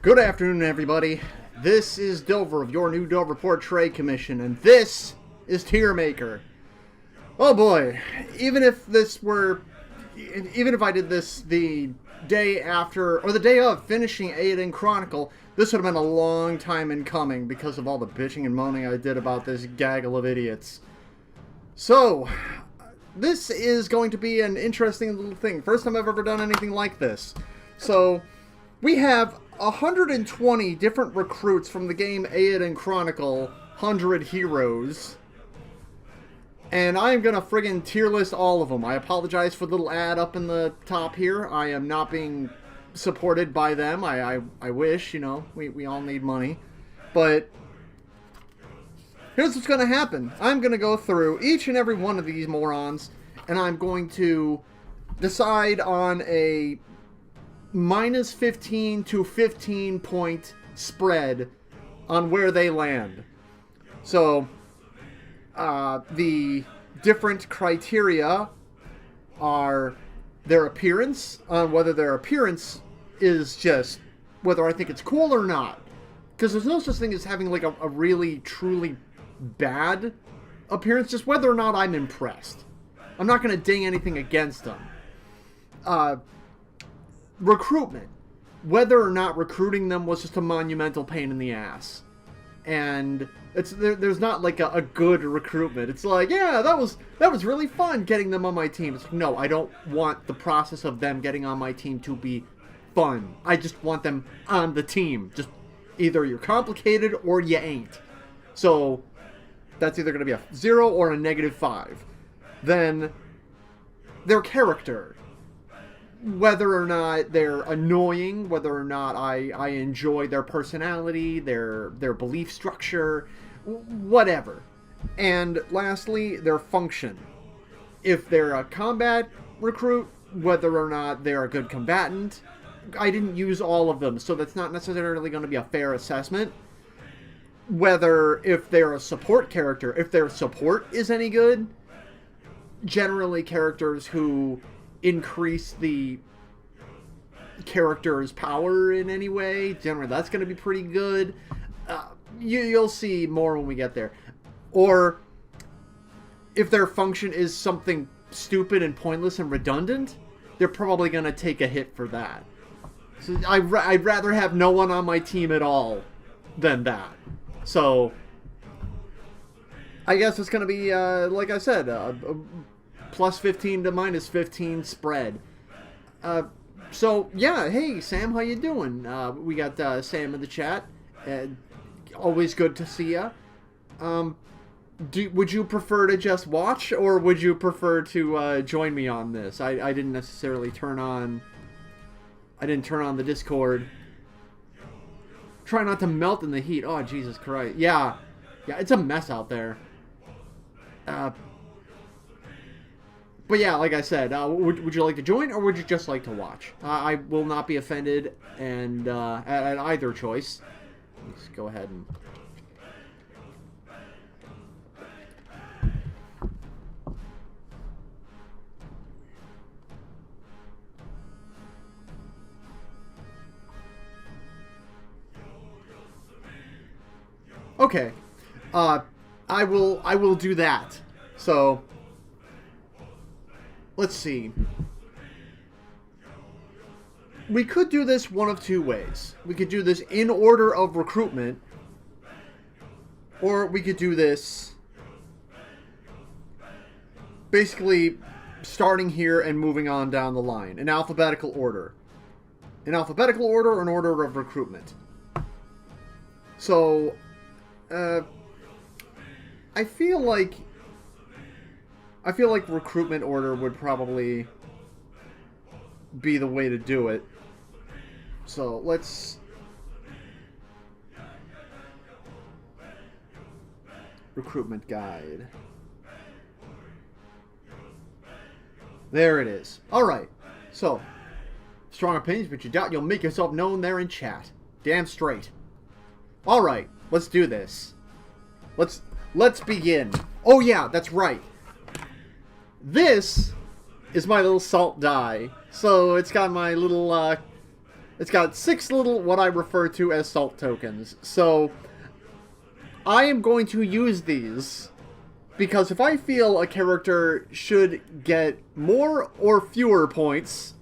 Good afternoon, everybody. This is Dover of your New Dover Port Trade Commission, and this is Tier Maker. Oh boy, even if I did this the day after, or the day of finishing Eiyuden Chronicle, this would have been a long time in coming because of all the bitching and moaning I did about this gaggle of idiots. So, this is going to be an interesting little thing. First time I've ever done anything like this. So, we have 120 different recruits from the game Eiyuden Chronicle, 100 heroes. And I'm gonna friggin' tier list all of them. I apologize for the little ad up in the top here. I am not being supported by them. I wish, you know, we all need money. But here's what's gonna happen. I'm gonna go through each and every one of these morons, and I'm going to decide on a minus 15 to 15 point spread on where they land. So, the different criteria are their appearance, on whether their appearance is just, whether I think it's cool or not. Because there's no such thing as having like a really, truly bad appearance, just whether or not I'm impressed. I'm not going to ding anything against them. Recruitment. Whether or not recruiting them was just a monumental pain in the ass. And there's not like a good recruitment. It's like, yeah, that was really fun getting them on my team. It's like, no, I don't want the process of them getting on my team to be fun. I just want them on the team. Just either you're complicated or you ain't. So that's either going to be a 0 or a -5. Then their character. Whether or not they're annoying, whether or not I enjoy their personality, their belief structure, whatever. And lastly, their function. If they're a combat recruit, whether or not they're a good combatant. I didn't use all of them, so that's not necessarily going to be a fair assessment. Whether if they're a support character, if their support is any good. Generally characters who increase the character's power in any way. Generally, that's going to be pretty good. You'll see more when we get there. Or if their function is something stupid and pointless and redundant, they're probably going to take a hit for that. So I'd rather have no one on my team at all than that. So I guess it's going to be, like I said, plus 15 to minus 15 spread. So, yeah, hey, Sam, how you doing? We got Sam in the chat. Always good to see ya. Would you prefer to just watch, or would you prefer to join me on this? I didn't necessarily turn on... I didn't turn on the Discord. Try not to melt in the heat. Oh, Jesus Christ. Yeah, it's a mess out there. But yeah, like I said, would you like to join, or would you just like to watch? I will not be offended and at either choice. Let's go ahead and... Okay. I will do that. So... let's see. We could do this one of two ways. We could do this in order of recruitment, or we could do this basically starting here and moving on down the line in alphabetical order. In alphabetical order or in order of recruitment. So, I feel like recruitment order would probably be the way to do it. So let's... recruitment guide. There it is. Alright. So, strong opinions, but you doubt you'll make yourself known there in chat. Damn straight. Alright, let's do this. Let's begin. Oh yeah, that's right. This is my little salt die. So it's got my little It's got 6 little, what I refer to as salt tokens. So, I am going to use these, because if I feel a character should get more or fewer points,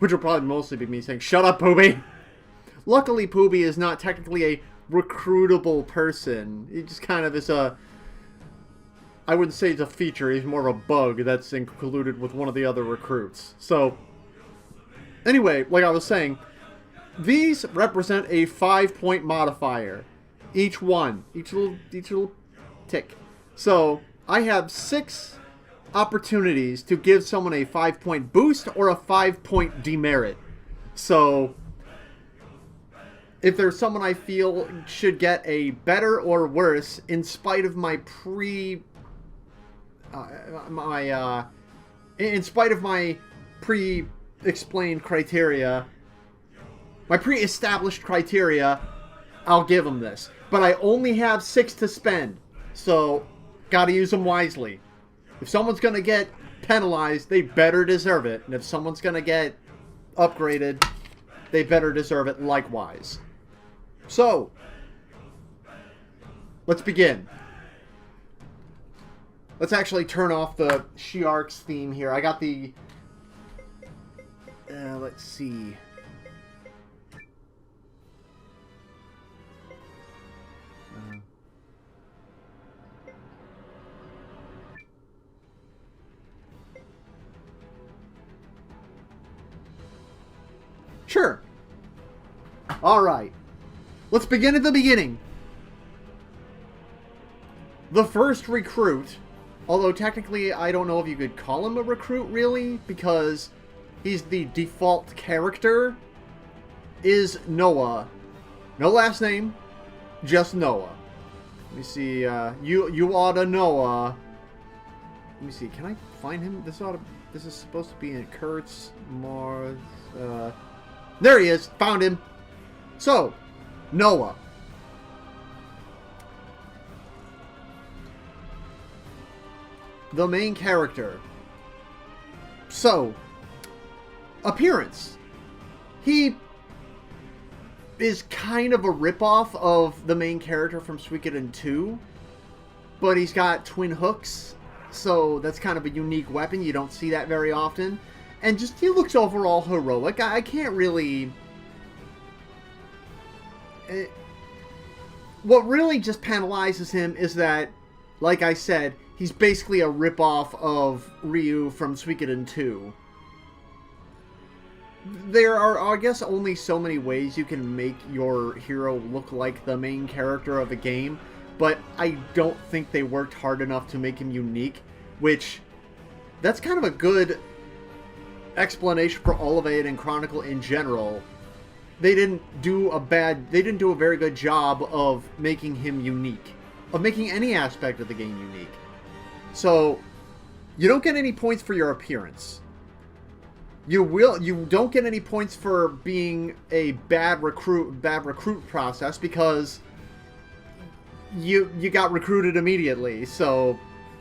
which will probably mostly be me saying, shut up, Poobie! Luckily, Poobie is not technically a recruitable person. He just kind of is a... I wouldn't say it's a feature, he's more of a bug that's included with one of the other recruits. So, anyway, like I was saying, these represent a 5-point modifier. Each one. Each little tick. So, I have 6 opportunities to give someone a 5-point boost or a 5-point demerit. So, if there's someone I feel should get a better or worse, in spite of my in spite of my pre-explained criteria, my pre-established criteria, I'll give them this. But I only have 6 to spend, so gotta use them wisely. If someone's gonna get penalized, they better deserve it. And if someone's gonna get upgraded, they better deserve it likewise. So, let's begin. Let's actually turn off the Shiark's theme here. I got the... let's see. Sure. Alright. Let's begin at the beginning. The first recruit, although technically I don't know if you could call him a recruit really, because he's the default character, is Noah. No last name, just Noah. Let me see, you oughta Noah. Let me see, can I find him? This is supposed to be in Kurtz, Mars, there he is, found him. So, Noah. The main character. So, appearance. He is kind of a ripoff of the main character from Suikoden 2, but he's got twin hooks, so that's kind of a unique weapon. You don't see that very often. And just, he looks overall heroic. I can't really... What really just penalizes him is that, like I said, he's basically a ripoff of Ryu from Suikoden 2. There are, I guess, only so many ways you can make your hero look like the main character of a game, but I don't think they worked hard enough to make him unique, which, that's kind of a good explanation for all of Eiyuden Chronicle in general. They didn't do a very good job of making him unique, of making any aspect of the game unique. So, you don't get any points for your appearance. You don't get any points for being a bad recruit process, because you got recruited immediately, so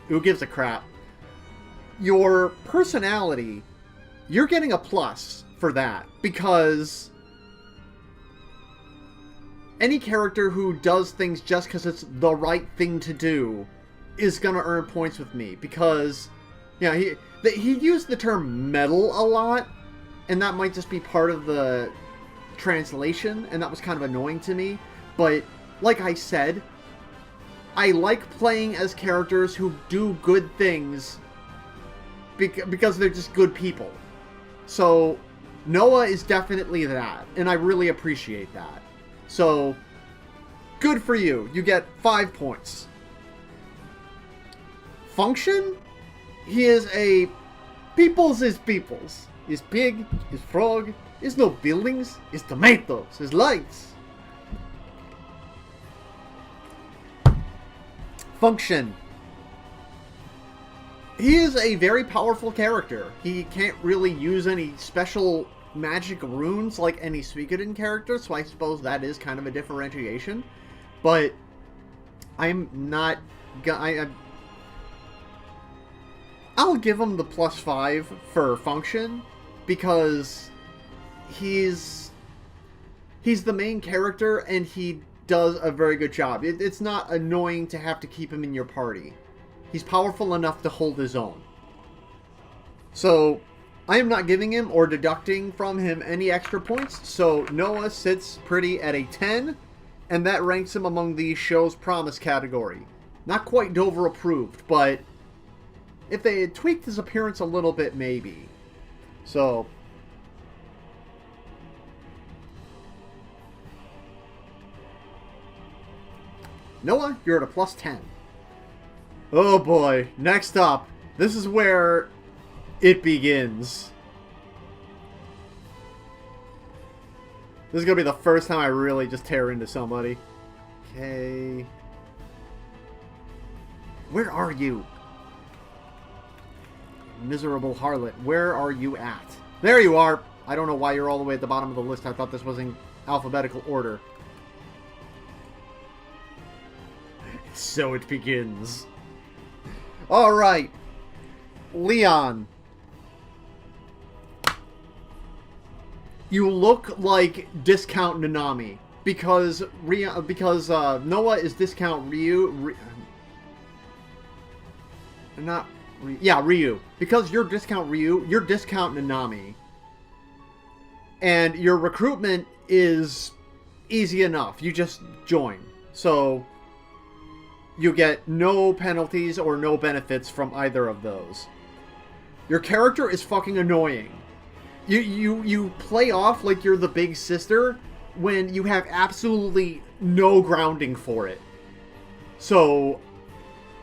who gives a crap? Your personality, you're getting a plus for that, because any character who does things just because it's the right thing to do is gonna earn points with me, because, yeah, he used the term metal a lot, and that might just be part of the translation, and that was kind of annoying to me, but like I said, I like playing as characters who do good things because they're just good people. So, Noah is definitely that, and I really appreciate that. So, good for you. You get 5 points. Function? He is a... Peoples is peoples. His pig, his frog, his no buildings, his tomatoes, his lights. Function. He is a very powerful character. He can't really use any special magic runes like any Suikoden character, so I suppose that is kind of a differentiation. But I'm not... I'll give him the +5 for function, because he's he's the main character, and he does a very good job. It's not annoying to have to keep him in your party. He's powerful enough to hold his own. So, I am not giving him or deducting from him any extra points, so Noah sits pretty at a 10, and that ranks him among the show's promise category. Not quite Dover approved, but if they had tweaked his appearance a little bit, maybe. So, Noah, you're at a plus 10. Oh boy, next up, this is where it begins. This is going to be the first time I really just tear into somebody. Okay. Where are you? Miserable harlot. Where are you at? There you are. I don't know why you're all the way at the bottom of the list. I thought this was in alphabetical order. So it begins. Alright. Leon. You look like discount Nanami. Because Noah is discount Ryu. Ryu. Because you're discount Ryu, you're discount Nanami. And your recruitment is easy enough. You just join. So you get no penalties or no benefits from either of those. Your character is fucking annoying. You play off like you're the big sister when you have absolutely no grounding for it. So,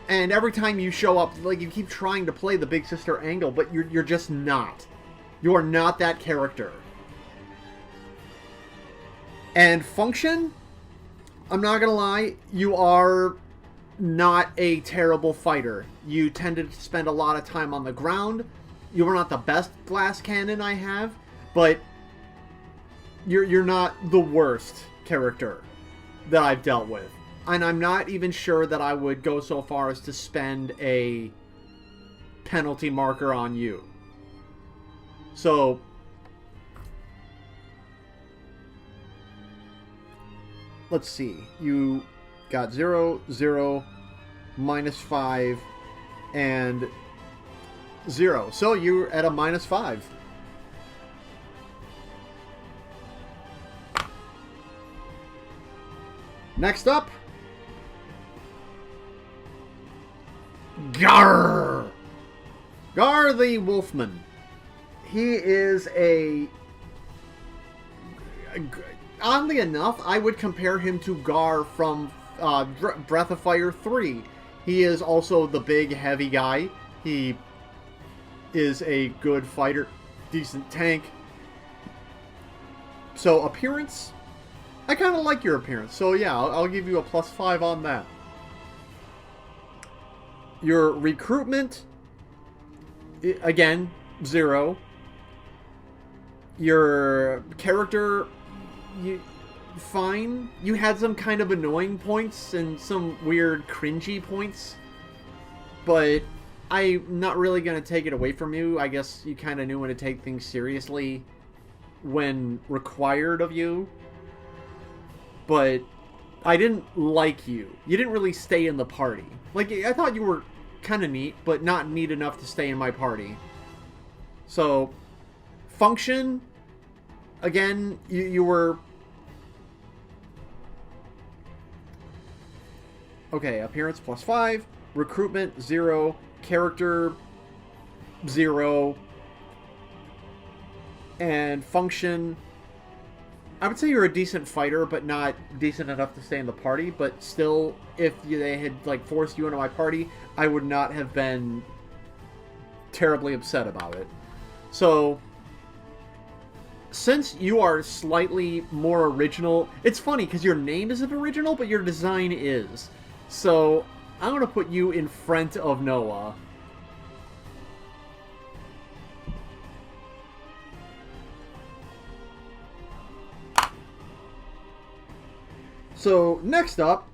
and every time you show up, like, you keep trying to play the big sister angle, but you're just not. You are not that character. And function, I'm not gonna lie, you are not a terrible fighter. You tended to spend a lot of time on the ground. You are not the best glass cannon I have, but you're not the worst character that I've dealt with. And I'm not even sure that I would go so far as to spend a penalty marker on you. So, let's see. You got 0, 0, -5, and 0. So you're at a -5. Next up, Gar the Wolfman. He is oddly enough, I would compare him to Gar from Breath of Fire 3. He is also the big, heavy guy. He is a good fighter, decent tank. So, appearance, I kind of like your appearance. So, yeah, I'll give you a +5 on that. Your recruitment, again, 0. Your character, fine. You had some kind of annoying points and some weird cringy points, but I'm not really going to take it away from you. I guess you kind of knew when to take things seriously when required of you, but I didn't like you. You didn't really stay in the party. Like, I thought you were kind of neat, but not neat enough to stay in my party. So, function, again, you were... Okay, appearance +5, recruitment 0, character 0, and function, I would say you're a decent fighter, but not decent enough to stay in the party. But still, if they had like forced you into my party, I would not have been terribly upset about it. So, since you are slightly more original, it's funny because your name isn't original, but your design is. So, I'm going to put you in front of Noah. So, next up,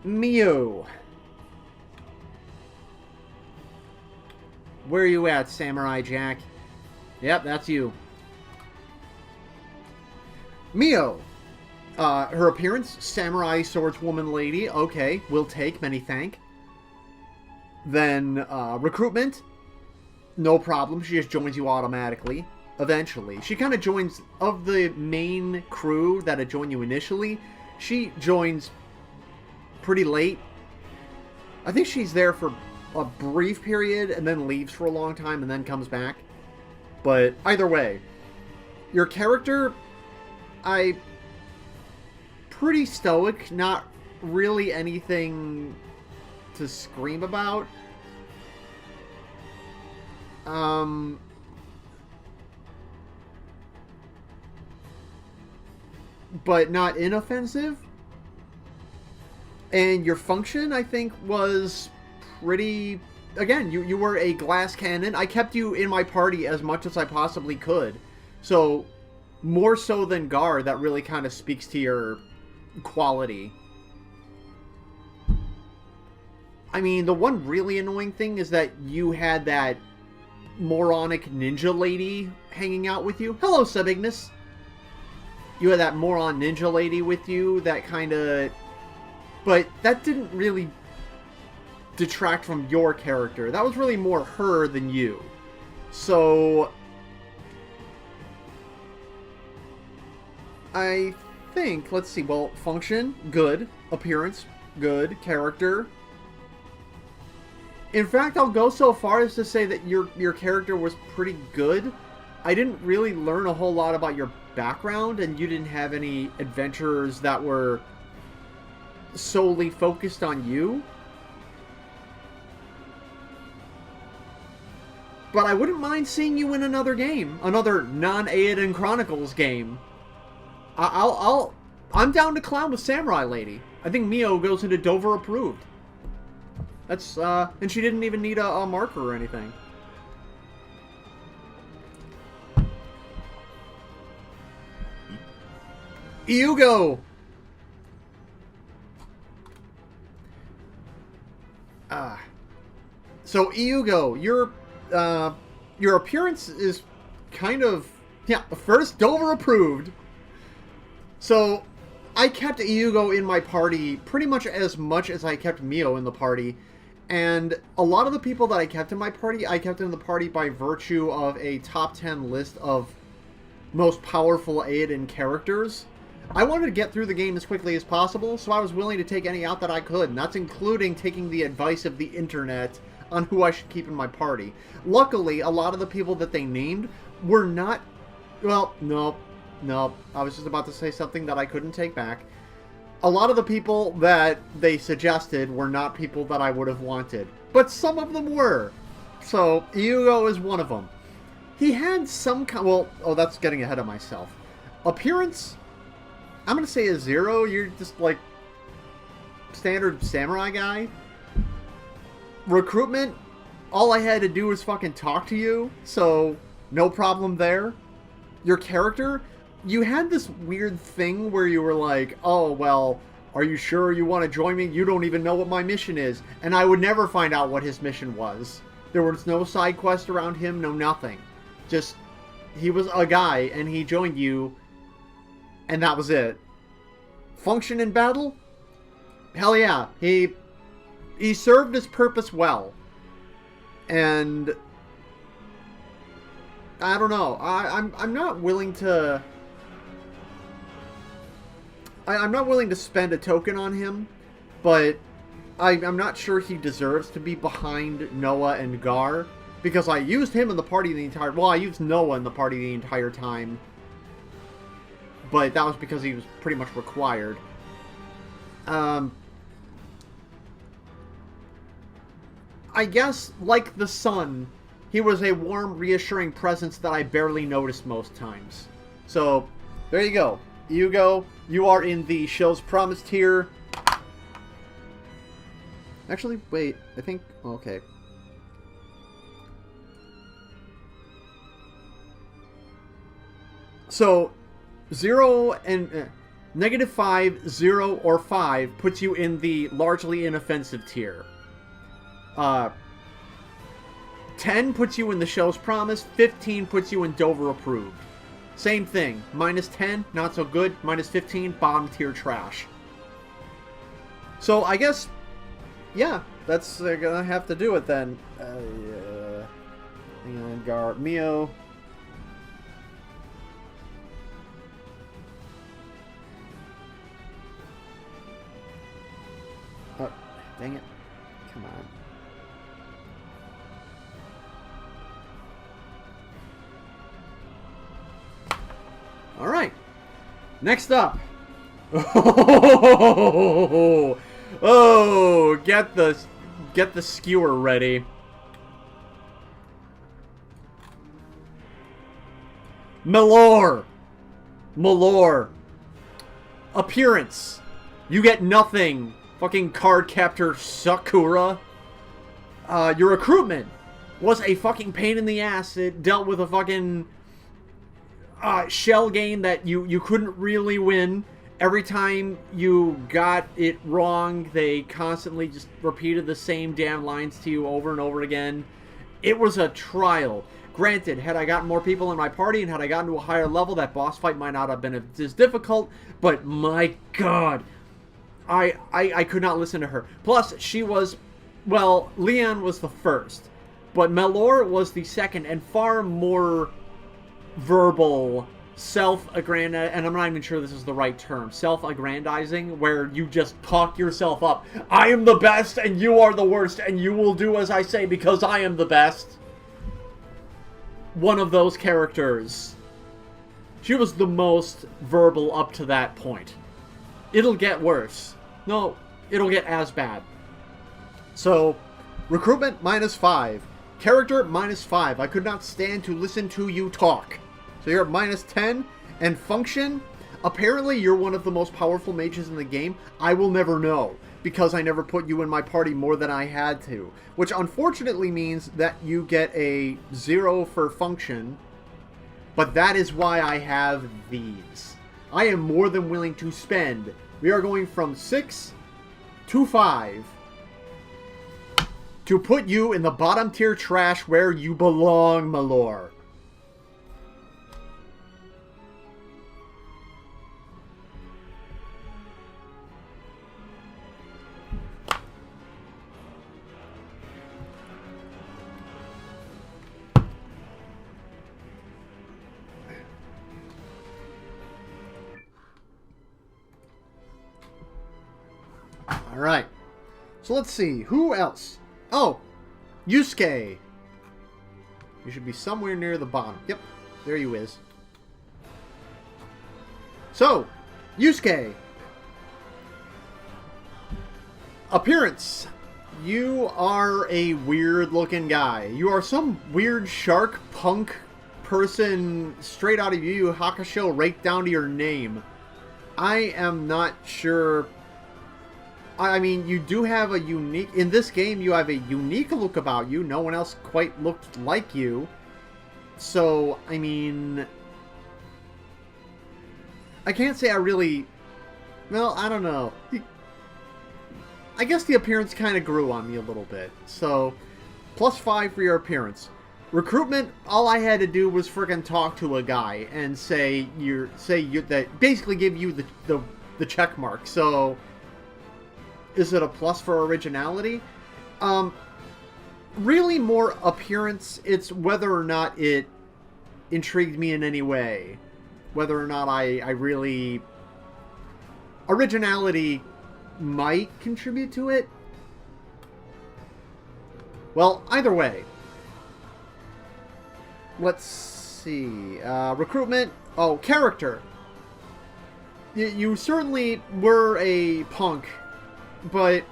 Mew. Where are you at, Samurai Jack? Yep, that's you. Mio. Her appearance, samurai swordswoman lady. Okay, will take, many thank. Then, recruitment. No problem, she just joins you automatically. Eventually. She kind of joins, of the main crew that had joined you initially, she joins pretty late. I think she's there for a brief period and then leaves for a long time and then comes back. But either way, your character, pretty stoic, not really anything to scream about. But not inoffensive. And your function, I think, was pretty... Again, you were a glass cannon. I kept you in my party as much as I possibly could. So, more so than Gar, that really kind of speaks to your quality. I mean, the one really annoying thing is that you had that moronic ninja lady hanging out with you. Hello, Sub Ignis. You had that moron ninja lady with you that kind of... But that didn't really detract from your character. That was really more her than you. So... I think, let's see, well, function, good. Appearance, good. Character. In fact, I'll go so far as to say that your character was pretty good. I didn't really learn a whole lot about your background, and you didn't have any adventures that were solely focused on you. But I wouldn't mind seeing you in another game. Another non-Eiyuden Chronicles game. I'm down to clown with Samurai Lady. I think Mio goes into Dover approved. That's, and she didn't even need a marker or anything. Eiyuden! So Eiyuden, your appearance is kind of, yeah, first Dover approved. So I kept Eiyuden in my party pretty much as I kept Mio in the party. And a lot of the people that I kept in my party, I kept in the party by virtue of a top 10 list of most powerful Eiyuden characters. I wanted to get through the game as quickly as possible, so I was willing to take any out that I could, and that's including taking the advice of the internet on who I should keep in my party. Luckily, a lot of the people that they named were not... Well, no, I was just about to say something that I couldn't take back. A lot of the people that they suggested were not people that I would have wanted, but some of them were. So, Eiyuden is one of them. He had some kind... Well, oh, that's getting ahead of myself. Appearance... I'm going to say a 0. You're just, like, standard samurai guy. Recruitment, all I had to do was fucking talk to you, so no problem there. Your character, you had this weird thing where you were like, oh, well, are you sure you want to join me? You don't even know what my mission is. And I would never find out what his mission was. There was no side quest around him, no nothing. Just, he was a guy, and he joined you... And that was it. Function in battle? Hell yeah. He served his purpose well. And I don't know. I'm not willing to... I'm not willing to spend a token on him, but I'm not sure he deserves to be behind Noah and Gar, because I used him in the party the entire... Well, I used Noah in the party the entire time. But that was because he was pretty much required. I guess, like the sun, he was a warm, reassuring presence that I barely noticed most times. So, there you go. Eiyuden, you are in the Shell's Promise tier. Actually, wait, I think... Okay. So... 0 and -5, 0, or 5 puts you in the largely inoffensive tier. 10 puts you in the Shell's Promise. 15 puts you in Dover approved. Same thing. Minus 10, not so good. Minus 15, bottom tier trash. So I guess, yeah, that's gonna have to do it then. And Mio. Oh, dang it. Come on. All right. Next up. Oh, get the skewer ready. Malor. Appearance. You get nothing. Fucking card captor Sakura. Your recruitment was a fucking pain in the ass. It dealt with a fucking shell game that you couldn't really win. Every time you got it wrong, they constantly just repeated the same damn lines to you over and over again. It was a trial. Granted, had I gotten more people in my party and had I gotten to a higher level, that boss fight might not have been as difficult, but my god, I could not listen to her. Plus, she was, well, Leon was the first, but Melor was the second and far more verbal, self-aggrandizing, and I'm not even sure this is the right term, self-aggrandizing, where you just talk yourself up. I am the best and you are the worst and you will do as I say because I am the best. One of those characters. She was the most verbal up to that point. It'll get worse. No, it'll get as bad. So, recruitment minus 5. Character minus 5. I could not stand to listen to you talk. So you're at minus 10. And function, apparently you're one of the most powerful mages in the game. I will never know, because I never put you in my party more than I had to. Which unfortunately means that you get a 0 for function. But that is why I have these. I am more than willing to spend. We are going from 6 to 5. To put you in the bottom tier trash where you belong, Malor. Alright. So let's see. Who else? Oh, Yusuke. You should be somewhere near the bottom. Yep, there you is. So, Yusuke. Appearance. You are a weird-looking guy. You are some weird shark punk person straight out of Yu Yu Hakusho right down to your name. I am not sure... I mean, you do have a unique... In this game, you have a unique look about you. No one else quite looked like you. So, I mean... I can't say I really... Well, I don't know. I guess the appearance kind of grew on me a little bit. So, plus 5 for your appearance. Recruitment, all I had to do was freaking talk to a guy and say that basically give you the check mark. So... Is it a plus for originality? Really more appearance. It's whether or not it intrigued me in any way. Whether or not I really... Originality might contribute to it. Well, either way. Let's see. Recruitment. Oh, character. You certainly were a punk. But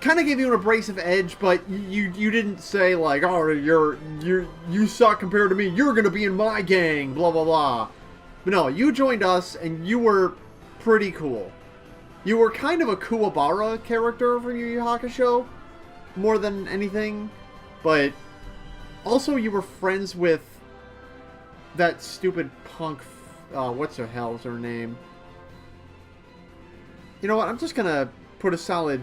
kind of gave you an abrasive edge, but you didn't say like, oh, you suck compared to me. You're gonna be in my gang, blah blah blah. But no, you joined us, and you were pretty cool. You were kind of a Kuwabara character for Yu Yu Hakusho, more than anything. But also, you were friends with that stupid punk. What's the hell's her name? You know what? I'm just gonna put a solid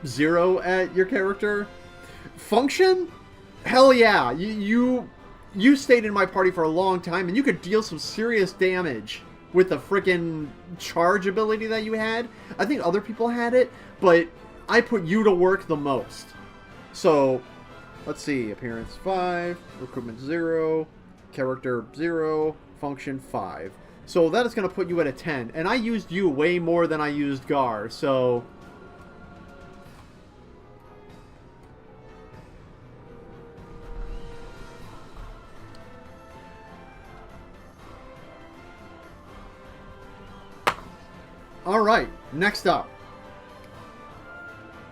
0 at your character. Function? Hell yeah. You stayed in my party for a long time, and you could deal some serious damage with the freaking charge ability that you had. I think other people had it, but I put you to work the most. So, let's see. Appearance 5, recruitment 0, character 0, function 5. So that is going to put you at a 10. And I used you way more than I used Gar, so... Alright, next up.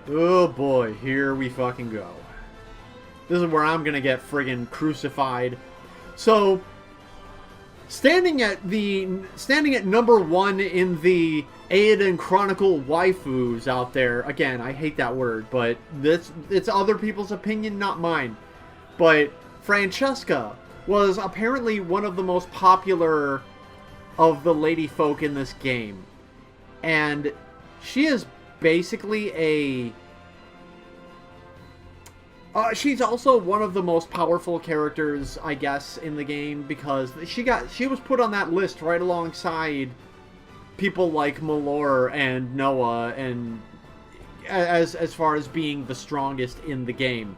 Oh boy, here we fucking go. This is where I'm gonna get friggin' crucified. So, standing at number 1 in the Eiyuden Chronicle waifus out there. Again, I hate that word, but it's other people's opinion, not mine. But Francesca was apparently one of the most popular of the lady folk in this game. And she is basically a... she's also one of the most powerful characters, I guess, in the game, because she was put on that list right alongside people like Malor and Noah, and as far as being the strongest in the game.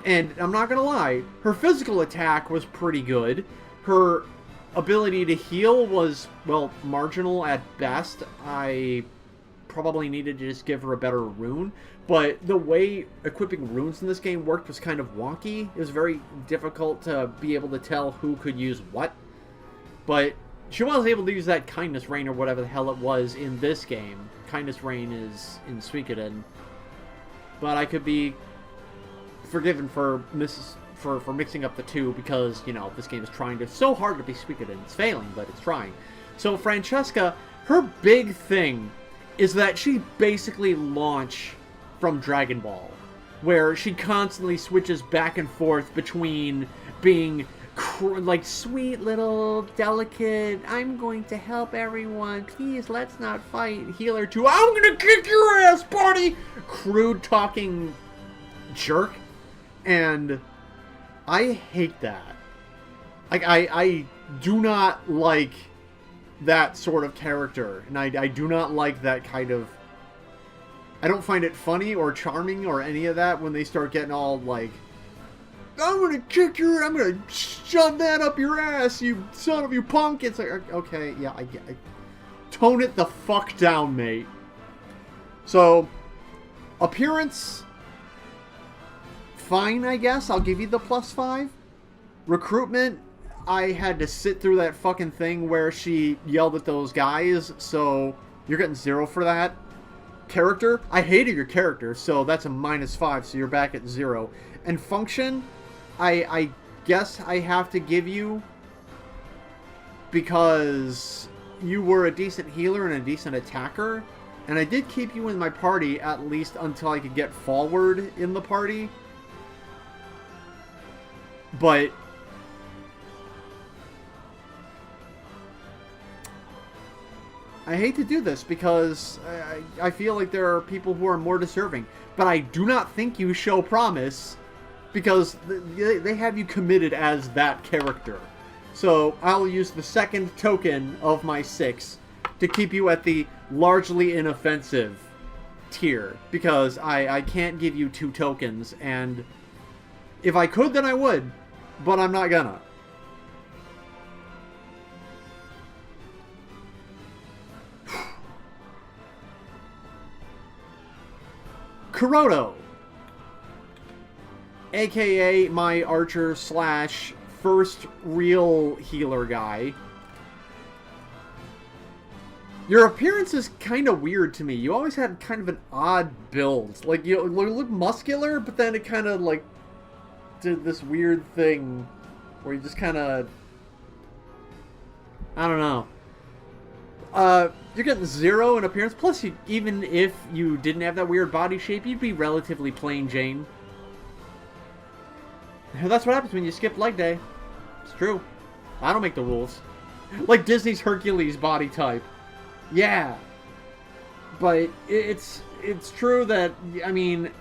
And I'm not gonna lie, her physical attack was pretty good. Her ability to heal was, well, marginal at best. I probably needed to just give her a better rune. But the way equipping runes in this game worked was kind of wonky. It was very difficult to be able to tell who could use what. But she was able to use that Kindness Rain or whatever the hell it was in this game. Kindness Rain is in Suikoden. But I could be forgiven for mixing up the two because, you know, this game is trying so hard to be Suikoden. It's failing, but it's trying. So Francesca, her big thing is that she basically launched from Dragon Ball, where she constantly switches back and forth between being like sweet little delicate, I'm going to help everyone, please let's not fight, healer, to I'm gonna kick your ass, party, crude talking jerk. And I hate that. Like, I do not like that sort of character, and I do not like that kind of... I don't find it funny or charming or any of that when they start getting all like, I'm gonna shove that up your ass, you son of you punk. It's like, okay, yeah, I tone it the fuck down, mate. So, appearance, fine, I guess. I'll give you the +5. Recruitment, I had to sit through that fucking thing where she yelled at those guys, so you're getting 0 for that. Character, I hated your character, so that's a -5, so you're back at 0. And function, I guess I have to give you, because you were a decent healer and a decent attacker, and I did keep you in my party at least until I could get forward in the party. But I hate to do this because I feel like there are people who are more deserving. But I do not think you show promise because they have you committed as that character. So I'll use the second token of my 6 to keep you at the largely inoffensive tier. Because I can't give you 2 tokens, and if I could then I would, but I'm not gonna. Kuroto, aka my archer slash first real healer guy. Your appearance is kind of weird to me. You always had kind of an odd build. Like, you look muscular, but then it kind of like did this weird thing where you just kind of, I don't know. You're getting 0 in appearance. Plus, even if you didn't have that weird body shape, you'd be relatively plain Jane. That's what happens when you skip leg day. It's true. I don't make the rules. Like Disney's Hercules body type. Yeah. But it's true that, I mean,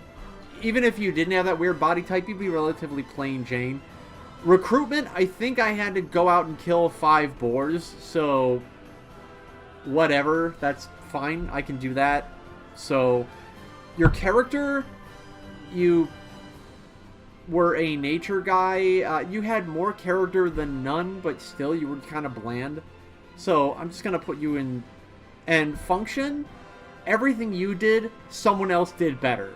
even if you didn't have that weird body type, you'd be relatively plain Jane. Recruitment, I think I had to go out and kill 5 boars, so whatever, that's fine, I can do that. So, your character, you were a nature guy. You had more character than none, but still, you were kind of bland. So, I'm just going to put you in... And function, everything you did, someone else did better.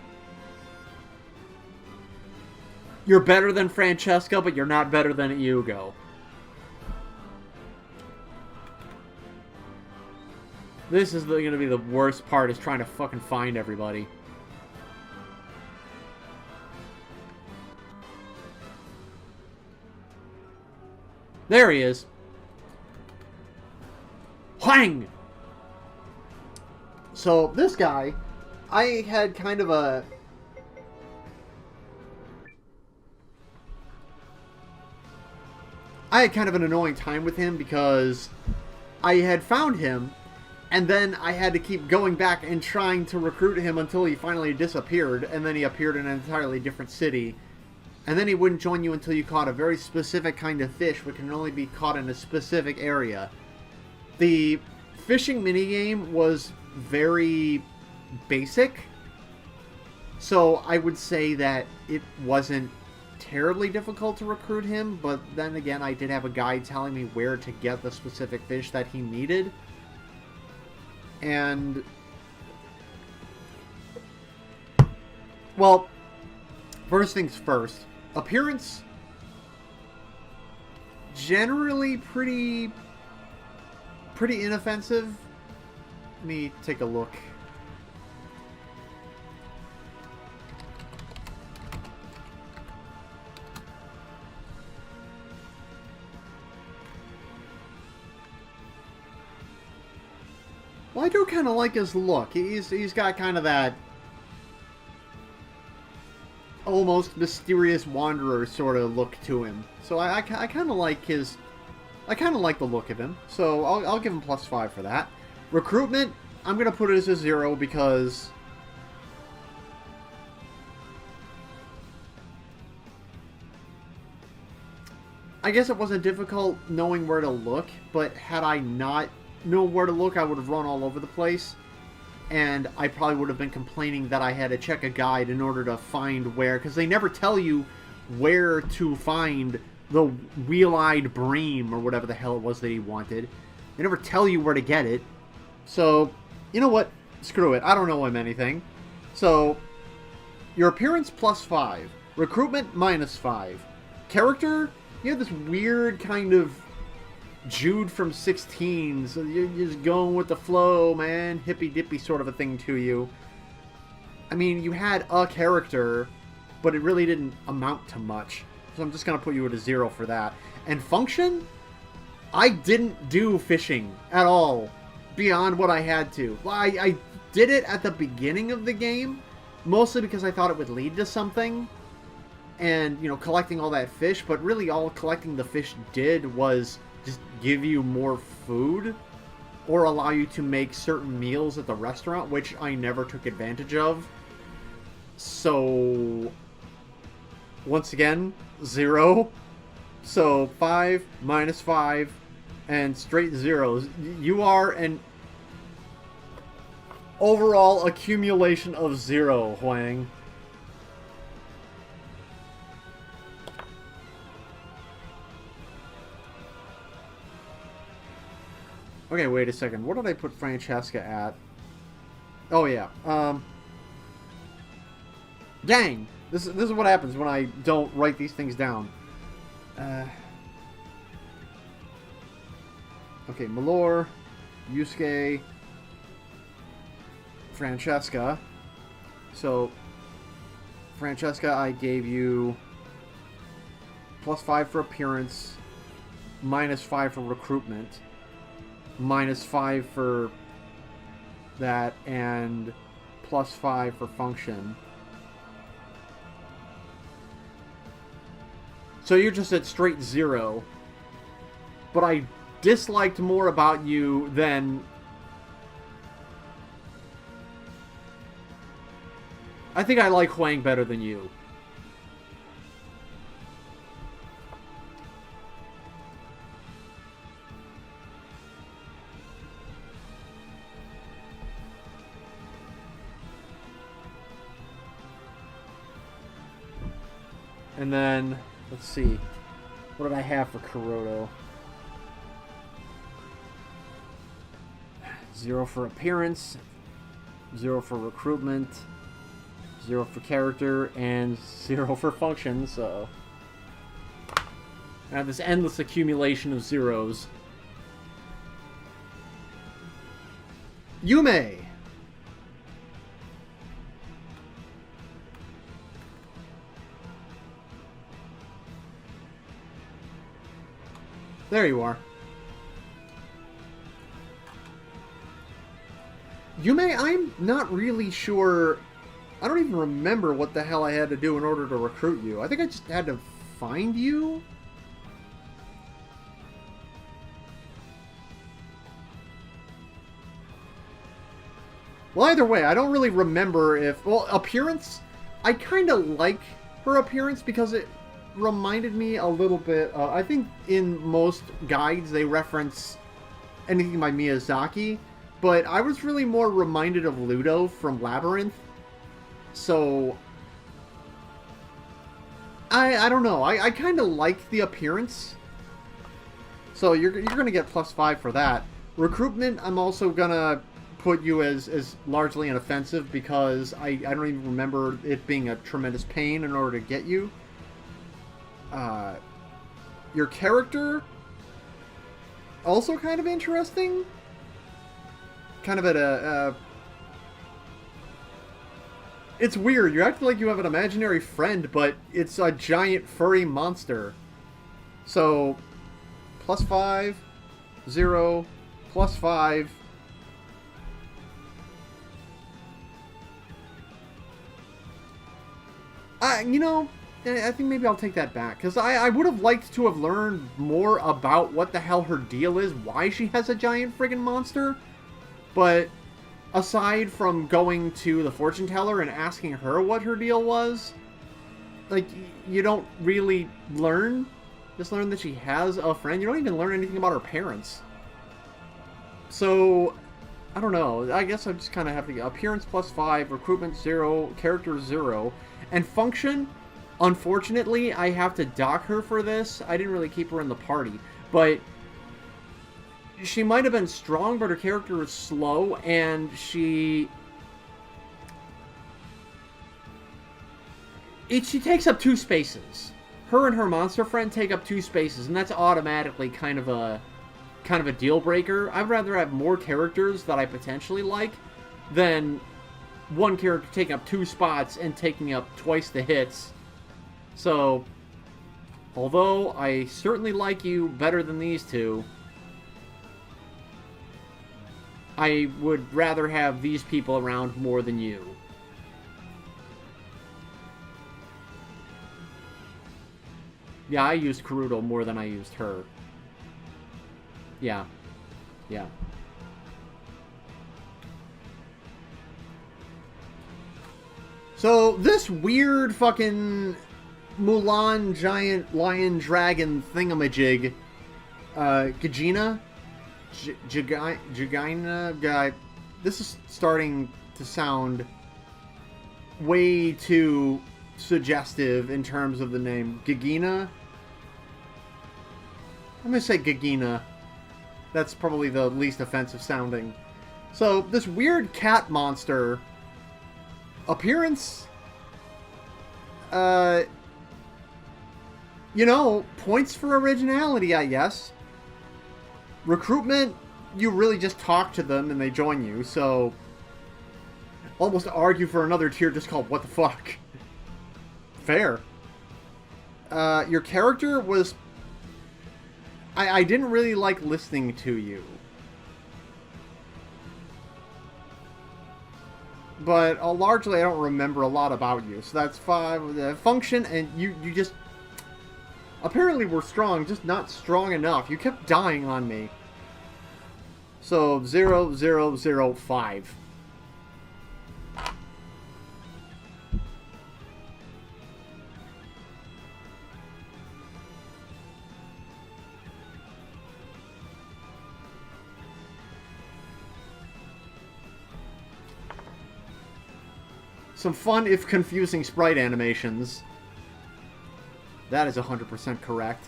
You're better than Francesca, but you're not better than Hugo. This is going to be the worst part, is trying to fucking find everybody. There he is. Whang! So, this guy, I had kind of a... I had kind of an annoying time with him because I had found him, and then I had to keep going back and trying to recruit him until he finally disappeared, and then he appeared in an entirely different city. And then he wouldn't join you until you caught a very specific kind of fish, which can only be caught in a specific area. The fishing minigame was very basic, so I would say that it wasn't terribly difficult to recruit him, but then again, I did have a guide telling me where to get the specific fish that he needed. And, well, first things first, appearance, generally pretty inoffensive. Let me take a look. Well, I do kind of like his look. He's got kind of that almost mysterious wanderer sort of look to him. So I kind of like his... I kind of like the look of him. So I'll give him +5 for that. Recruitment, I'm going to put it as a 0 because... I guess it wasn't difficult knowing where to look, but had I not known where to look, I would have run all over the place. And I probably would have been complaining that I had to check a guide in order to find where, because they never tell you where to find the wheel-eyed bream or whatever the hell it was that he wanted. They never tell you where to get it. So, you know what? Screw it. I don't know him anything. So, your appearance +5. Recruitment -5. Character, you have this weird kind of Jude from 16, so you're just going with the flow, man. Hippy-dippy sort of a thing to you. I mean, you had a character, but it really didn't amount to much. So I'm just going to put you at a 0 for that. And function? I didn't do fishing at all, beyond what I had to. Well, I did it at the beginning of the game, mostly because I thought it would lead to something. And, you know, collecting all that fish, but really all collecting the fish did was just give you more food or allow you to make certain meals at the restaurant, which I never took advantage of. So, once again, 0. So, 5, -5, and straight zeros. You are an overall accumulation of 0, Huang. Okay, wait a second. What did I put Francesca at? Oh, yeah. Dang! This is what happens when I don't write these things down. Okay, Malor, Yusuke, Francesca. So, Francesca, I gave you +5 for appearance, -5 for recruitment, -5 for that, and +5 for function. So you're just at straight 0. But I disliked more about you than... I think I like Huang better than you. And then, let's see. What did I have for Kuroto? 0 for appearance, 0 for recruitment, 0 for character, and 0 for function, so... I have this endless accumulation of zeros. Yume! There you are. Yume, I'm not really sure... I don't even remember what the hell I had to do in order to recruit you. I think I just had to find you? Well, either way, I don't really remember if... Well, appearance? I kind of like her appearance because it reminded me a little bit... I think in most guides they reference anything by Miyazaki, but I was really more reminded of Ludo from Labyrinth. So... I don't know. I kind of like the appearance. So you're going to get +5 for that. Recruitment, I'm also going to put you as largely inoffensive because I don't even remember it being a tremendous pain in order to get you. Your character, also kind of interesting. Kind of at a... It's weird. You act like you have an imaginary friend, but it's a giant furry monster. So, +5, 0, +5. You know, I think maybe I'll take that back. Because I would have liked to have learned more about what the hell her deal is, why she has a giant friggin' monster. But aside from going to the fortune teller and asking her what her deal was, like, you don't really learn. Just learn that she has a friend. You don't even learn anything about her parents. So, I don't know. I guess I just kind of have to get appearance +5, recruitment 0, character 0, and function. Unfortunately, I have to dock her for this. I didn't really keep her in the party, but she might have been strong, but her character was slow, and she takes up 2 spaces. Her and her monster friend take up 2 spaces, and that's automatically kind of a deal breaker. I'd rather have more characters that I potentially like than one character taking up 2 spots and taking up twice the hits. So, although I certainly like you better than these two, I would rather have these people around more than you. Yeah, I used Kuruto more than I used her. Yeah. Yeah. So, this weird fucking Mulan giant lion dragon thingamajig, Gajina? Jagina guy. This is starting to sound way too suggestive in terms of the name. Gagina? I'm gonna say Gagina. That's probably the least offensive sounding. So, this weird cat monster. Appearance? You know, points for originality, I guess. Recruitment, you really just talk to them and they join you, so... Almost argue for another tier just called What the Fuck. Fair. Your character was... I didn't really like listening to you. But largely I don't remember a lot about you, so that's 5. Function, and you just... Apparently we're strong, just not strong enough. You kept dying on me. So, 0, 0, 0, 5. some fun, if confusing, sprite animations. That is 100% correct.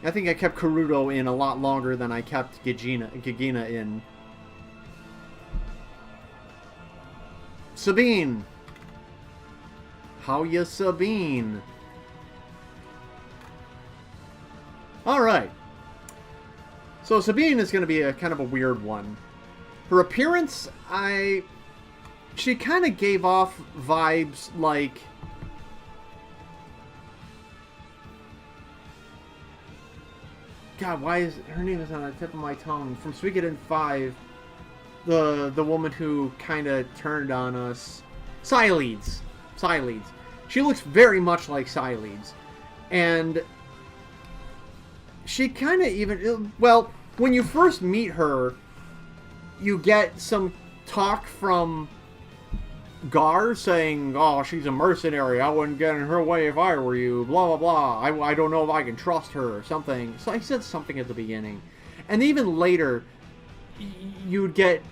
I think I kept Karuto in a lot longer than I kept Gigina in. Sabine! How ya, Sabine? Alright. So Sabine is going to be a kind of a weird one. Her appearance, she kind of gave off vibes like... God, why is... Her name is on the tip of my tongue. From Suikoden 5, the woman who kind of turned on us. Cyleads. Cyleads. She looks very much like Cyleads. And she kind of even... Well, when you first meet her, you get some talk from Gar saying, oh, she's a mercenary. I wouldn't get in her way if I were you. Blah, blah, blah. I don't know if I can trust her or something. So I said something at the beginning. And even later, you'd get...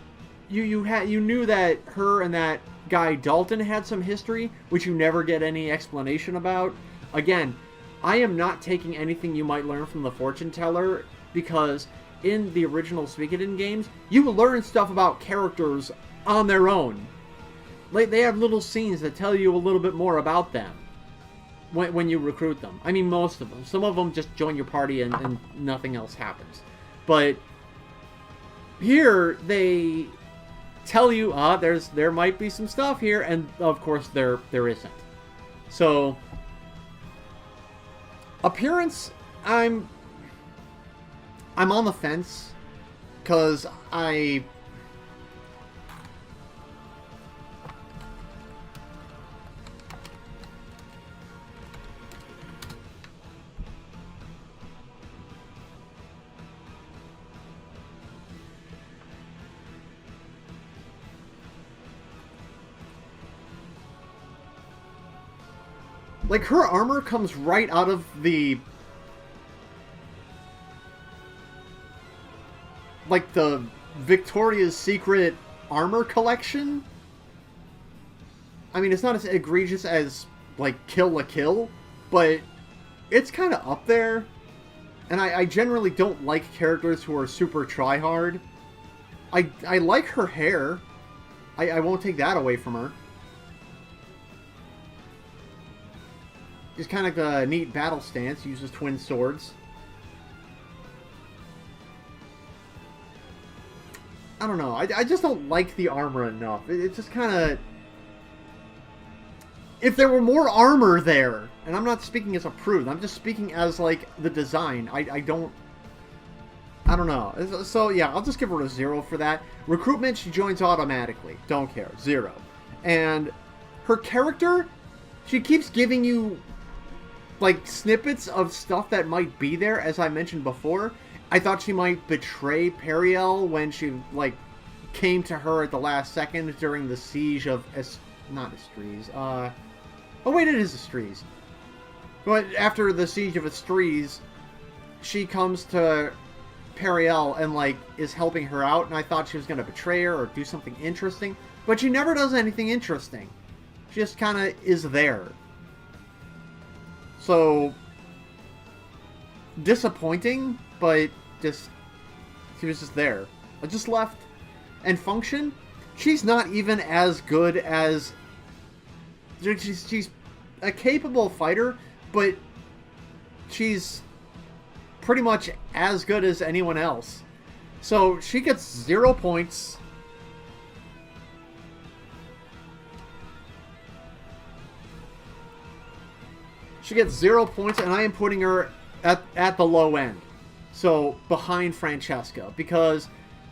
You knew that her and that guy Dalton had some history, which you never get any explanation about. Again, I am not taking anything you might learn from the fortune teller, because in the original Suikoden games, you learn stuff about characters on their own. Like, they have little scenes that tell you a little bit more about them when you recruit them. I mean, most of them. Some of them just join your party and nothing else happens. But here, they tell you, there might be some stuff here, and of course there isn't. So, appearance, I'm on the fence, because like, her armor comes right out of the... like, the Victoria's Secret armor collection. I mean, it's not as egregious as, like, Kill la Kill, but it's kind of up there. And I generally don't like characters who are super try-hard. I like her hair. I won't take that away from her. She's kind of a neat battle stance, uses twin swords. I don't know, I just don't like the armor enough. It's just kind of... If there were more armor there, and I'm not speaking as a prude, I'm just speaking as, like, the design, I don't know. So, yeah, I'll just give her a 0 for that. Recruitment, she joins automatically. Don't care. 0. And her character, she keeps giving you, like, snippets of stuff that might be there, as I mentioned before. I thought she might betray Periel when she, like, came to her at the last second during the siege of... not Estrees. Oh, wait, it is Estrees. But after the siege of Estrees, she comes to Periel and, like, is helping her out, and I thought she was going to betray her or do something interesting. But she never does anything interesting. She just kind of is there. So, disappointing, but just, she was just there. I just left. And function, she's not even as good as, she's a capable fighter, but she's pretty much as good as anyone else. So, she gets 0 points. She gets 0 points, and I am putting her at the low end. So, behind Francesca. Because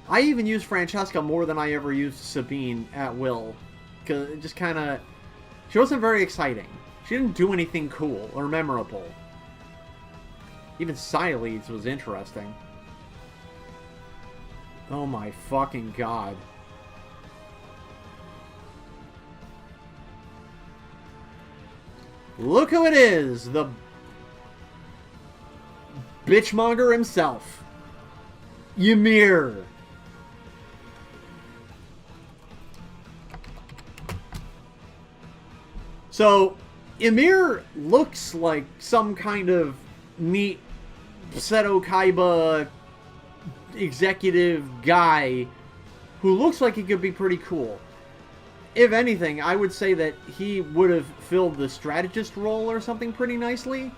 I even used Francesca more than I ever used Sabine at will. Because it just kind of... She wasn't very exciting. She didn't do anything cool or memorable. Even Cyleads was interesting. Oh my fucking god. Look who it is! The bitchmonger himself. Ymir. So, Ymir looks like some kind of neat Seto Kaiba executive guy who looks like he could be pretty cool. If anything, I would say that he would have filled the strategist role or something pretty nicely.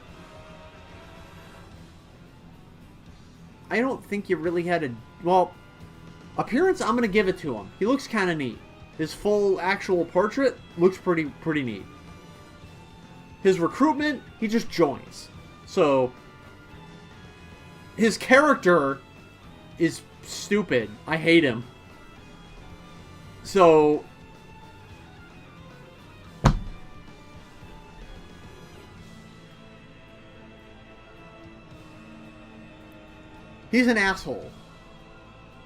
I don't think you really had a... Well, appearance, I'm going to give it to him. He looks kind of neat. His full actual portrait looks pretty neat. His recruitment, he just joins. So, his character is stupid. I hate him. So, he's an asshole.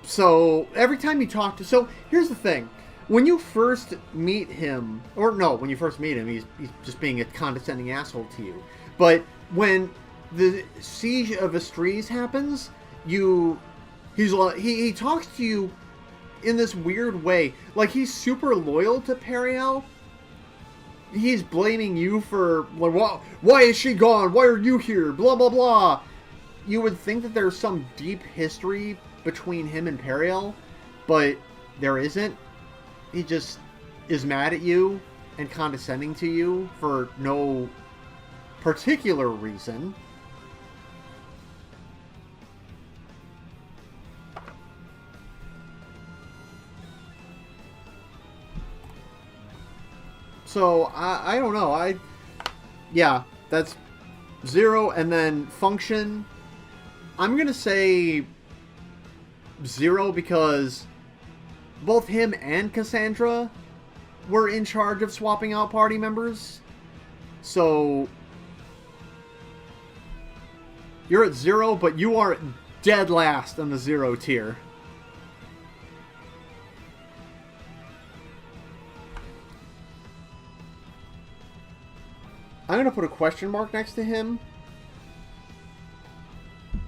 So, every time you talk to... So, here's the thing. When you first meet him... Or, no, when you first meet him, he's just being a condescending asshole to you. But when the Siege of Estrees happens, he talks to you in this weird way. Like, he's super loyal to Periel. He's blaming you for... Why is she gone? Why are you here? Blah, blah, blah. You would think that there's some deep history between him and Periel, but there isn't. He just is mad at you and condescending to you for no particular reason. So, I don't know. Yeah, that's 0, and then function... I'm going to say 0 because both him and Cassandra were in charge of swapping out party members. So, you're at 0, but you are dead last on the 0 tier. I'm going to put a question mark next to him,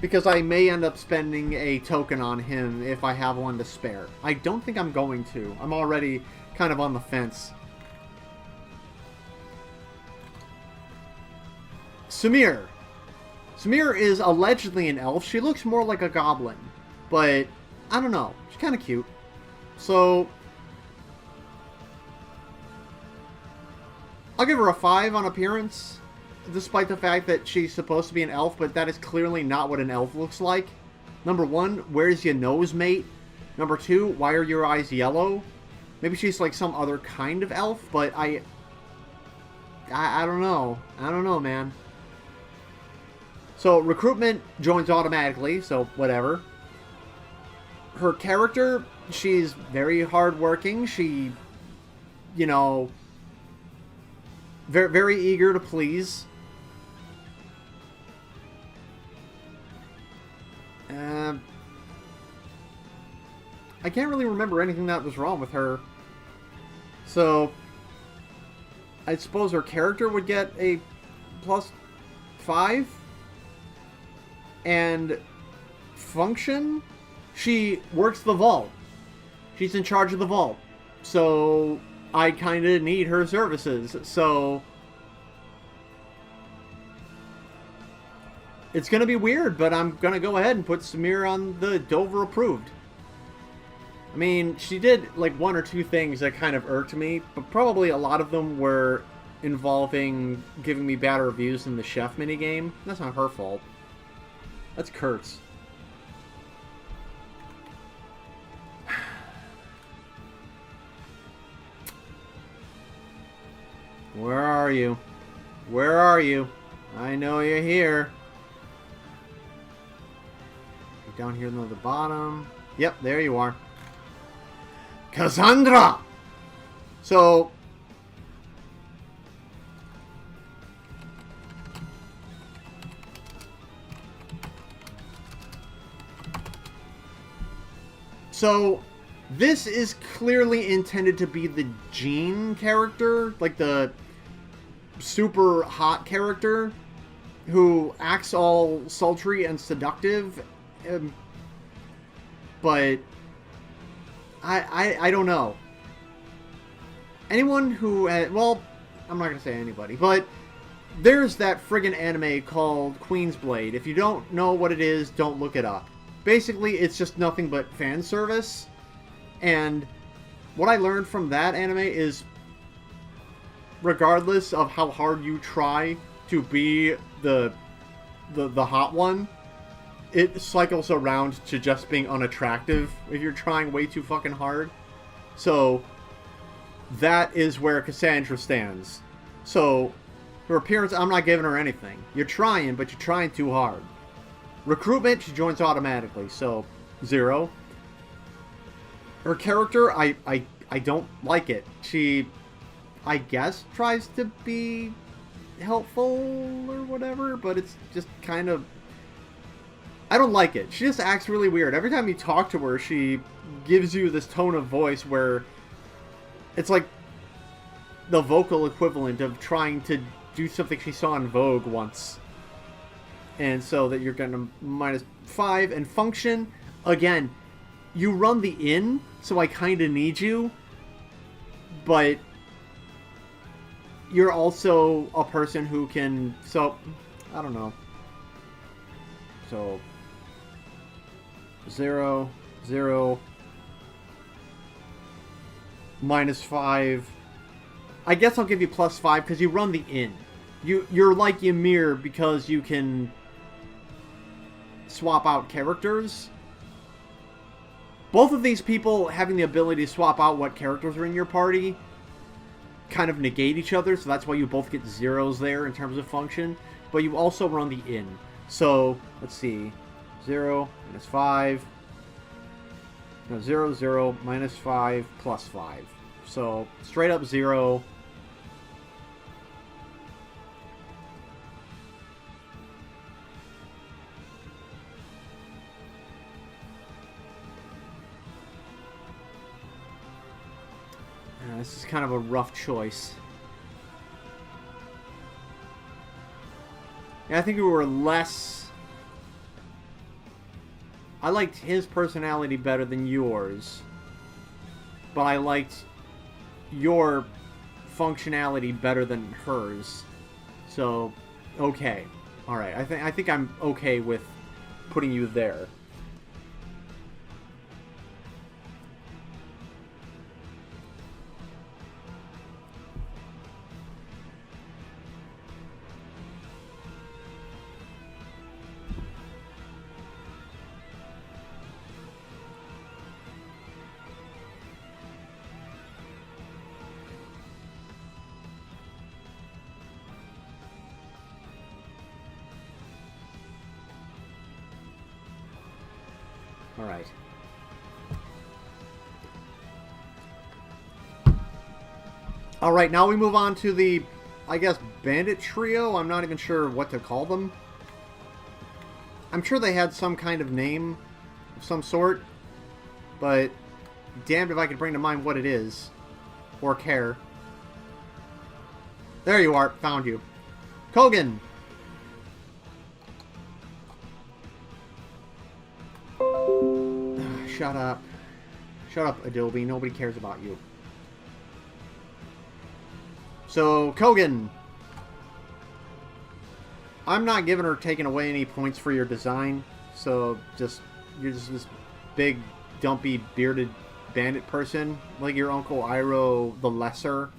because I may end up spending a token on him if I have one to spare. I don't think I'm going to. I'm already kind of on the fence. Samir. Samir is allegedly an elf. She looks more like a goblin. But, I don't know. She's kind of cute. So, I'll give her a 5 on appearance, despite the fact that she's supposed to be an elf, but that is clearly not what an elf looks like. Number 1, where's your nose, mate? Number 2, why are your eyes yellow? Maybe she's like some other kind of elf, but I don't know. I don't know, man. So, recruitment joins automatically, so whatever. Her character, she's very hardworking. She, you know, very, very eager to please. I can't really remember anything that was wrong with her. So, I suppose her character would get a +5. And function, she works the vault. She's in charge of the vault. So, I kind of need her services. So, it's going to be weird, but I'm going to go ahead and put Samir on the Dover approved. I mean, she did like 1 or 2 things that kind of irked me, but probably a lot of them were involving giving me bad reviews in the chef minigame. That's not her fault. That's Kurt's. Where are you? Where are you? I know you're here. You're down here near the bottom. Yep, there you are. Cassandra! So, this is clearly intended to be the Jean character, like the super hot character who acts all sultry and seductive, but I don't know. Anyone who, well, I'm not going to say anybody, but there's that friggin' anime called Queen's Blade. If you don't know what it is, don't look it up. Basically, it's just nothing but fan service. And what I learned from that anime is, regardless of how hard you try to be the hot one, it cycles around to just being unattractive if you're trying way too fucking hard. So that is where Cassandra stands. So her appearance, I'm not giving her anything. You're trying, but you're trying too hard. Recruitment, she joins automatically, so 0. Her character, I don't like it. She, I guess, tries to be helpful or whatever, but it's just kind of... I don't like it. She just acts really weird. Every time you talk to her, she gives you this tone of voice where it's like the vocal equivalent of trying to do something she saw in Vogue once. And so that you're getting a -5. And function, again, you run the inn, so I kind of need you. But you're also a person who can... So, I don't know. So, 0, 0, -5. I guess I'll give you +5 because you run the inn. You're like Ymir because you can swap out characters. Both of these people having the ability to swap out what characters are in your party kind of negate each other, so that's why you both get 0s there in terms of function. But you also run the inn. So, let's see. 0, -5. No, 0, 0, -5, +5. So, straight up 0. This is kind of a rough choice. Yeah, I think we were less... I liked his personality better than yours. But I liked your functionality better than hers. So, okay. Alright, I think I'm okay with putting you there. Alright. Alright, now we move on to the, I guess, bandit trio. I'm not even sure what to call them. I'm sure they had some kind of name of some sort, but damned if I could bring to mind what it is. Or care. There you are. Found you. Kogan! Shut up. Shut up, Adobe. Nobody cares about you. So, Kogan. I'm not giving or taking away any points for your design. So, you're just this big, dumpy, bearded bandit person. Like your Uncle Iroh the Lesser.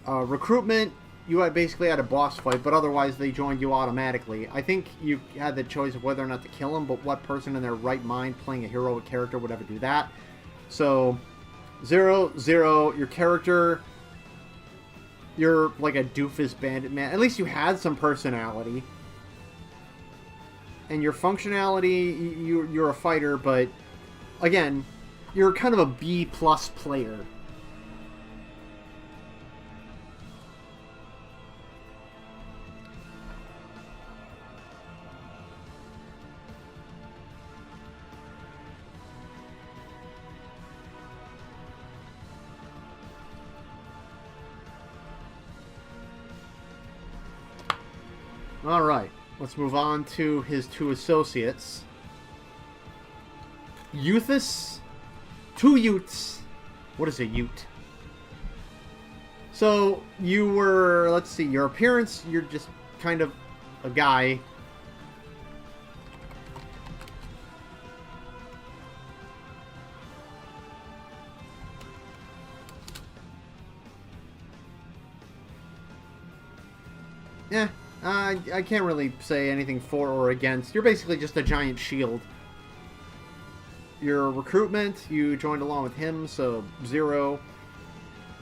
Recruitment, you basically had a boss fight, but otherwise they joined you automatically. I think you had the choice of whether or not to kill him, but what person in their right mind playing a heroic character would ever do that? So, 0, 0, your character, you're like a doofus bandit man. At least you had some personality. And your functionality, you're a fighter, but again, you're kind of a B+ player. Alright, let's move on to his 2 associates. Euthus? 2 Utes. What is a Ute? So you were, let's see, your appearance, you're just kind of a guy. Yeah, I can't really say anything for or against. You're basically just a giant shield. Your recruitment, you joined along with him, so 0.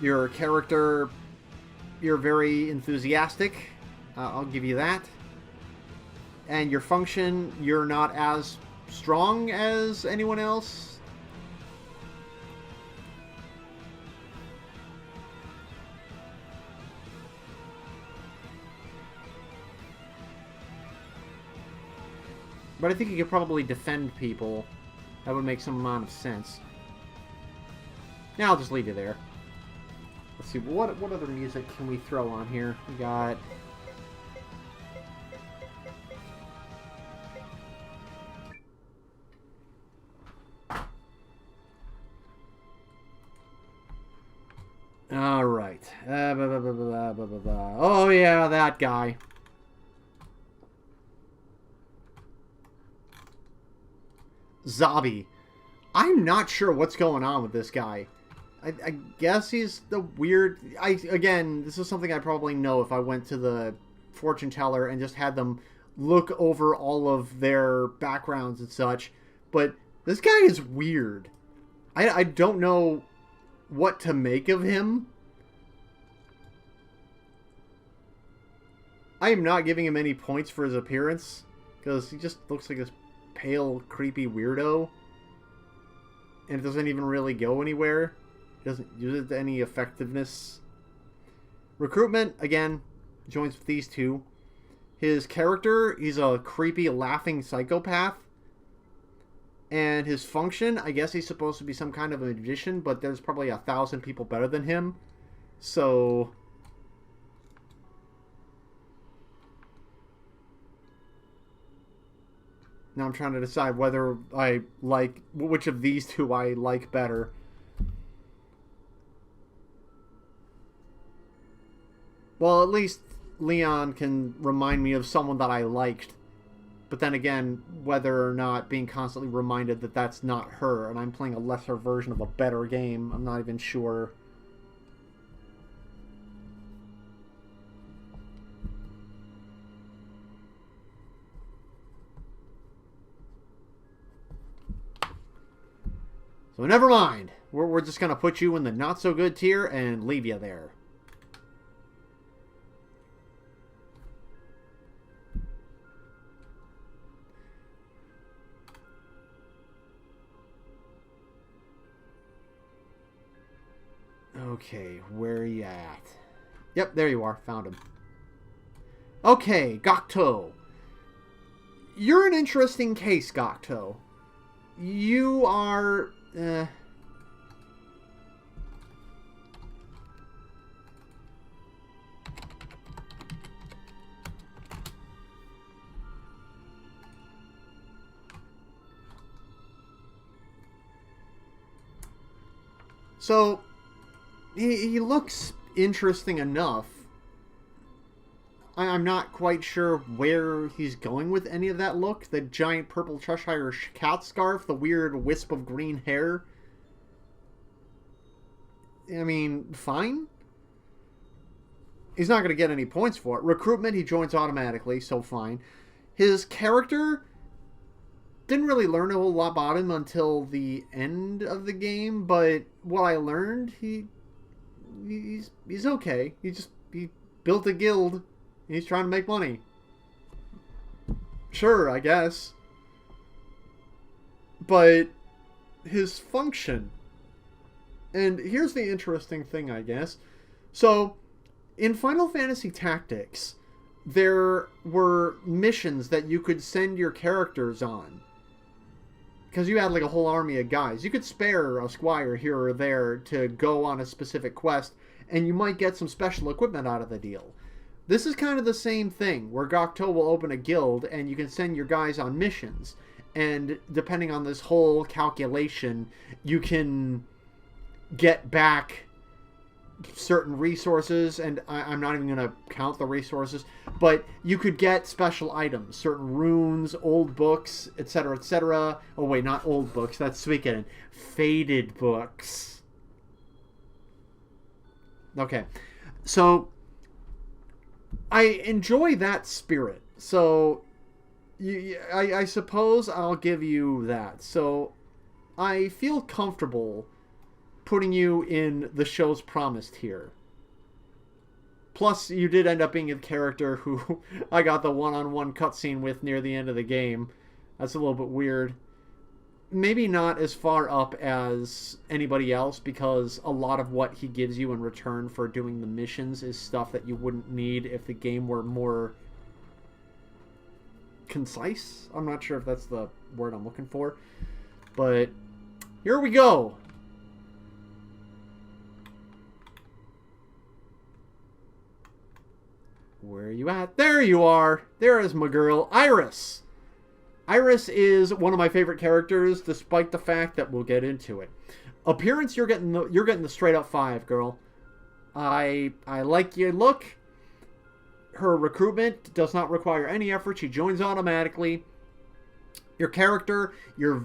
Your character, you're very enthusiastic. I'll give you that. And your function, you're not as strong as anyone else. But I think you could probably defend people. That would make some amount of sense. Now I'll just leave you there. Let's see, what other music can we throw on here? We got... Alright. Oh yeah, that guy. Zabi. I'm not sure what's going on with this guy. I guess he's the weird... Again, this is something I probably know if I went to the fortune teller and just had them look over all of their backgrounds and such. But this guy is weird. I don't know what to make of him. I am not giving him any points for his appearance, because he just looks like this pale, creepy weirdo. And it doesn't even really go anywhere. He doesn't use it to any effectiveness. Recruitment, again, joins with these two. His character, he's a creepy, laughing psychopath. And his function, I guess he's supposed to be some kind of a magician, but there's probably 1,000 people better than him. So... now I'm trying to decide whether I like... which of these two I like better. Well, at least Leon can remind me of someone that I liked. But then again, whether or not being constantly reminded that that's not her, and I'm playing a lesser version of a better game, I'm not even sure. So never mind. We're just going to put you in the not-so-good tier and leave you there. Okay, where are you at? Yep, there you are. Found him. Okay, Gokto. You're an interesting case, Gokto. You are... So, he looks interesting enough. I'm not quite sure where he's going with any of that look. The giant purple Cheshire cat scarf, the weird wisp of green hair. I mean, fine. He's not going to get any points for it. Recruitment, he joins automatically, so fine. His character... didn't really learn a whole lot about him until the end of the game, but what I learned, he's okay. He built a guild. He's trying to make money. Sure, I guess. But his function, and here's the interesting thing, I guess. So, in Final Fantasy Tactics, there were missions that you could send your characters on. Because you had like a whole army of guys. You could spare a squire here or there to go on a specific quest, and you might get some special equipment out of the deal. This is kind of the same thing, where Gokto will open a guild, and you can send your guys on missions. And depending on this whole calculation, you can get back certain resources, and I'm not even going to count the resources, but you could get special items, certain runes, old books, etc., etc. Oh wait, not old books, that's Suikoden. Faded books. Okay, so I enjoy that spirit, so I suppose I'll give you that. So I feel comfortable putting you in the show's promised here. Plus, you did end up being a character who I got the one-on-one cutscene with near the end of the game. That's a little bit weird. Maybe not as far up as anybody else, because a lot of what he gives you in return for doing the missions is stuff that you wouldn't need if the game were more concise. I'm not sure if that's the word I'm looking for. But here we go. Where are you at? There you are. There is my girl, Iris. Iris is one of my favorite characters, despite the fact that we'll get into it. Appearance, you're getting the straight up 5, girl. I like your look. Her recruitment does not require any effort. She joins automatically. Your character, you're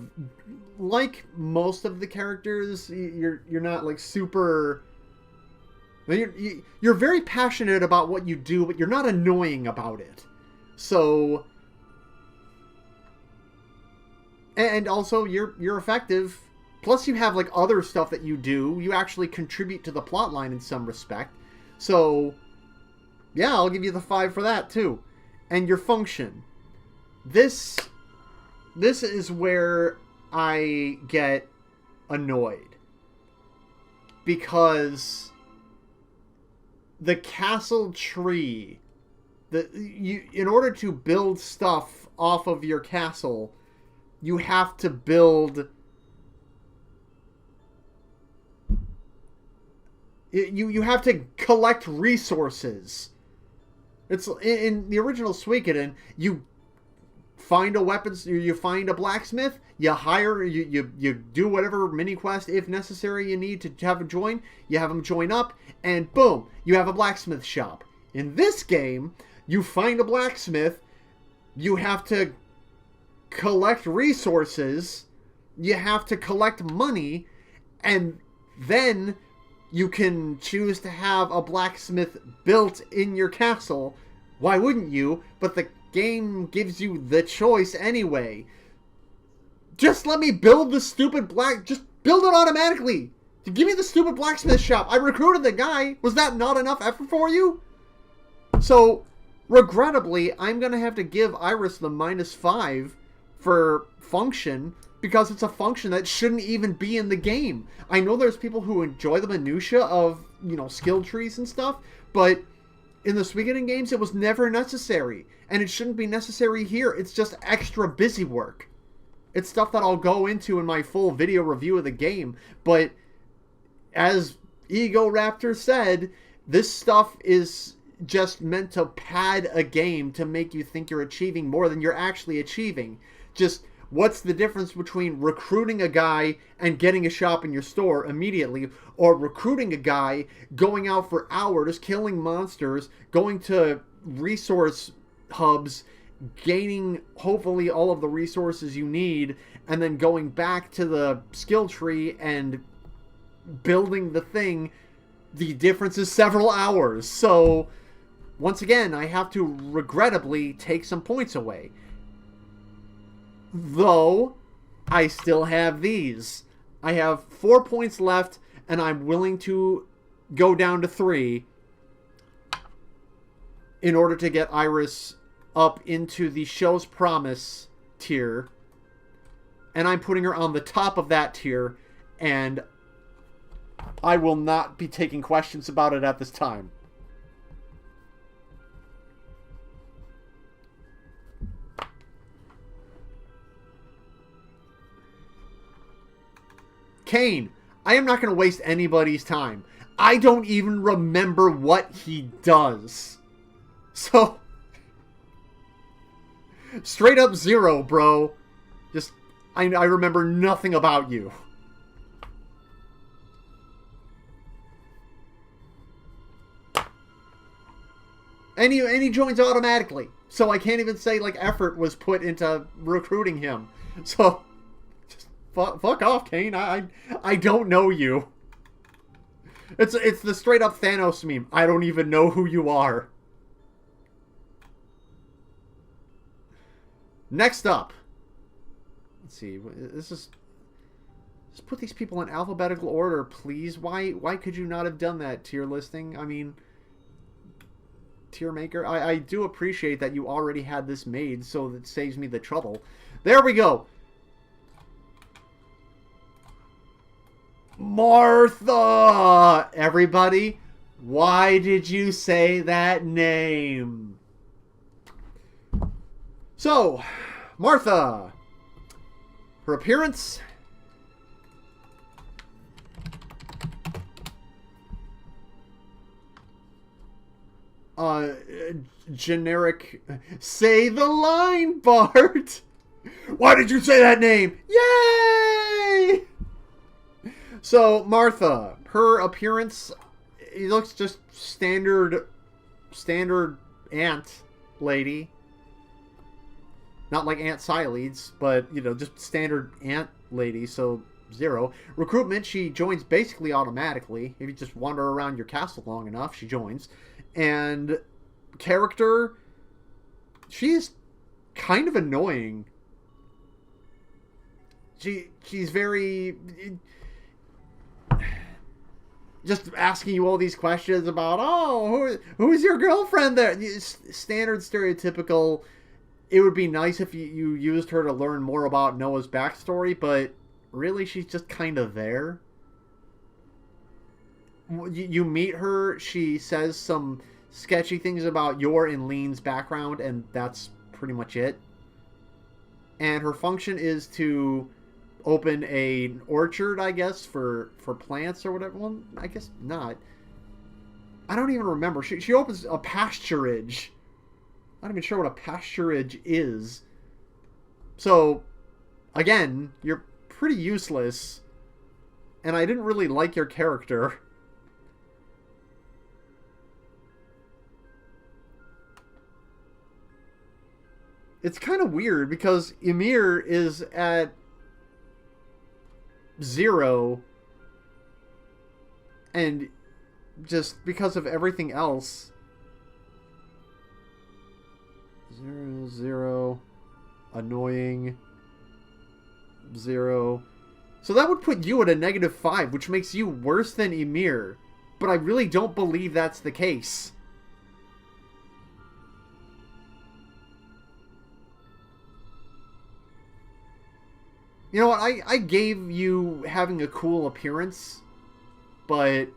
like most of the characters. You're not like super. You're very passionate about what you do, but you're not annoying about it. So, and also you're effective. Plus, you have like other stuff that you do. You actually contribute to the plot line in some respect. So, yeah, I'll give you the 5 for that too. And your function. This is where I get annoyed, because the castle tree, in order to build stuff off of your castle, you have to build. You have to collect resources. It's in the original Suikoden. You find a weapons. You find a blacksmith. You hire. You do whatever mini quest, if necessary, you need to have him join. You have him join up, and boom, you have a blacksmith shop. In this game, you find a blacksmith. You have to collect resources. You have to collect money, and then you can choose to have a blacksmith built in your castle. Why wouldn't you? But the game gives you the choice anyway. Just let me build the stupid just build it automatically. Give me the stupid blacksmith shop. I recruited the guy. Was that not enough effort for you? So, regrettably, I'm going to have to give Iris the -5 for function, because it's a function that shouldn't even be in the game. I know there's people who enjoy the minutia of, skill trees and stuff, but in the Suikoden games, it was never necessary. And it shouldn't be necessary here. It's just extra busy work. It's stuff that I'll go into in my full video review of the game. But as Ego Raptor said, this stuff is just meant to pad a game to make you think you're achieving more than you're actually achieving. Just, what's the difference between recruiting a guy and getting a shop in your store immediately, or recruiting a guy, going out for hours, killing monsters, going to resource hubs, gaining hopefully all of the resources you need, and then going back to the skill tree and building the thing? The difference is several hours. So, once again, I have to regrettably take some points away. Though, I still have these. I have 4 points left, and I'm willing to go down to 3 in order to get Iris up into the show's promise tier. And I'm putting her on the top of that tier, and I will not be taking questions about it at this time. Kane, I am not going to waste anybody's time. I don't even remember what he does. So, straight up 0, bro. Just, I remember nothing about you. And he joins automatically. So I can't even say, like, effort was put into recruiting him. So, just fuck off, Kane. I don't know you. It's the straight up Thanos meme. I don't even know who you are. Next up. Let's see. This is... Just put these people in alphabetical order, please. Why could you not have done that, tier listing? I mean, tier maker. I do appreciate that you already had this made, so that saves me the trouble. There we go. Martha! Everybody, why did you say that name? So, Martha. Her appearance... generic. Say the line, Bart. Why did you say that name? Yay! So Martha, her appearance, it looks just standard ant lady. Not like Aunt Siledes, but you know, just standard ant lady. So 0 recruitment. She joins basically automatically. If you just wander around your castle long enough, she joins. And character, she's kind of annoying. She's very just asking you all these questions about, oh, who's your girlfriend there? Standard stereotypical. It would be nice if you used her to learn more about Noah's backstory, but really she's just kind of there. You meet her, she says some sketchy things about your and Lean's background, and that's pretty much it. And her function is to open an orchard, I guess, for plants or whatever. Well, I guess not. I don't even remember. She opens a pasturage. I'm not even sure what a pasturage is. So, again, you're pretty useless. And I didn't really like your character. It's kind of weird because Ymir is at 0, and just because of everything else, 0, 0, annoying, 0. So that would put you at a -5, which makes you worse than Ymir. But I really don't believe that's the case. You know what, I gave you having a cool appearance, but...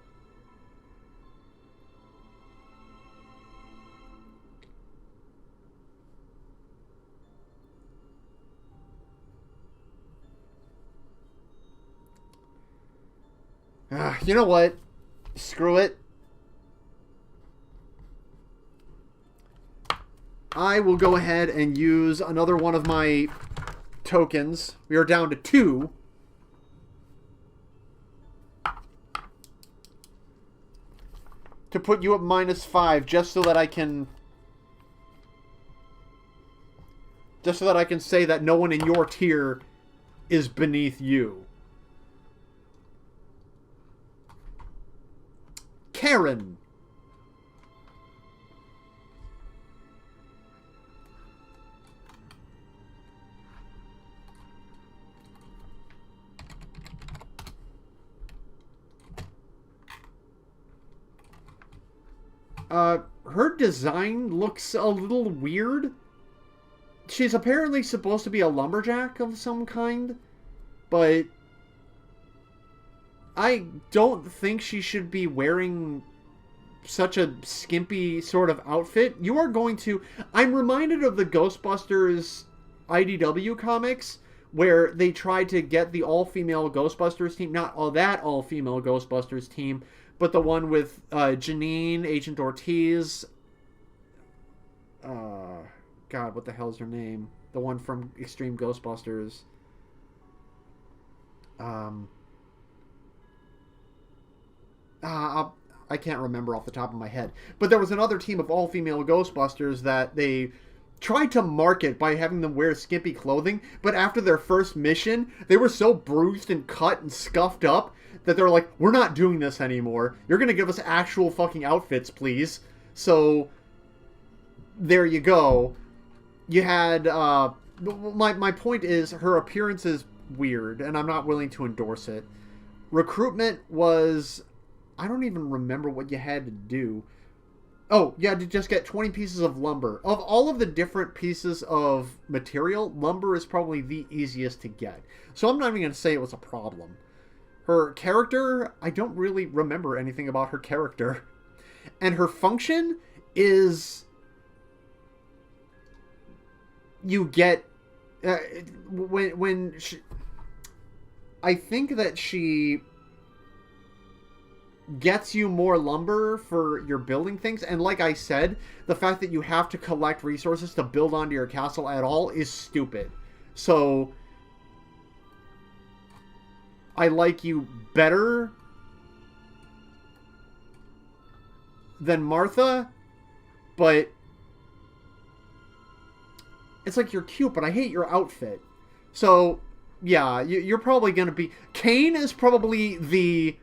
you know what? Screw it. I will go ahead and use another one of my tokens. We are down to 2. To put you at -5, just so that I can... Just so that I can say that no one in your tier is beneath you. Karen. Her design looks a little weird. She's apparently supposed to be a lumberjack of some kind, but I don't think she should be wearing such a skimpy sort of outfit. You are going to... I'm reminded of the Ghostbusters IDW comics, where they tried to get the all-female Ghostbusters team, not all that all-female Ghostbusters team, but the one with Janine, Agent Ortiz. God, what the hell's her name? The one from Extreme Ghostbusters. I'll I can't remember off the top of my head. But there was another team of all-female Ghostbusters that they tried to market by having them wear skimpy clothing, but after their first mission, they were so bruised and cut and scuffed up that they're like, we're not doing this anymore. You're gonna give us actual fucking outfits, please. So, there you go. You had, my point is, her appearance is weird, and I'm not willing to endorse it. Recruitment was, I don't even remember what you had to do. Oh, you had to just get 20 pieces of lumber. Of all of the different pieces of material, lumber is probably the easiest to get. So I'm not even going to say it was a problem. Her character, I don't really remember anything about her character. And her function is... You get... when she... I think that she... gets you more lumber for your building things, and like I said, the fact that you have to collect resources to build onto your castle at all is stupid. So I like you better than Martha, but it's like you're cute, but I hate your outfit. So yeah, you're probably gonna be... Kane is probably the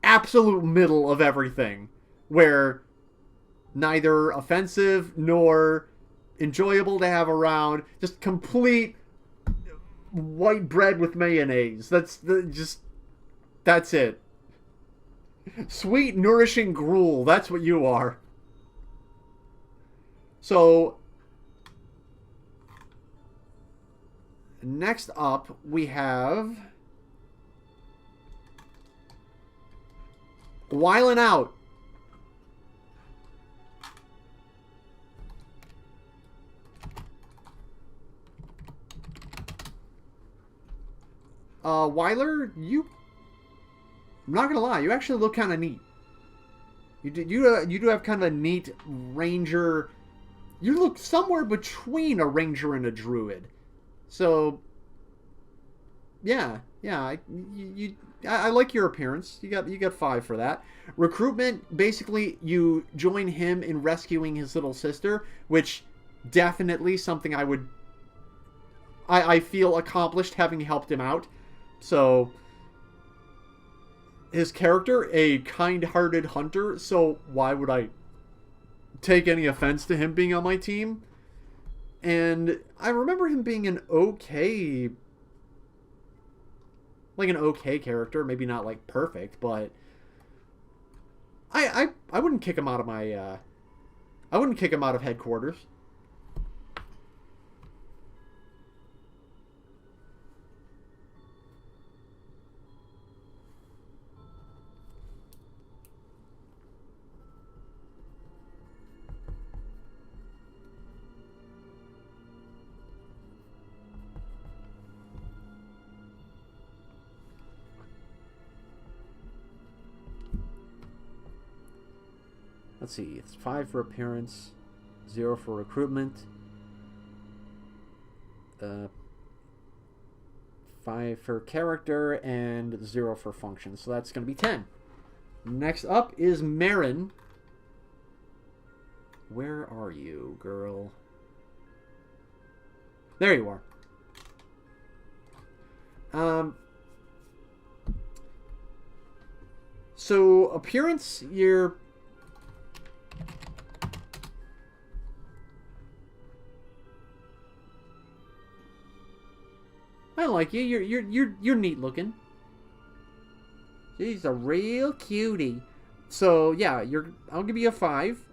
absolute middle of everything, where neither offensive nor enjoyable to have around, just complete white bread with mayonnaise. That's it. Sweet, nourishing gruel. That's what you are. So next up we have Wildin' Out. Weiler, you... I'm not gonna lie, you actually look kind of neat. You do have kind of a neat ranger... You look somewhere between a ranger and a druid. So... Yeah, I like your appearance. You got 5 for that. Recruitment, basically, you join him in rescuing his little sister, which definitely something I feel accomplished having helped him out. So his character, a kind-hearted hunter, so why would I take any offense to him being on my team? And I remember him being an okay... Like an okay character, maybe not like perfect, but I wouldn't kick him out of my I wouldn't kick him out of headquarters. Let's see, it's 5 for appearance, 0 for recruitment, 5 for character, and 0 for function. So that's going to be 10. Next up is Marin. Where are you, girl? There you are. So, appearance, you're... I like you. You're neat looking. She's a real cutie. So yeah, I'll give you a 5.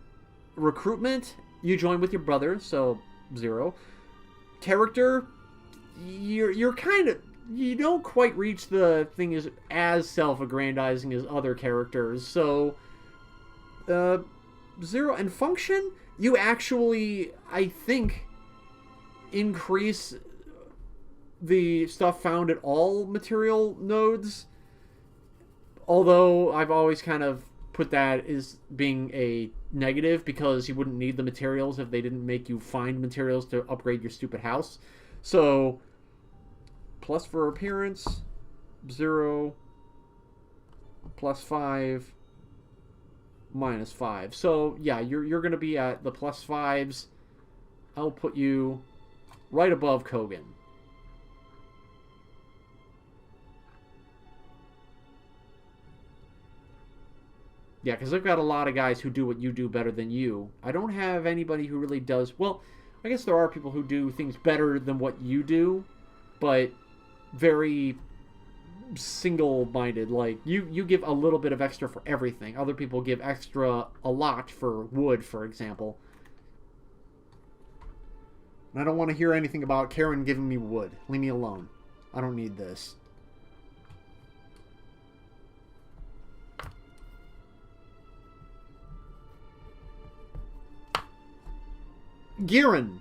Recruitment, you join with your brother, so 0. Character, you're kind of, you don't quite reach the thing as self-aggrandizing as other characters, so 0. And function, you actually, I think, increase the stuff found at all material nodes, although I've always kind of put that as being a negative, because you wouldn't need the materials if they didn't make you find materials to upgrade your stupid house. So plus for appearance, 0, plus 5, -5. So, yeah, you're going to be at the +5s. I'll put you right above Kogan. Yeah, because I've got a lot of guys who do what you do better than you. I don't have anybody who really does... Well, I guess there are people who do things better than what you do, but very single-minded. Like, you give a little bit of extra for everything. Other people give extra a lot for wood, for example. And I don't want to hear anything about Karen giving me wood. Leave me alone. I don't need this. Giran!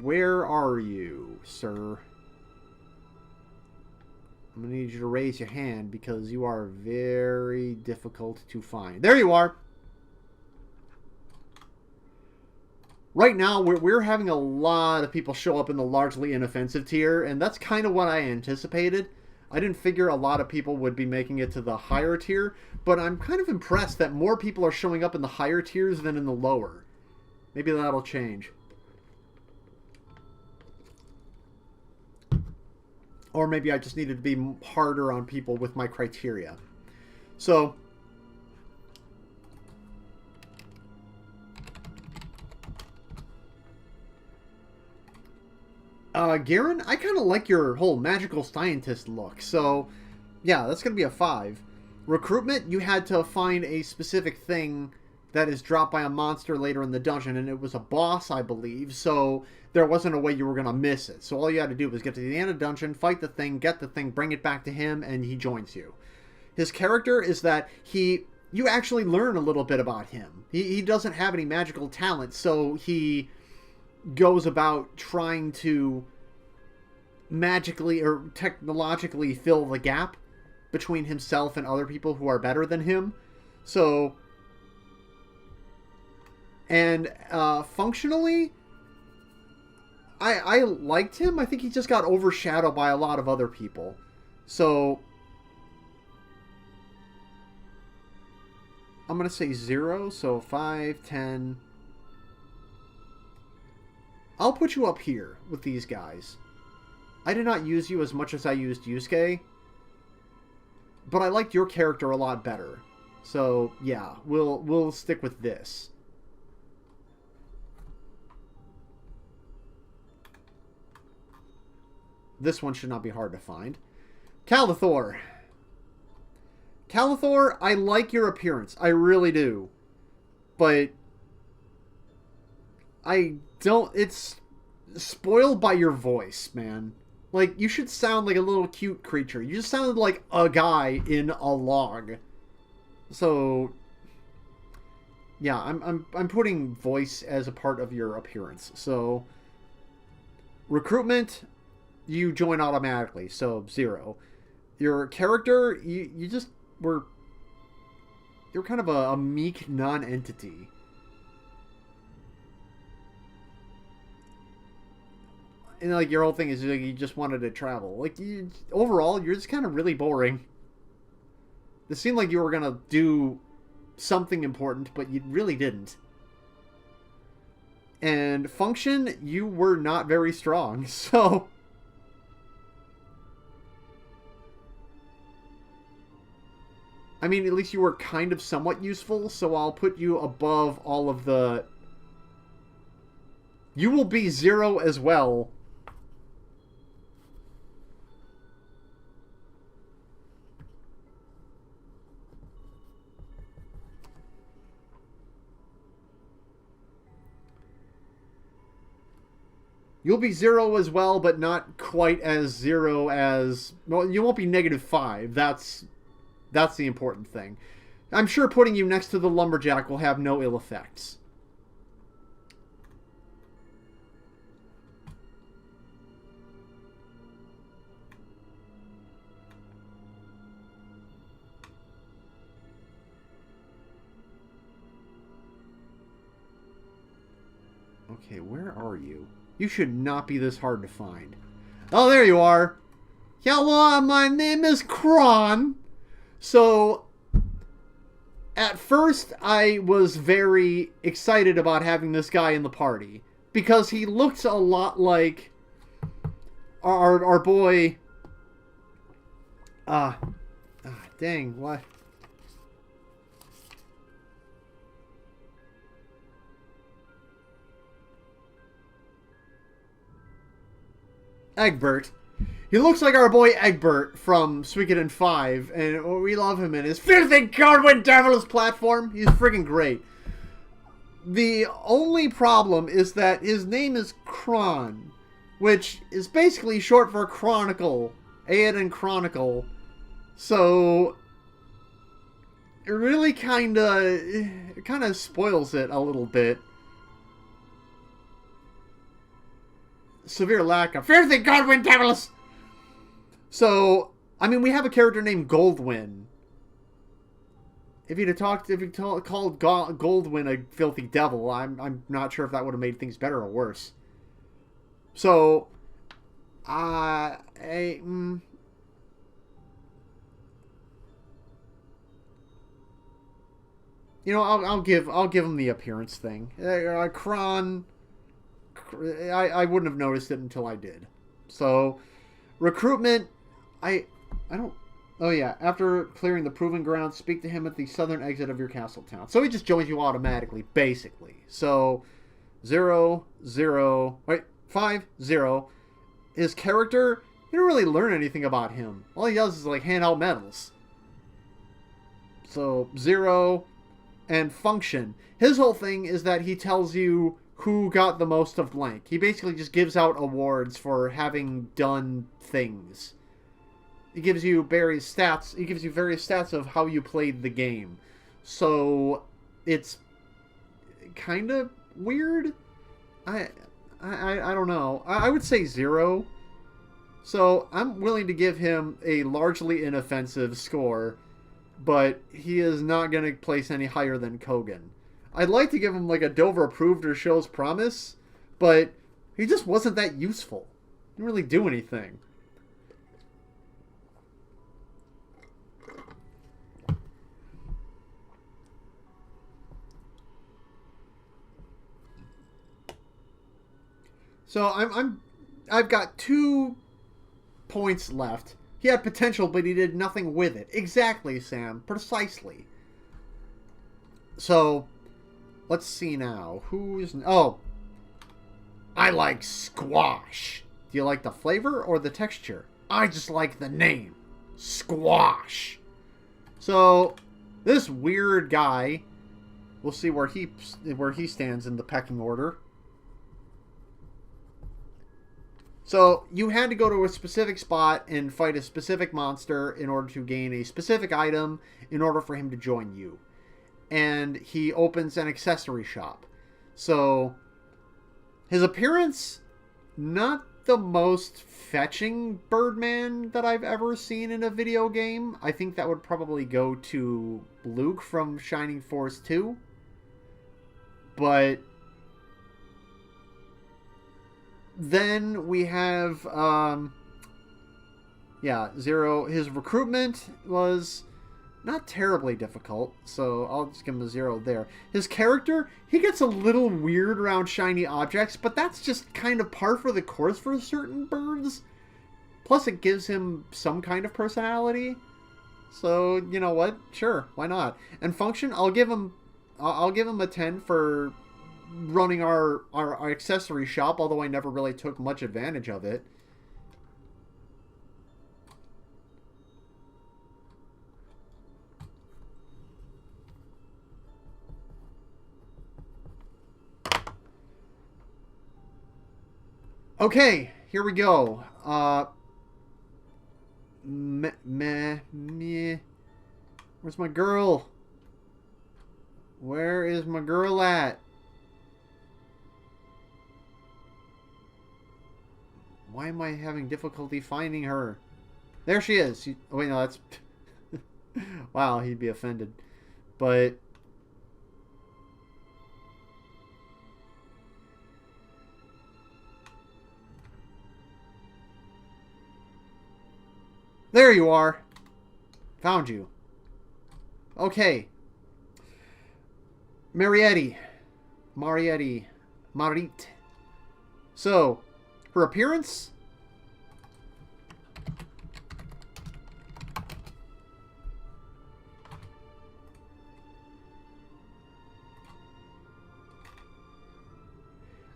Where are you, sir? I'm going to need you to raise your hand because you are very difficult to find. There you are! Right now, we're having a lot of people show up in the largely inoffensive tier, and that's kind of what I anticipated. I didn't figure a lot of people would be making it to the higher tier, but I'm kind of impressed that more people are showing up in the higher tiers than in the lower. Maybe that'll change. Or maybe I just needed to be harder on people with my criteria. So, Garen, I kind of like your whole magical scientist look. So, yeah, that's going to be a 5. Recruitment, you had to find a specific thing that is dropped by a monster later in the dungeon, and it was a boss, I believe, so there wasn't a way you were going to miss it. So all you had to do was get to the end of the dungeon, fight the thing, get the thing, bring it back to him, and he joins you. His character is that you actually learn a little bit about him. He doesn't have any magical talent, so he goes about trying to magically or technologically fill the gap between himself and other people who are better than him. So... And functionally, I liked him. I think he just got overshadowed by a lot of other people. So, I'm going to say 0. So 5, 10. I'll put you up here with these guys. I did not use you as much as I used Yusuke, but I liked your character a lot better. So, yeah, we'll stick with this. This one should not be hard to find. Calathor. Calathor, I like your appearance. I really do. But I don't... It's spoiled by your voice, man. Like, you should sound like a little cute creature. You just sounded like a guy in a log. So, yeah, I'm putting voice as a part of your appearance. So, recruitment... You join automatically, so 0. Your character, you just were... You're kind of a meek non-entity. And, like, your whole thing is like, you just wanted to travel. Like, overall, you're just kind of really boring. It seemed like you were going to do something important, but you really didn't. And function, you were not very strong, so... I mean, at least you were kind of somewhat useful, so I'll put you above all of the... You will be 0 as well. You'll be 0 as well, but not quite as 0 as... Well, you won't be -5. That's the important thing. I'm sure putting you next to the lumberjack will have no ill effects. Okay, where are you? You should not be this hard to find. Oh, there you are. Hello, my name is Kron. So, At first, I was very excited about having this guy in the party because he looks a lot like our boy. Dang, what? Egbert. He looks like our boy Egbert from Suikoden 5, and we love him in his filthy Godwin Devil's platform. He's friggin' great. The only problem is that his name is Chron, which is basically short for Chronicle. Eiyuden Chronicle. So it really kind of spoils it a little bit. Severe lack of filthy Godwin Devils. So, I mean, we have a character named Goldwyn. If you called Goldwyn a filthy devil, I'm not sure if that would have made things better or worse. So, you know, I'll give him the appearance thing. Kron, I wouldn't have noticed it until I did. So, recruitment, I don't. Oh yeah, after clearing the proving ground, speak to him at the southern exit of your castle town. So he just joins you automatically, basically. So 0, 0, wait, 5, 0. His character, you don't really learn anything about him. All he does is like hand out medals. So 0 and function. His whole thing is that he tells you who got the most of blank. He basically just gives out awards for having done things. He gives you various stats. He gives you various stats of how you played the game. So it's kind of weird. I don't know. I would say 0. So I'm willing to give him a largely inoffensive score, but he is not going to place any higher than Kogan. I'd like to give him like a Dover approved or shows promise, but he just wasn't that useful. Didn't really do anything. So I've got 2 points left. He had potential, but he did nothing with it. Exactly, Sam. Precisely. So let's see now. Who's... Oh. I like squash. Do you like the flavor or the texture? I just like the name. Squash. So, this weird guy, we'll see where he stands in the pecking order. So, you had to go to a specific spot and fight a specific monster in order to gain a specific item in order for him to join you. And he opens an accessory shop. So, his appearance, not the most fetching Birdman that I've ever seen in a video game. I think that would probably go to Luke from Shining Force 2. But then we have, 0. His recruitment was not terribly difficult, so I'll just give him a 0 there. His character, he gets a little weird around shiny objects, but that's just kind of par for the course for certain birds. Plus, it gives him some kind of personality. So, you know what? Sure, why not? And function, I'll give him a 10 for running our accessory shop, although I never really took much advantage of it. Okay, here we go. Where's my girl? Where is my girl at? Why am I having difficulty finding her? There she is. Oh, wait, no, that's... Wow, he'd be offended. But... There you are. Found you. Okay. Marietti. Marit. So, her appearance?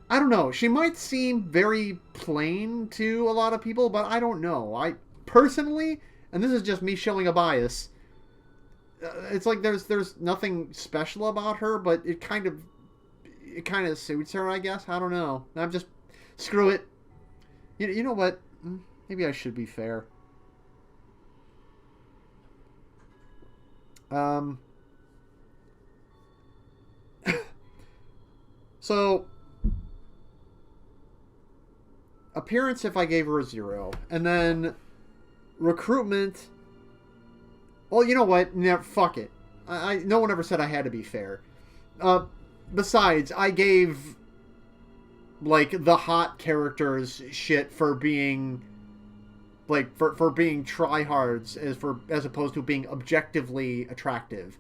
I don't know. She might seem very plain to a lot of people, but I don't know. I personally, and this is just me showing a bias, it's like there's nothing special about her, but it kind of suits her, I guess. I don't know. I'm just screw it. You know what? Maybe I should be fair. So appearance, if I gave her a 0, and then recruitment. Well, you know what? Yeah, fuck it. No one ever said I had to be fair. Besides, I gave like the hot characters shit for being like for being tryhards as opposed to being objectively attractive.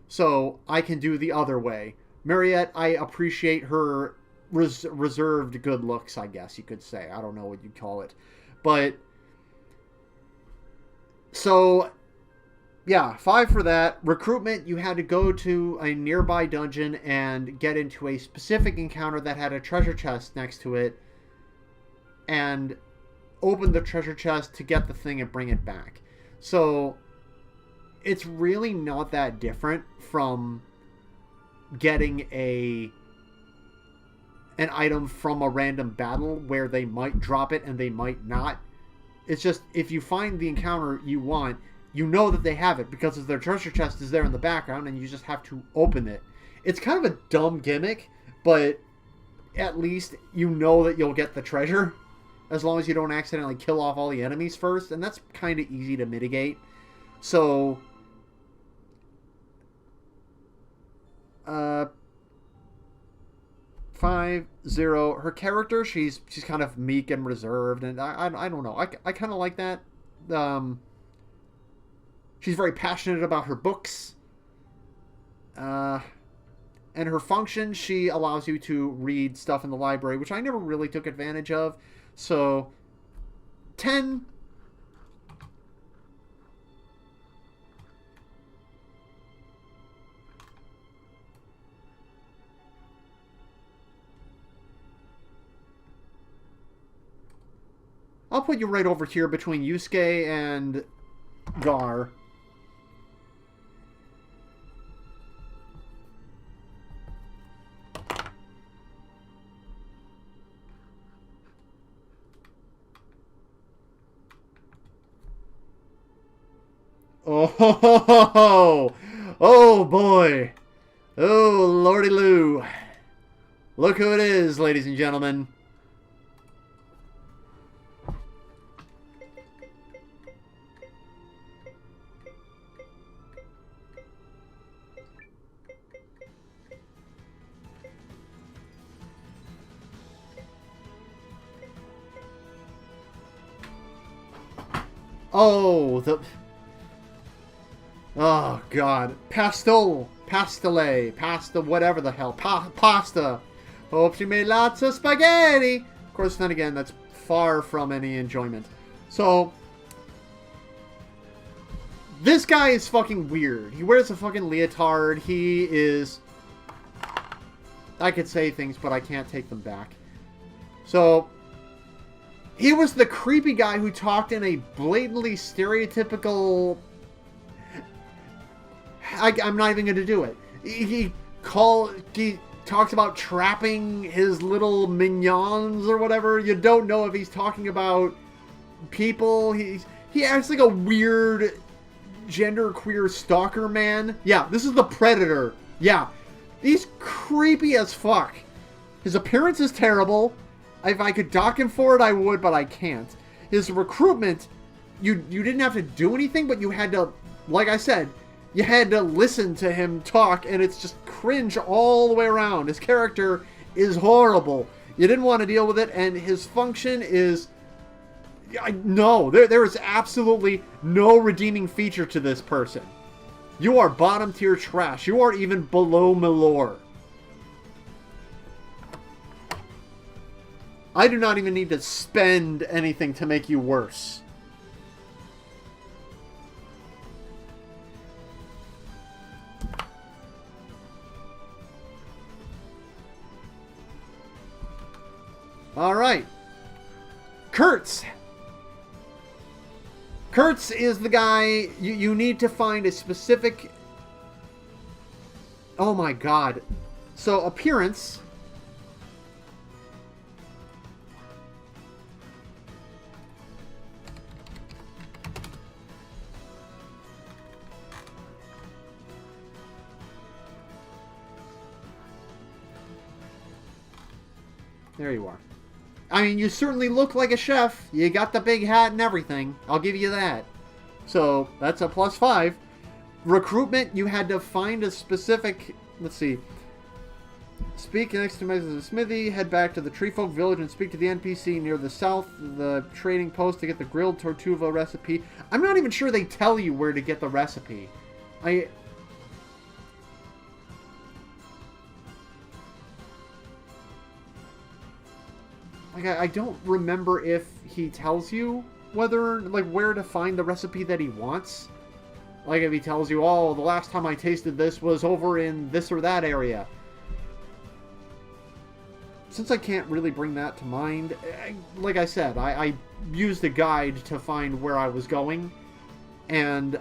So I can do the other way. Mariette, I appreciate her reserved good looks, I guess you could say. I don't know what you'd call it. But so yeah, 5 for that. Recruitment, you had to go to a nearby dungeon and get into a specific encounter that had a treasure chest next to it and open the treasure chest to get the thing and bring it back. So it's really not that different from getting an item from a random battle where they might drop it and they might not. It's just if you find the encounter you want, you know that they have it because their treasure chest is there in the background and you just have to open it. It's kind of a dumb gimmick, but at least you know that you'll get the treasure as long as you don't accidentally kill off all the enemies first, and that's kind of easy to mitigate. So 5, 0. Her character, she's kind of meek and reserved, and I don't know. I kind of like that. She's very passionate about her books. And her function, she allows you to read stuff in the library, which I never really took advantage of. So, 10. I'll put you right over here between Yusuke and Gar. Oh, oh boy. Oh, lordy loo. Look who it is, ladies and gentlemen. Oh, oh, God. Pasta, whatever the hell. Pasta. Hope she made lots of spaghetti. Of course, then again, that's far from any enjoyment. So, this guy is fucking weird. He wears a fucking leotard. He is... I could say things, but I can't take them back. So... he was the creepy guy who talked in a blatantly stereotypical... I'm not even going to do it. He talks about trapping his little mignons or whatever. You don't know if he's talking about people. He acts like a weird genderqueer stalker man. Yeah, this is the Predator. Yeah, he's creepy as fuck. His appearance is terrible. If I could dock him for it, I would, but I can't. His recruitment, you didn't have to do anything, but you had to, like I said, you had to listen to him talk, and it's just cringe all the way around. His character is horrible. You didn't want to deal with it, and his function is... no, there is absolutely no redeeming feature to this person. You are bottom tier trash. You are even below Milor. I do not even need to spend anything to make you worse. Alright. Kurtz. Kurtz is the guy you need to find a specific... Oh my god. So, appearance... There you are. I mean, you certainly look like a chef. You got the big hat and everything. I'll give you that. So, that's a +5. Recruitment, you had to find a specific... Let's see. Speak next to the smithy. Head back to the Treefolk village and speak to the NPC near the south, the trading post, to get the grilled tortuga recipe. I'm not even sure they tell you where to get the recipe. I don't remember if he tells you where to find the recipe that he wants. Like, if he tells you, oh, the last time I tasted this was over in this or that area. Since I can't really bring that to mind, like I said, I used a guide to find where I was going. And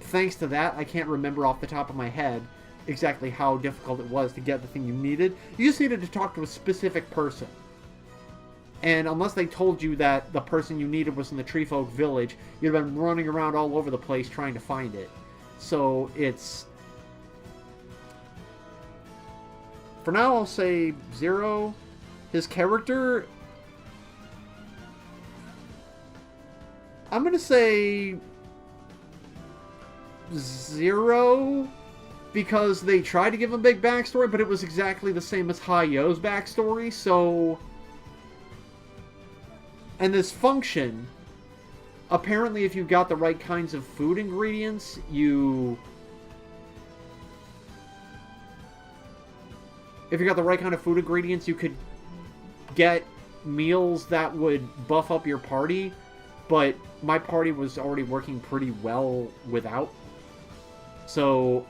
thanks to that, I can't remember off the top of my head exactly how difficult it was to get the thing you needed. You just needed to talk to a specific person. And unless they told you that the person you needed was in the Treefolk village, you'd have been running around all over the place trying to find it. So it's... For now, I'll say 0. His character... I'm going to say 0... Because they tried to give him a big backstory, but it was exactly the same as Hayo's backstory, so... And this function, apparently if you got the right kinds of food ingredients, If you got the right kind of food ingredients, you could get meals that would buff up your party, but my party was already working pretty well without. So...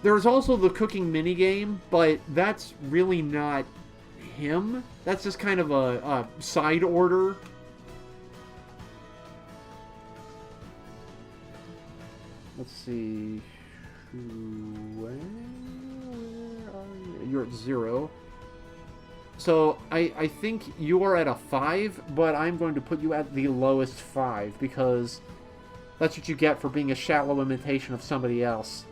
There's also the cooking minigame, but that's really not him. That's just kind of a side order. Let's see. Where are you? You're at 0. So, I think you are at a 5, but I'm going to put you at the lowest 5, because that's what you get for being a shallow imitation of somebody else.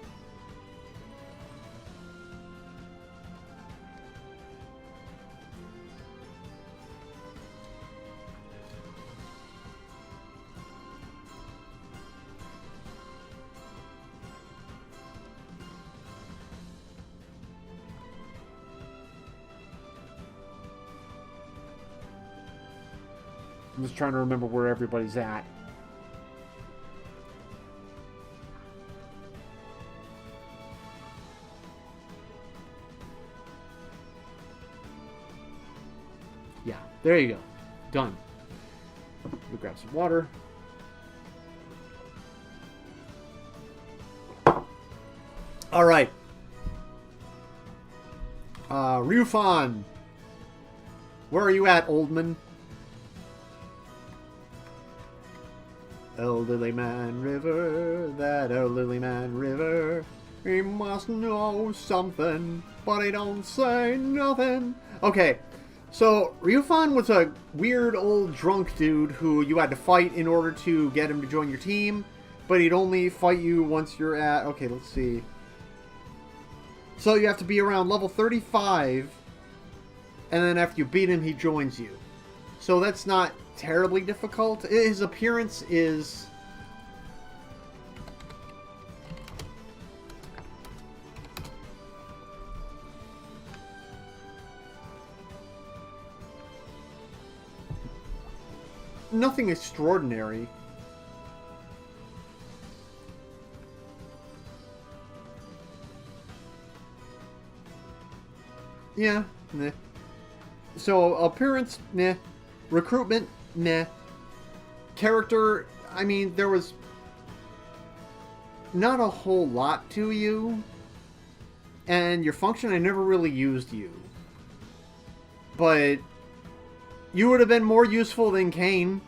I'm just trying to remember where everybody's at. Yeah, there you go. Done. We'll grab some water. All right. Ryufan. Where are you at, old man? Elderly man river, that elderly man river, he must know something, but he don't say nothing. Okay, so Ryufan was a weird old drunk dude who you had to fight in order to get him to join your team, but he'd only fight you once you're at, okay, let's see. So you have to be around level 35, and then after you beat him, he joins you. So that's not terribly difficult. His appearance is... nothing extraordinary. Yeah, meh. So, appearance, meh. Recruitment, meh. Character, I mean, there was not a whole lot to you. And your function, I never really used you. But you would have been more useful than Kane.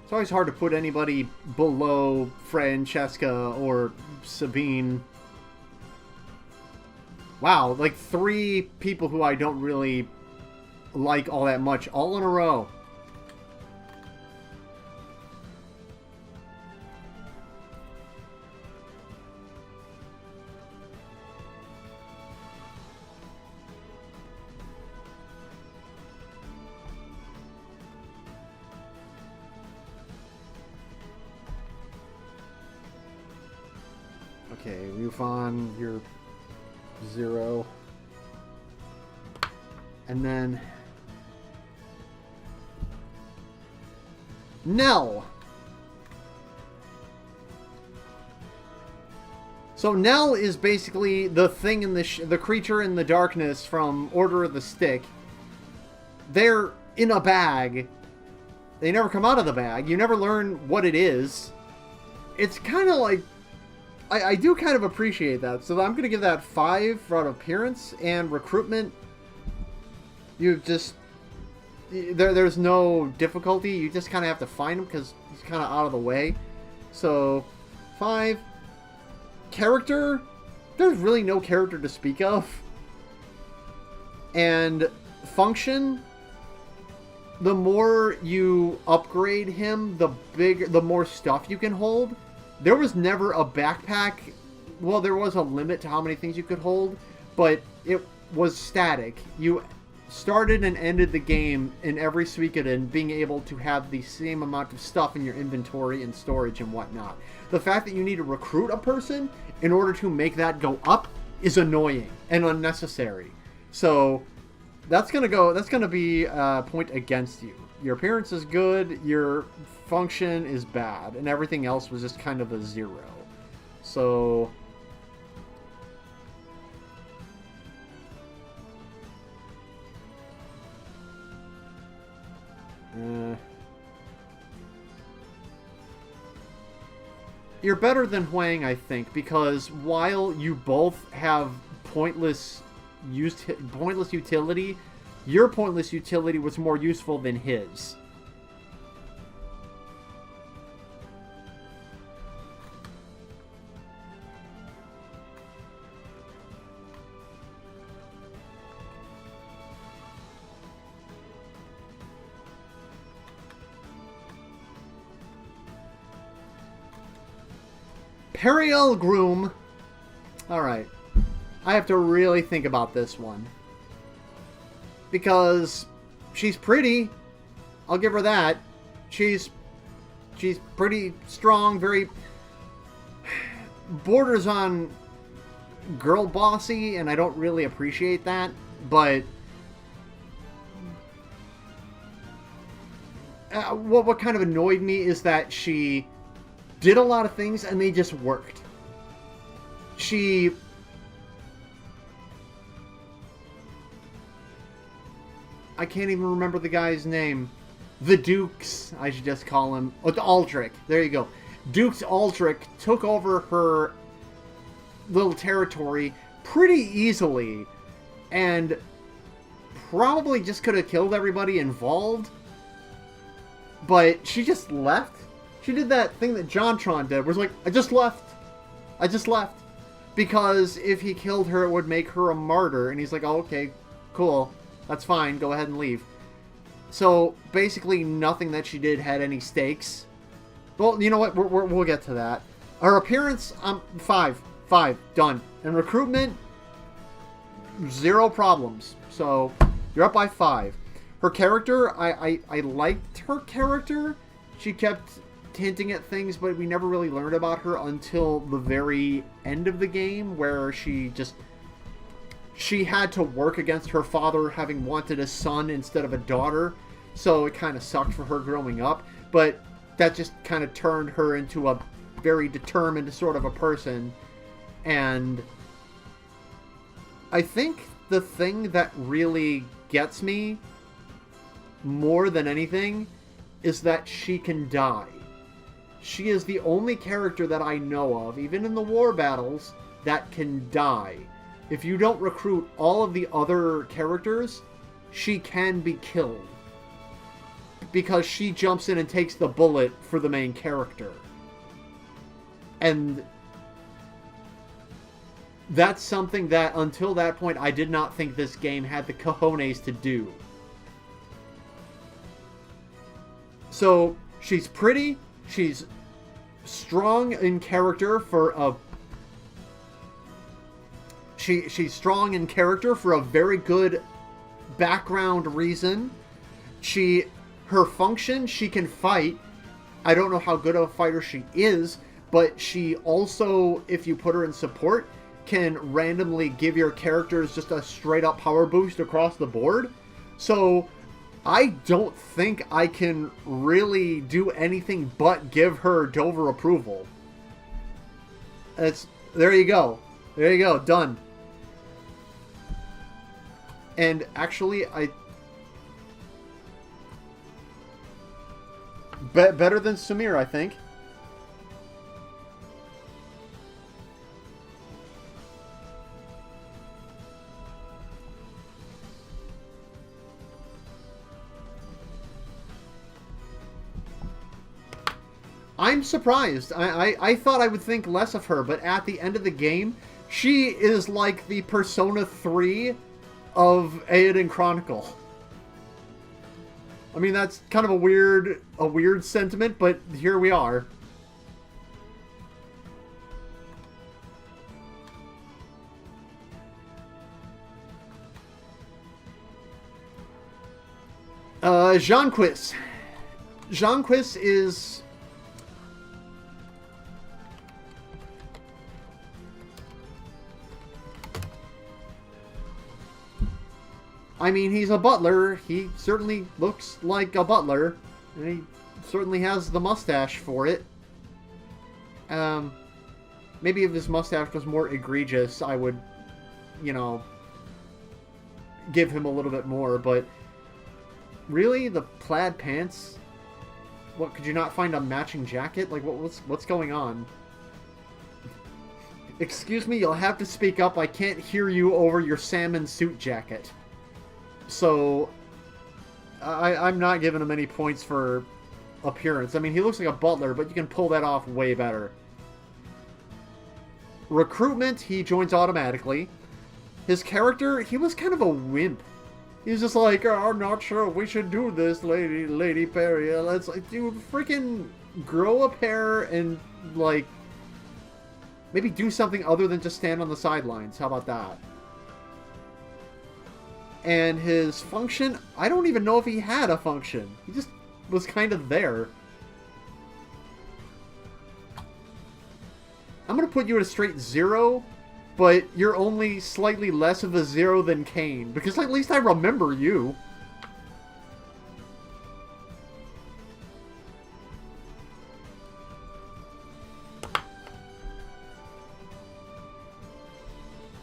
It's always hard to put anybody below Francesca or Sabine. Wow, like 3 people who I don't really like all that much, all in a row. Okay, Rufon, you're 0. And then Nell. So Nell is basically the thing in the creature in the darkness from Order of the Stick. They're in a bag. They never come out of the bag. You never learn what it is. It's kind of like, I do kind of appreciate that. So I'm going to give that 5 for appearance and recruitment. You just, there's no difficulty. You just kind of have to find him because he's kind of out of the way. So 5. Character, there's really no character to speak of. And function, the more you upgrade him, the more stuff you can hold. There was never a backpack. Well, there was a limit to how many things you could hold, but it was static. You started and ended the game in every Suikoden being able to have the same amount of stuff in your inventory and storage and whatnot. The fact that you need to recruit a person in order to make that go up is annoying and unnecessary. So that's gonna be a point against you. Your appearance is good, your function is bad, and everything else was just kind of a 0. So you're better than Huang, I think, because while you both have pointless utility, your pointless utility was more useful than his. Periel Groom. Alright. I have to really think about this one. Because she's pretty. I'll give her that. She's pretty strong, very borders on girl bossy, and I don't really appreciate that, but what kind of annoyed me is that she did a lot of things and they just worked. I can't even remember the guy's name. The Dukes, I should just call him. Oh, Aldrich. There you go. Dukes Aldrich took over her little territory pretty easily and probably just could have killed everybody involved. But she just left. She did that thing that JonTron did, where it's like, I just left. I just left. Because if he killed her, it would make her a martyr. And he's like, oh, okay, cool. That's fine. Go ahead and leave. So, basically, nothing that she did had any stakes. Well, you know what? We'll get to that. Her appearance, 5. 5. Done. And recruitment, 0 problems. So, you're up by 5. Her character, I liked her character. She kept hinting at things, but we never really learned about her until the very end of the game, where she had to work against her father having wanted a son instead of a daughter, so it kind of sucked for her growing up, but that just kind of turned her into a very determined sort of a person. And I think the thing that really gets me more than anything is that she can die. She is the only character that I know of, even in the war battles, that can die. If you don't recruit all of the other characters, she can be killed. Because she jumps in and takes the bullet for the main character. And that's something that, until that point, I did not think this game had the cojones to do. So, she's pretty, she's strong in character for a... She's strong in character for a very good background reason. Her function, she can fight. I don't know how good of a fighter she is, but she also, if you put her in support, can randomly give your characters just a straight up power boost across the board. So I don't think I can really do anything but give her Dover approval. There you go. There you go. Done. And actually, better than Samir, I think. I'm surprised. I thought I would think less of her, but at the end of the game, she is like the Persona 3 of Eiyuden Chronicle. I mean, that's kind of a weird sentiment, but here we are. Jean-Quiz. Jean-Quiz is... I mean, he's a butler. He certainly looks like a butler. And he certainly has the mustache for it. Maybe if his mustache was more egregious, I would, give him a little bit more. But really, the plaid pants? What, could you not find a matching jacket? Like, what's going on? Excuse me, you'll have to speak up. I can't hear you over your salmon suit jacket. So, I'm not giving him any points for appearance. I mean, he looks like a butler, but you can pull that off way better. Recruitment, he joins automatically. His character, he was kind of a wimp. He's just like, oh, I'm not sure we should do this, Lady Perry. Let's, like, dude, freaking grow a pair and, like, maybe do something other than just stand on the sidelines. How about that? And his function, I don't even know if he had a function. He just was kind of there. I'm going to put you at a straight 0, but you're only slightly less of a 0 than Kane, because at least I remember you.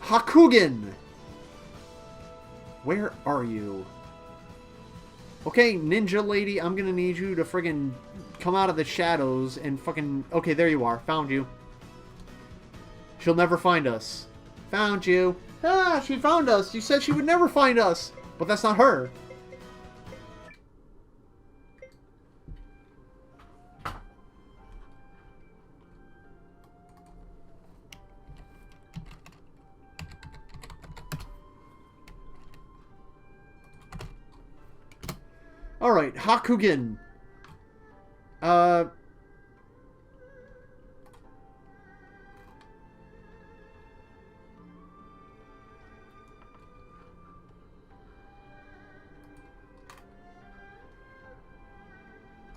Hakugen! Where are you? Okay, ninja lady, I'm gonna need you to friggin' come out of the shadows and fucking... Okay, there you are. Found you. She'll never find us. Found you. Ah, she found us. You said she would never find us. But that's not her. Alright, Hakugen.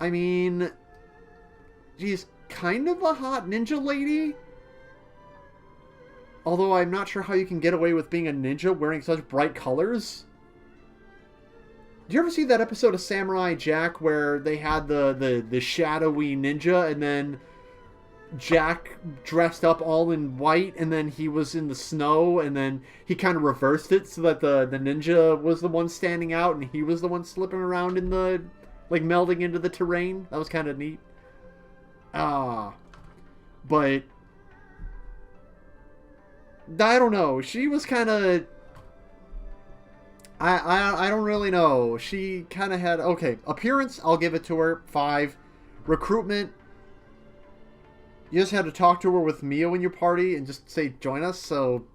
I mean, she's kind of a hot ninja lady. Although I'm not sure how you can get away with being a ninja wearing such bright colors. Did you ever see that episode of Samurai Jack where they had the shadowy ninja and then Jack dressed up all in white and then he was in the snow and then he kind of reversed it so that the ninja was the one standing out and he was the one slipping around in the, like, melding into the terrain? That was kind of neat. But I don't know. She was kind of... I don't really know. She kind of had... Okay, appearance, I'll give it to her. 5. Recruitment, you just had to talk to her with Mio in your party and just say, join us, so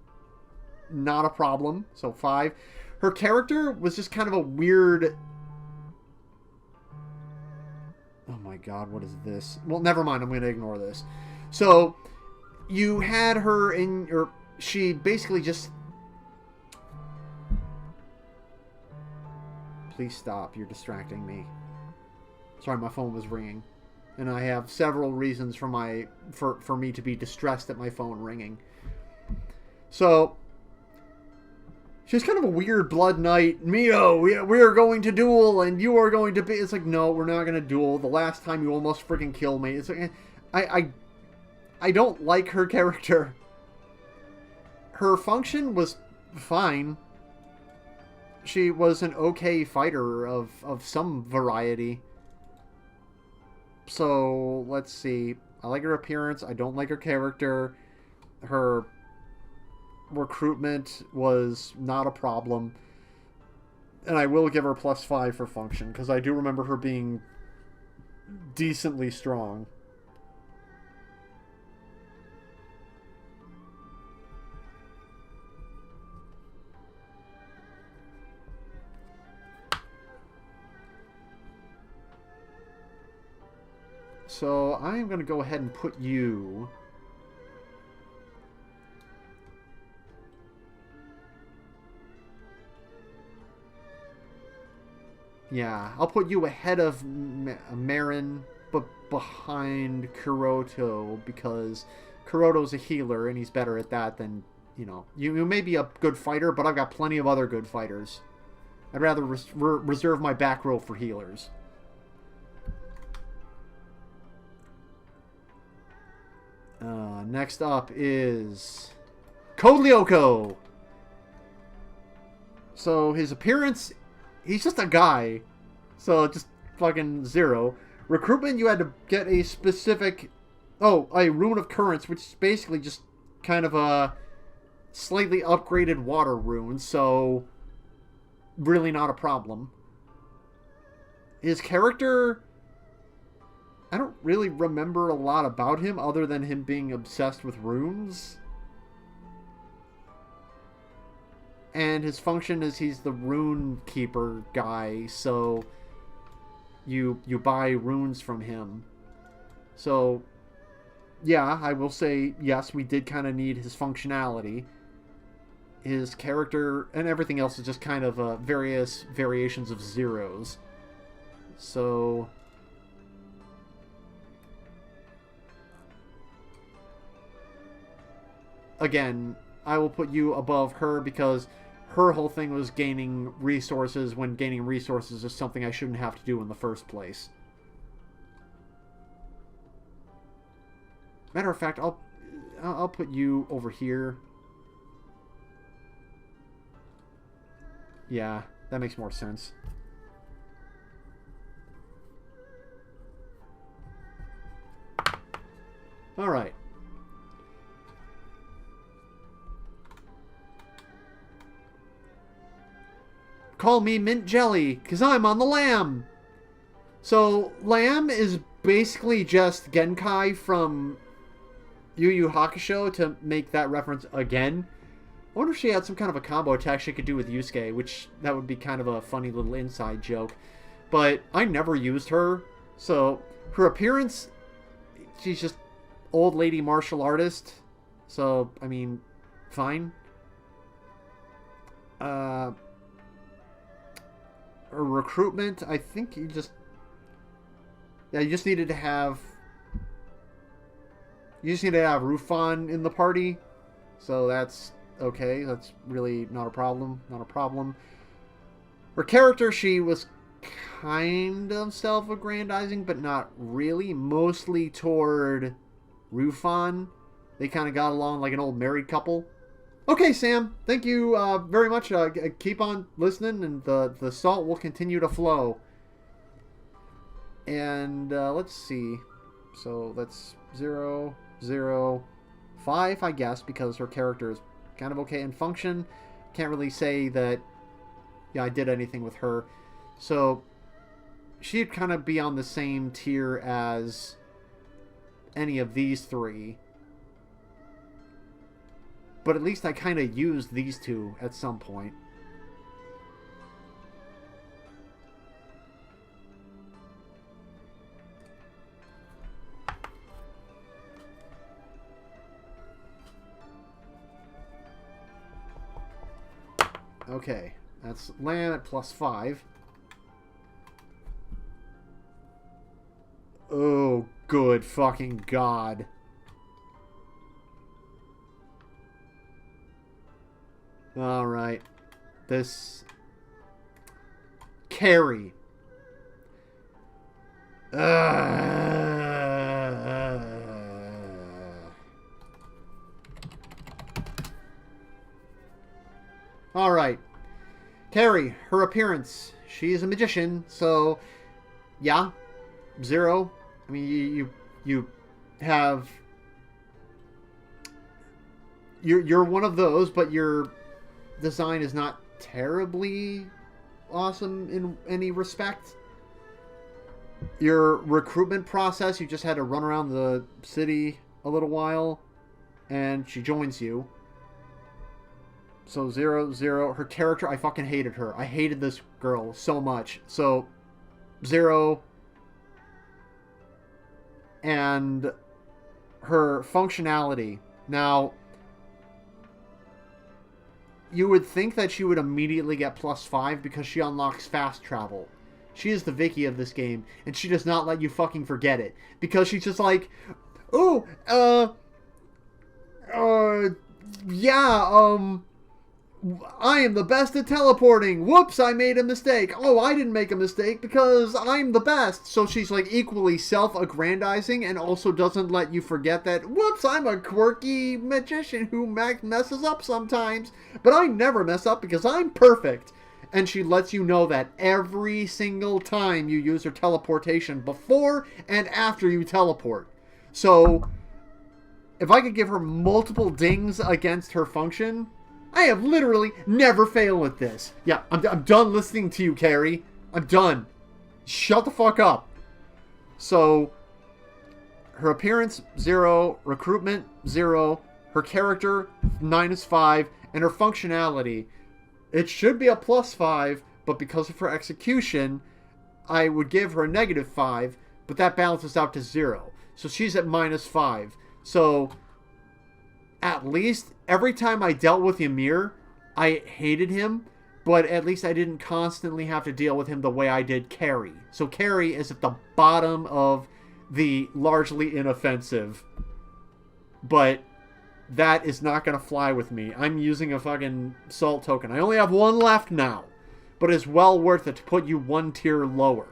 not a problem. So 5. Her character was just kind of a weird... Oh my god, what is this? Well, never mind, I'm going to ignore this. So, you had her in your... She basically just... Please stop, you're distracting me. Sorry, my phone was ringing. And I have several reasons for me to be distressed at my phone ringing. So, she's kind of a weird blood knight. Mio, we are going to duel, and you are going to be... It's like, no, we're not going to duel. The last time you almost freaking killed me. It's like, I don't like her character. Her function was fine. She was an okay fighter of some variety. So, let's see. I like her appearance. I don't like her character. Her recruitment was not a problem. And I will give her +5 for function, because I do remember her being decently strong. So I'm going to go ahead and put you... Yeah, I'll put you ahead of Marin, but behind Kuroto, because Kuroto's a healer, and he's better at that than, you know... You may be a good fighter, but I've got plenty of other good fighters. I'd rather reserve my back row for healers. Next up is Code Lyoko. So his appearance, he's just a guy. So just fucking 0. Recruitment, you had to get a specific... Oh, a Rune of Currents, which is basically just kind of a slightly upgraded water rune. So really not a problem. His character... I don't really remember a lot about him other than him being obsessed with runes. And his function is he's the rune keeper guy, so you buy runes from him. So, yeah, I will say, yes, we did kind of need his functionality. His character and everything else is just kind of various variations of zeros. So... Again, I will put you above her because her whole thing was gaining resources when gaining resources is something I shouldn't have to do in the first place. Matter of fact, I'll put you over here. Yeah, that makes more sense. All right. Call me Mint Jelly, because I'm on the lamb. So, lamb is basically just Genkai from Yu Yu Hakusho, to make that reference again. I wonder if she had some kind of a combo attack she could do with Yusuke, which that would be kind of a funny little inside joke. But I never used her, so her appearance, she's just old lady martial artist. So, I mean, fine. Or recruitment, I think you just... Yeah, you just needed to have... You just need to have Rufon in the party. So that's okay. That's really not a problem. Not a problem. Her character, she was kind of self-aggrandizing, but not really. Mostly toward Rufon. They kind of got along like an old married couple. Okay, Sam. Thank you very much. Keep on listening, and the salt will continue to flow. And let's see. So that's 0, 0, 5, I guess, because her character is kind of okay in function. Can't really say that, yeah, I did anything with her. So she'd kind of be on the same tier as any of these three. But at least I kind of used these two at some point. Okay, that's land at +5. Oh, good fucking God. Alright. This... Carry. Alright. Carrie, her appearance. She's a magician, so... Yeah. 0. I mean, you have... You're one of those, but your design is not terribly awesome in any respect. Your recruitment process, you just had to run around the city a little while, and she joins you. So 0, 0. Her character, I fucking hated her. I hated this girl so much. So 0. And her functionality. Now, you would think that she would immediately get +5 because she unlocks fast travel. She is the Vicky of this game, and she does not let you fucking forget it. Because she's just like, oh, yeah, I am the best at teleporting. Whoops, I made a mistake. Oh, I didn't make a mistake because I'm the best. So she's like equally self-aggrandizing and also doesn't let you forget that, whoops, I'm a quirky magician who messes up sometimes. But I never mess up because I'm perfect. And she lets you know that every single time you use her teleportation before and after you teleport. So if I could give her multiple dings against her function... I have literally never failed at this. Yeah, I'm done listening to you, Carrie. I'm done. Shut the fuck up. So, her appearance, 0. Recruitment, 0. Her character, -5. And her functionality, it should be a +5, but because of her execution, I would give her a -5, but that balances out to 0. So she's at -5. So... at least every time I dealt with Ymir, I hated him, but at least I didn't constantly have to deal with him the way I did Carrie. So Carrie is at the bottom of the largely inoffensive. But that is not going to fly with me. I'm using a fucking salt token. I only have 1 left now, but it's well worth it to put you 1 tier lower.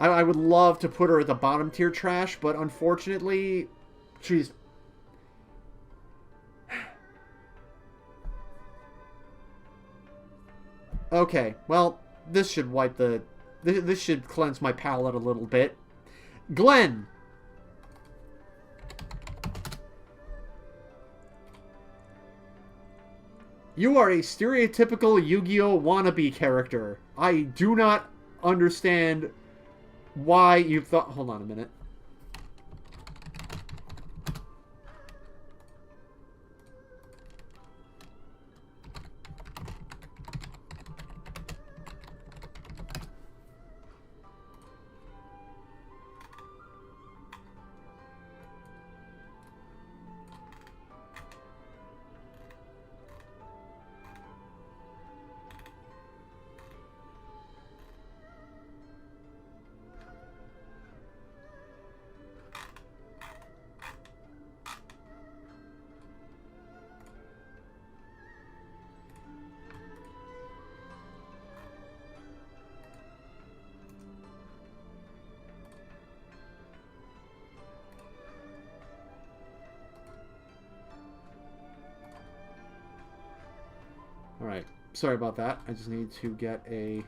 I would love to put her at the bottom tier trash, but unfortunately, she's... Okay, well, this should wipe the... This should cleanse my palate a little bit. Glenn! You are a stereotypical Yu-Gi-Oh! Wannabe character. I do not understand... why you thought... Hold on a minute. Alright, sorry about that. I just need to get a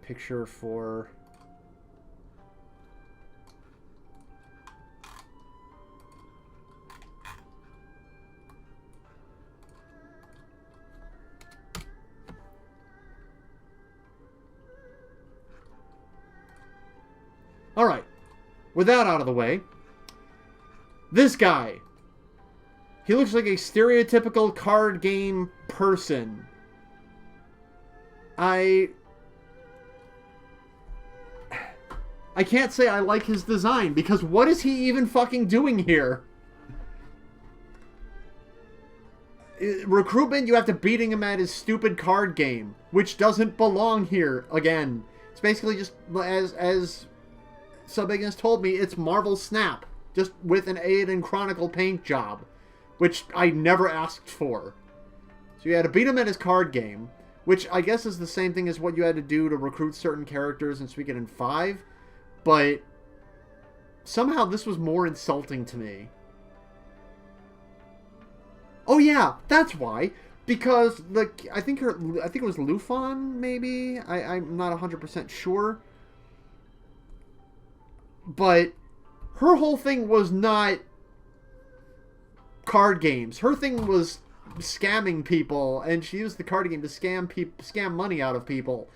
picture for... Alright, with that out of the way, this guy, he looks like a stereotypical card game person. I can't say I like his design, because what is he even fucking doing here? Recruitment, you have to beating him at his stupid card game, which doesn't belong here, again. It's basically just, as Subignis told me, it's Marvel Snap, just with an Eiyuden Chronicle paint job, which I never asked for. So you had to beat him at his card game, which I guess is the same thing as what you had to do to recruit certain characters in Suikoden 5, but somehow this was more insulting to me. Oh yeah, that's why. Because I think it was Lufon, maybe. I'm not 100% sure. But her whole thing was not card games. Her thing was scamming people, and she used the card game to scam money out of people.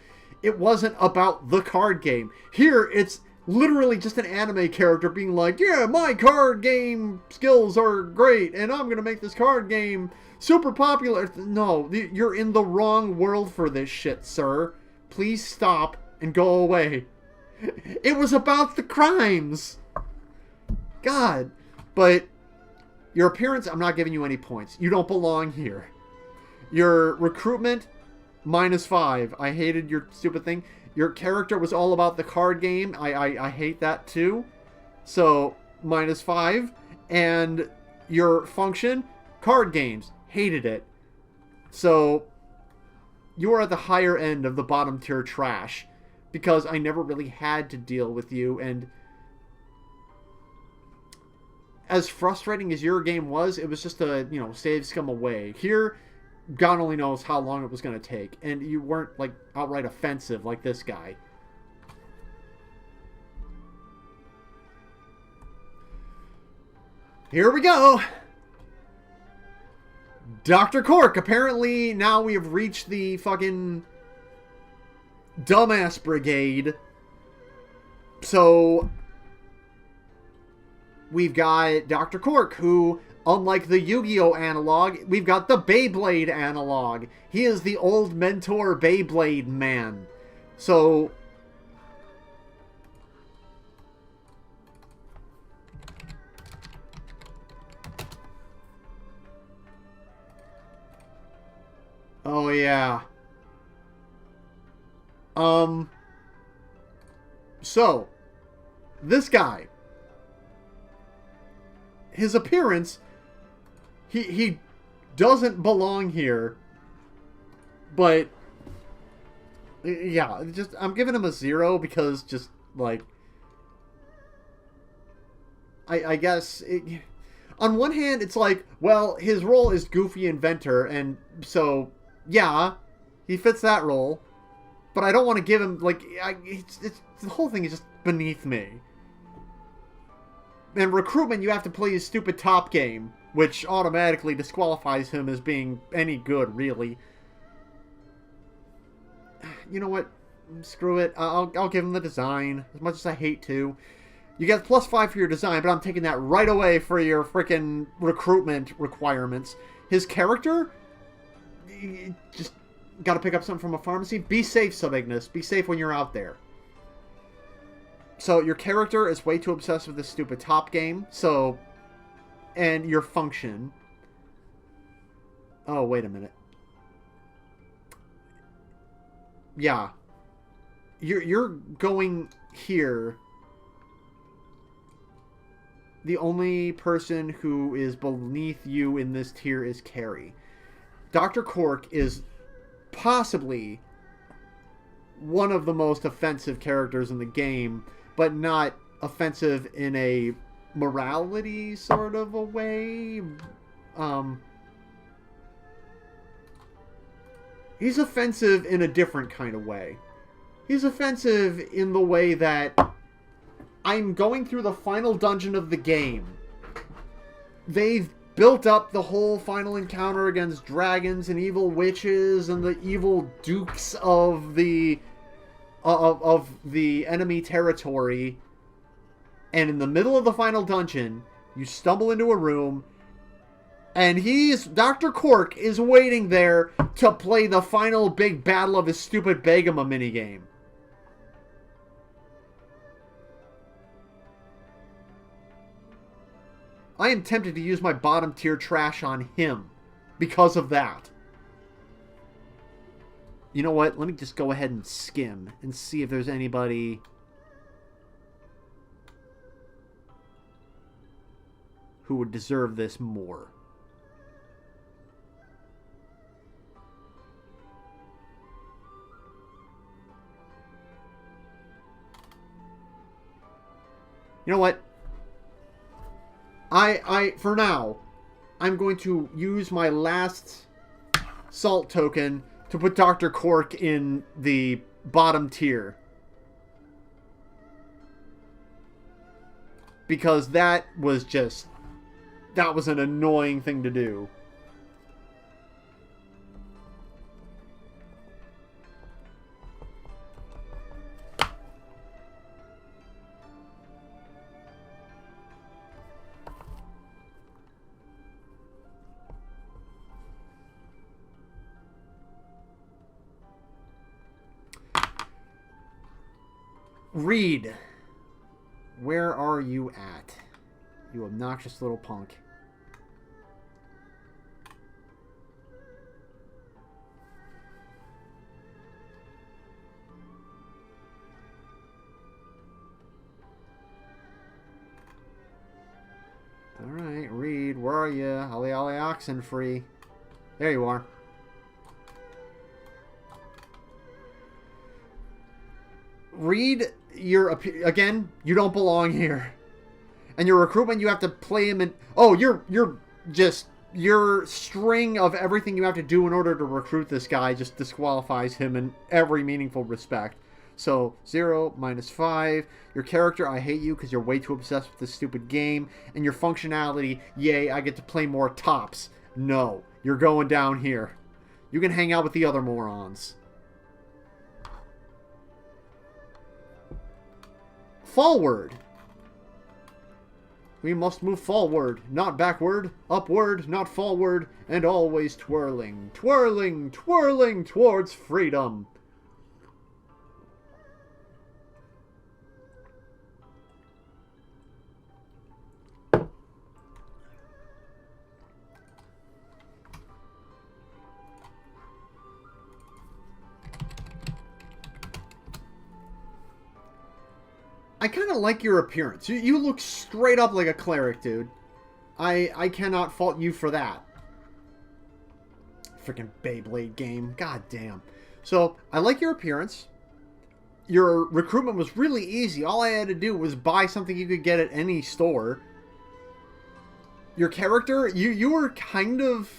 It wasn't about the card game. Here, it's literally just an anime character being like, yeah, my card game skills are great, and I'm gonna make this card game super popular. No, you're in the wrong world for this shit, sir. Please stop and go away. It was about the crimes. God. But your appearance, I'm not giving you any points. You don't belong here. Your recruitment, -5. I hated your stupid thing. Your character was all about the card game. I hate that too. So, -5. And your function, card games. Hated it. So, you are at the higher end of the bottom tier trash. Because I never really had to deal with you, and as frustrating as your game was, it was just a, save scum away. Here, God only knows how long it was going to take, and you weren't, like, outright offensive like this guy. Here we go! Dr. Cork! Apparently, now we have reached the fucking dumbass brigade. So we've got Dr. Cork, who, unlike the Yu-Gi-Oh analog, we've got the Beyblade analog. He is the old mentor Beyblade man. So oh yeah. So, this guy, his appearance, he doesn't belong here, but, yeah, I'm giving him a 0 because just, like, I guess, on one hand, it's like, well, his role is goofy inventor, and so, yeah, he fits that role. But I don't want to give him, like, the whole thing is just beneath me. And recruitment, you have to play his stupid top game, which automatically disqualifies him as being any good, really. You know what? Screw it. I'll give him the design, as much as I hate to. You get +5 for your design, but I'm taking that right away for your frickin' recruitment requirements. His character? Just gotta pick up something from a pharmacy. Be safe, Subignis. Be safe when you're out there. So, your character is way too obsessed with this stupid top game. So, and your function. Oh, wait a minute. Yeah. You're going here. The only person who is beneath you in this tier is Carrie. Dr. Cork is possibly one of the most offensive characters in the game, but not offensive in a morality sort of a way. He's offensive in a different kind of way. He's offensive in the way that I'm going through the final dungeon of the game. They've built up the whole final encounter against dragons and evil witches and the evil dukes of the enemy territory. And in the middle of the final dungeon, you stumble into a room, and Dr. Cork is waiting there to play the final big battle of his stupid Begema minigame. I am tempted to use my bottom tier trash on him because of that. You know what? Let me just go ahead and skim and see if there's anybody who would deserve this more. You know what? For now, I'm going to use my last salt token to put Dr. Cork in the bottom tier. Because that was an annoying thing to do. Reed, where are you at? You obnoxious little punk. Alright, Reed, where are you? Ollie Ollie Oxen free. There you are. Reed, again, you don't belong here. And your recruitment, you have to play him in... Oh, your string of everything you have to do in order to recruit this guy just disqualifies him in every meaningful respect. So, 0, -5. Your character, I hate you because you're way too obsessed with this stupid game. And your functionality, yay, I get to play more tops. No, you're going down here. You can hang out with the other morons. Forward. We must move forward, not backward, upward, not forward, and always twirling, twirling, twirling towards freedom. I kind of like your appearance. You look straight up like a cleric, dude. I cannot fault you for that. Freaking Beyblade game. God damn. So, I like your appearance. Your recruitment was really easy. All I had to do was buy something you could get at any store. Your character, you were kind of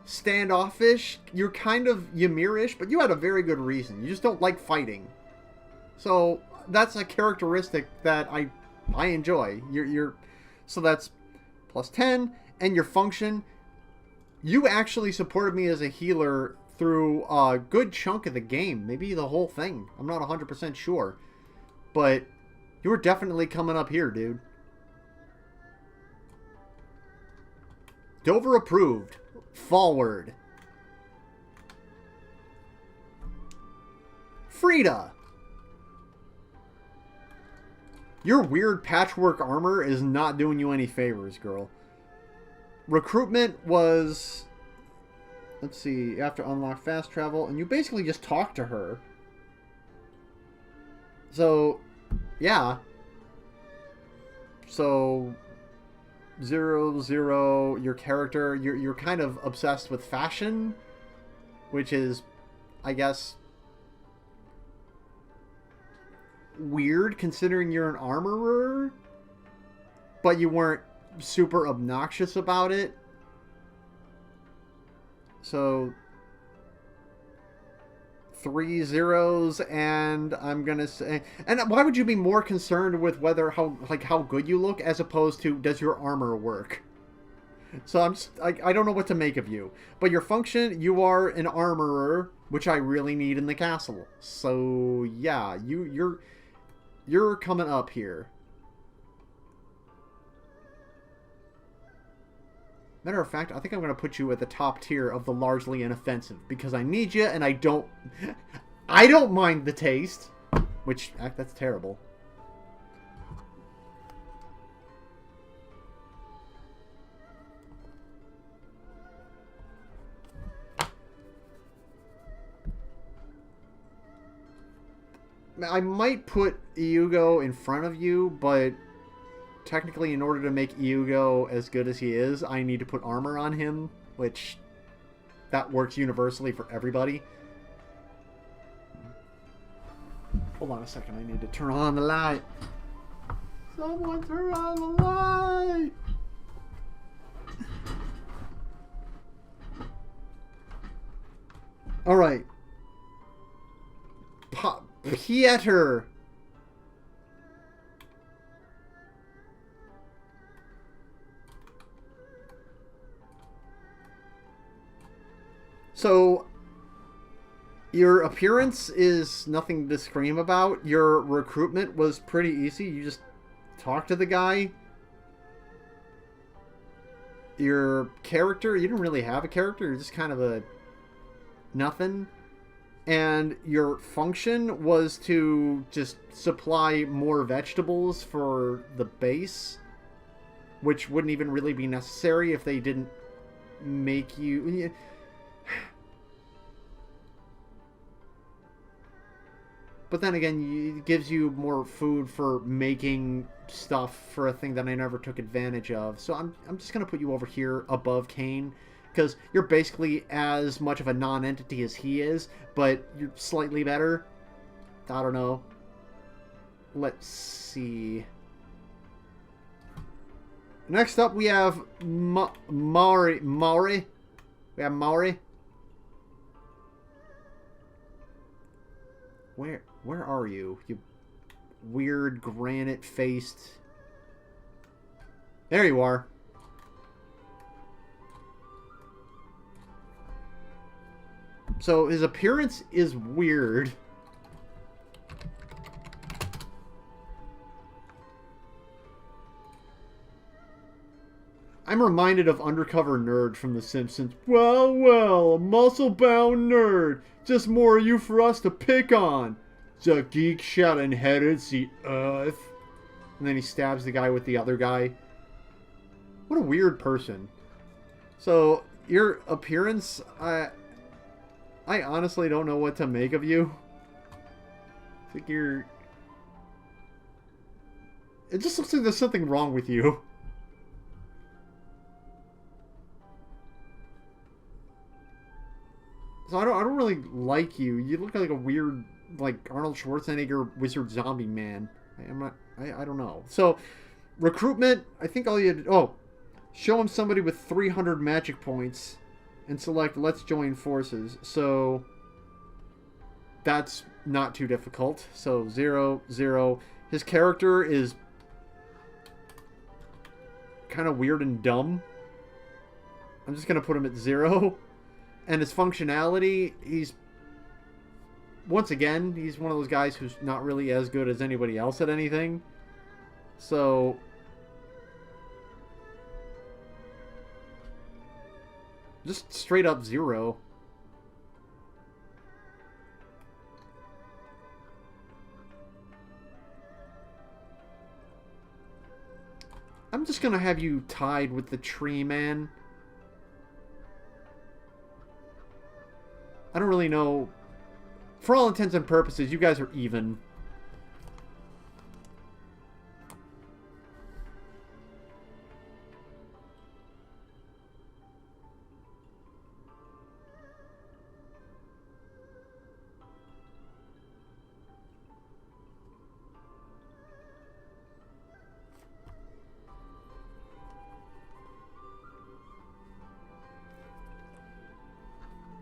standoffish. You're kind of Ymir-ish, but you had a very good reason. You just don't like fighting. So... that's a characteristic that I enjoy. So that's +10, and your function. You actually supported me as a healer through a good chunk of the game, maybe the whole thing. I'm not 100% sure, but you were definitely coming up here, dude. Dover approved. Forward. Frida. Your weird patchwork armor is not doing you any favors, girl. Recruitment was... let's see. You have to unlock fast travel. And you basically just talk to her. So, yeah. So, 0, 0. Your character, you're kind of obsessed with fashion. Which is, I guess... weird considering you're an armorer, but you weren't super obnoxious about it. So 3 zeros, and I'm gonna say... And why would you be more concerned with whether how good you look as opposed to does your armor work? So I don't know what to make of you. But your function, you are an armorer, which I really need in the castle. So yeah, you're coming up here. Matter of fact, I think I'm going to put you at the top tier of the largely inoffensive because I need you, and I don't mind the taste, which that's terrible. I might put Eiyuden in front of you, but technically, in order to make Eiyuden as good as he is, I need to put armor on him, which that works universally for everybody. Hold on a second, I need to turn on the light. Someone turn on the light! Alright. Pieter! So, your appearance is nothing to scream about. Your recruitment was pretty easy. You just talk to the guy. Your character, you didn't really have a character. You're just kind of a nothing. And your function was to just supply more vegetables for the base, which wouldn't even really be necessary if they didn't make you... But then again, it gives you more food for making stuff for a thing that I never took advantage of. So I'm just going to put you over here above Kane, because you're basically as much of a non-entity as he is, but you're slightly better. I don't know. Let's see. Next up, we have Maori. We have Maori. Where are you? You weird granite-faced... There you are. So his appearance is weird. I'm reminded of Undercover Nerd from The Simpsons. Well, well, a muscle-bound nerd. Just more of you for us to pick on. The geek shot and headed the earth. And then he stabs the guy with the other guy. What a weird person. So, your appearance, I honestly don't know what to make of you. I think you're... It just looks like there's something wrong with you. So I don't really like you. You look like a weird, like, Arnold Schwarzenegger wizard zombie man. I don't know. So, recruitment, I think all you had... Oh, show him somebody with 300 magic points and select Let's Join Forces. So, that's not too difficult. So, 0, 0. His character is kind of weird and dumb. I'm just going to put him at 0. And his functionality, he's... Once again, he's one of those guys who's not really as good as anybody else at anything. So... Just straight up 0. I'm just gonna have you tied with the tree man. I don't really know. For all intents and purposes, you guys are even.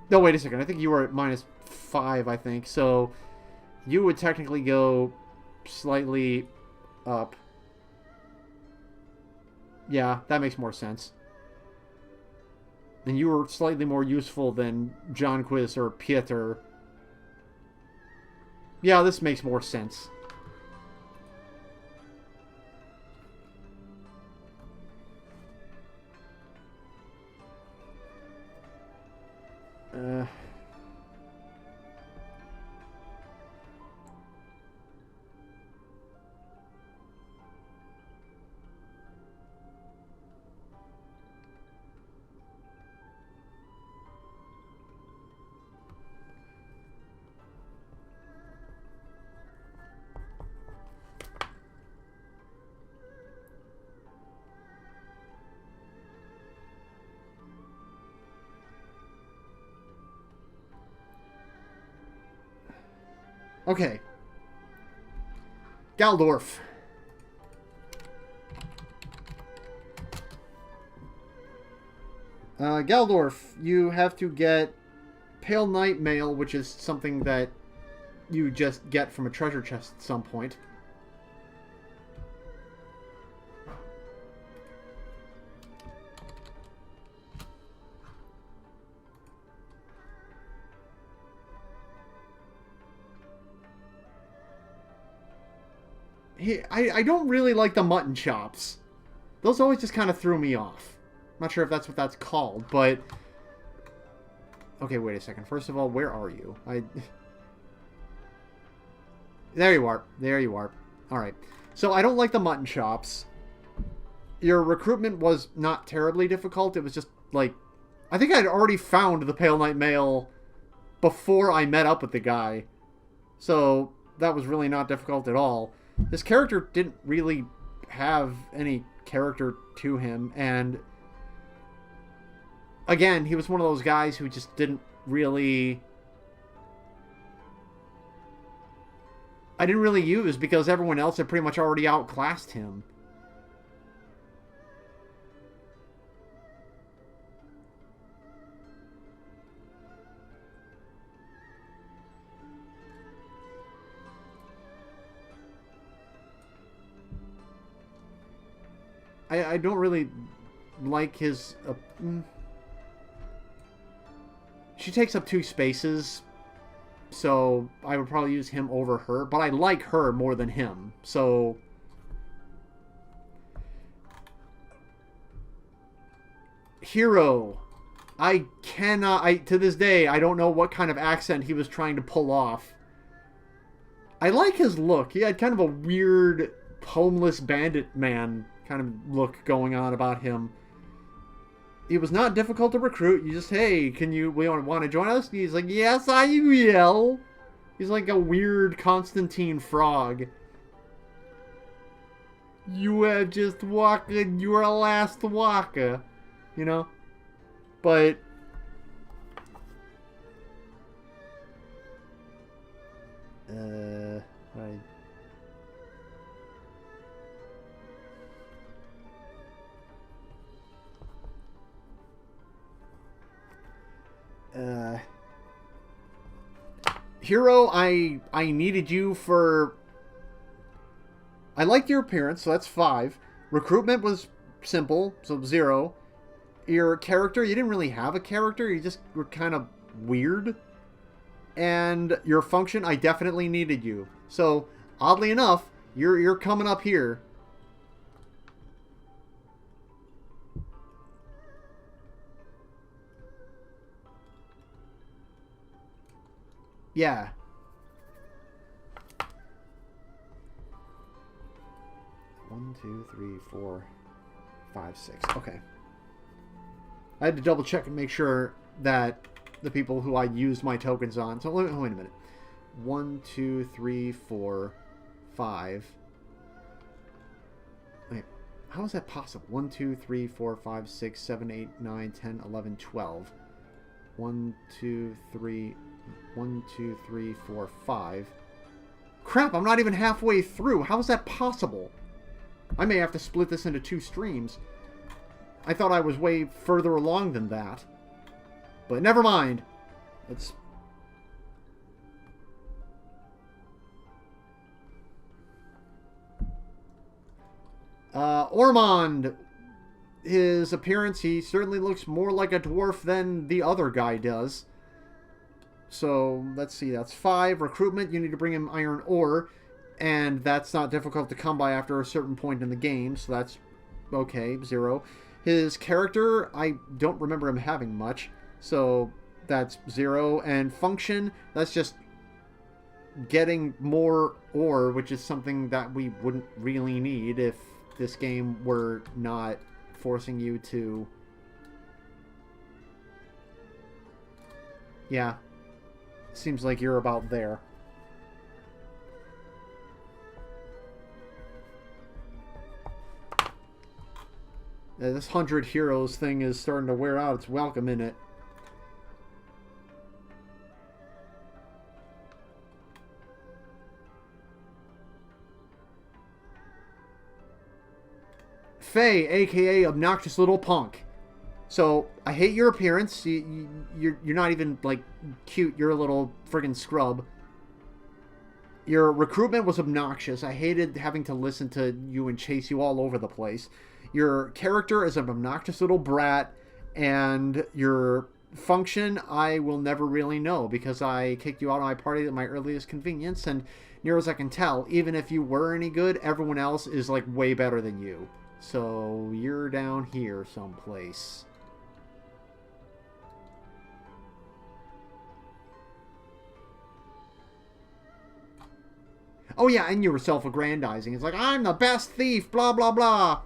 No, wait a second. I think you were at -5, I think. So you would technically go slightly up. Yeah, that makes more sense. And you were slightly more useful than John Quiz or Pieter. Yeah, this makes more sense. Okay. Galdorf. Galdorf, you have to get Pale Night Mail, which is something that you just get from a treasure chest at some point. I don't really like the mutton chops. Those always just kind of threw me off. I'm not sure if that's what that's called, but... Okay, wait a second. First of all, where are you? There you are. There you are. Alright. So I don't like the mutton chops. Your recruitment was not terribly difficult. It was just, like... I think I'd already found the Pale Night Mail before I met up with the guy. So that was really not difficult at all. This character didn't really have any character to him, and again, he was one of those guys who just didn't really... I didn't really use because everyone else had pretty much already outclassed him. I don't really like his... She takes up 2 spaces, so I would probably use him over her. But I like her more than him, so... Hero. I cannot... to this day, I don't know what kind of accent he was trying to pull off. I like his look. He had kind of a weird, homeless bandit man kind of look going on about him. It was not difficult to recruit. You just, hey, we want to join us? And he's like, yes, I will. He's like a weird Constantine frog. You have just walked your last walker. You know? But... right. Hero, I needed you for... I liked your appearance, so that's 5. Recruitment was simple, so 0. Your character, you didn't really have a character, you just were kind of weird. And your function, I definitely needed you. So, oddly enough, you're coming up here. Yeah. One, 2, 3, 4, 5, 6. Okay. I had to double check and make sure that the people who I used my tokens on. So wait a minute. 1, 2, 3, 4, 5. Wait, how is that possible? 1, 2, 3, 4, 5, 6, 7, 8, 9, 10, 11, 12. 1, 2, 3, 1, 2, 3, 4, 5. Crap, I'm not even halfway through. How is that possible? I may have to split this into 2 streams. I thought I was way further along than that. But never mind. It's... Ormond! His appearance, he certainly looks more like a dwarf than the other guy does. So, let's see, that's 5. Recruitment, you need to bring him iron ore. And that's not difficult to come by after a certain point in the game, so that's okay, 0. His character, I don't remember him having much, so that's 0. And function, that's just getting more ore, which is something that we wouldn't really need if this game were not forcing you to... Yeah. Seems like you're about there. This 100 heroes thing is starting to wear out its welcome in it. Faye, aka obnoxious little punk. So, I hate your appearance. You're not even, like, cute. You're a little friggin' scrub. Your recruitment was obnoxious. I hated having to listen to you and chase you all over the place. Your character is an obnoxious little brat. And your function, I will never really know. Because I kicked you out of my party at my earliest convenience. And near as I can tell, even if you were any good, everyone else is, like, way better than you. So, you're down here someplace. Oh yeah, and you were self-aggrandizing. It's like, I'm the best thief, blah, blah, blah.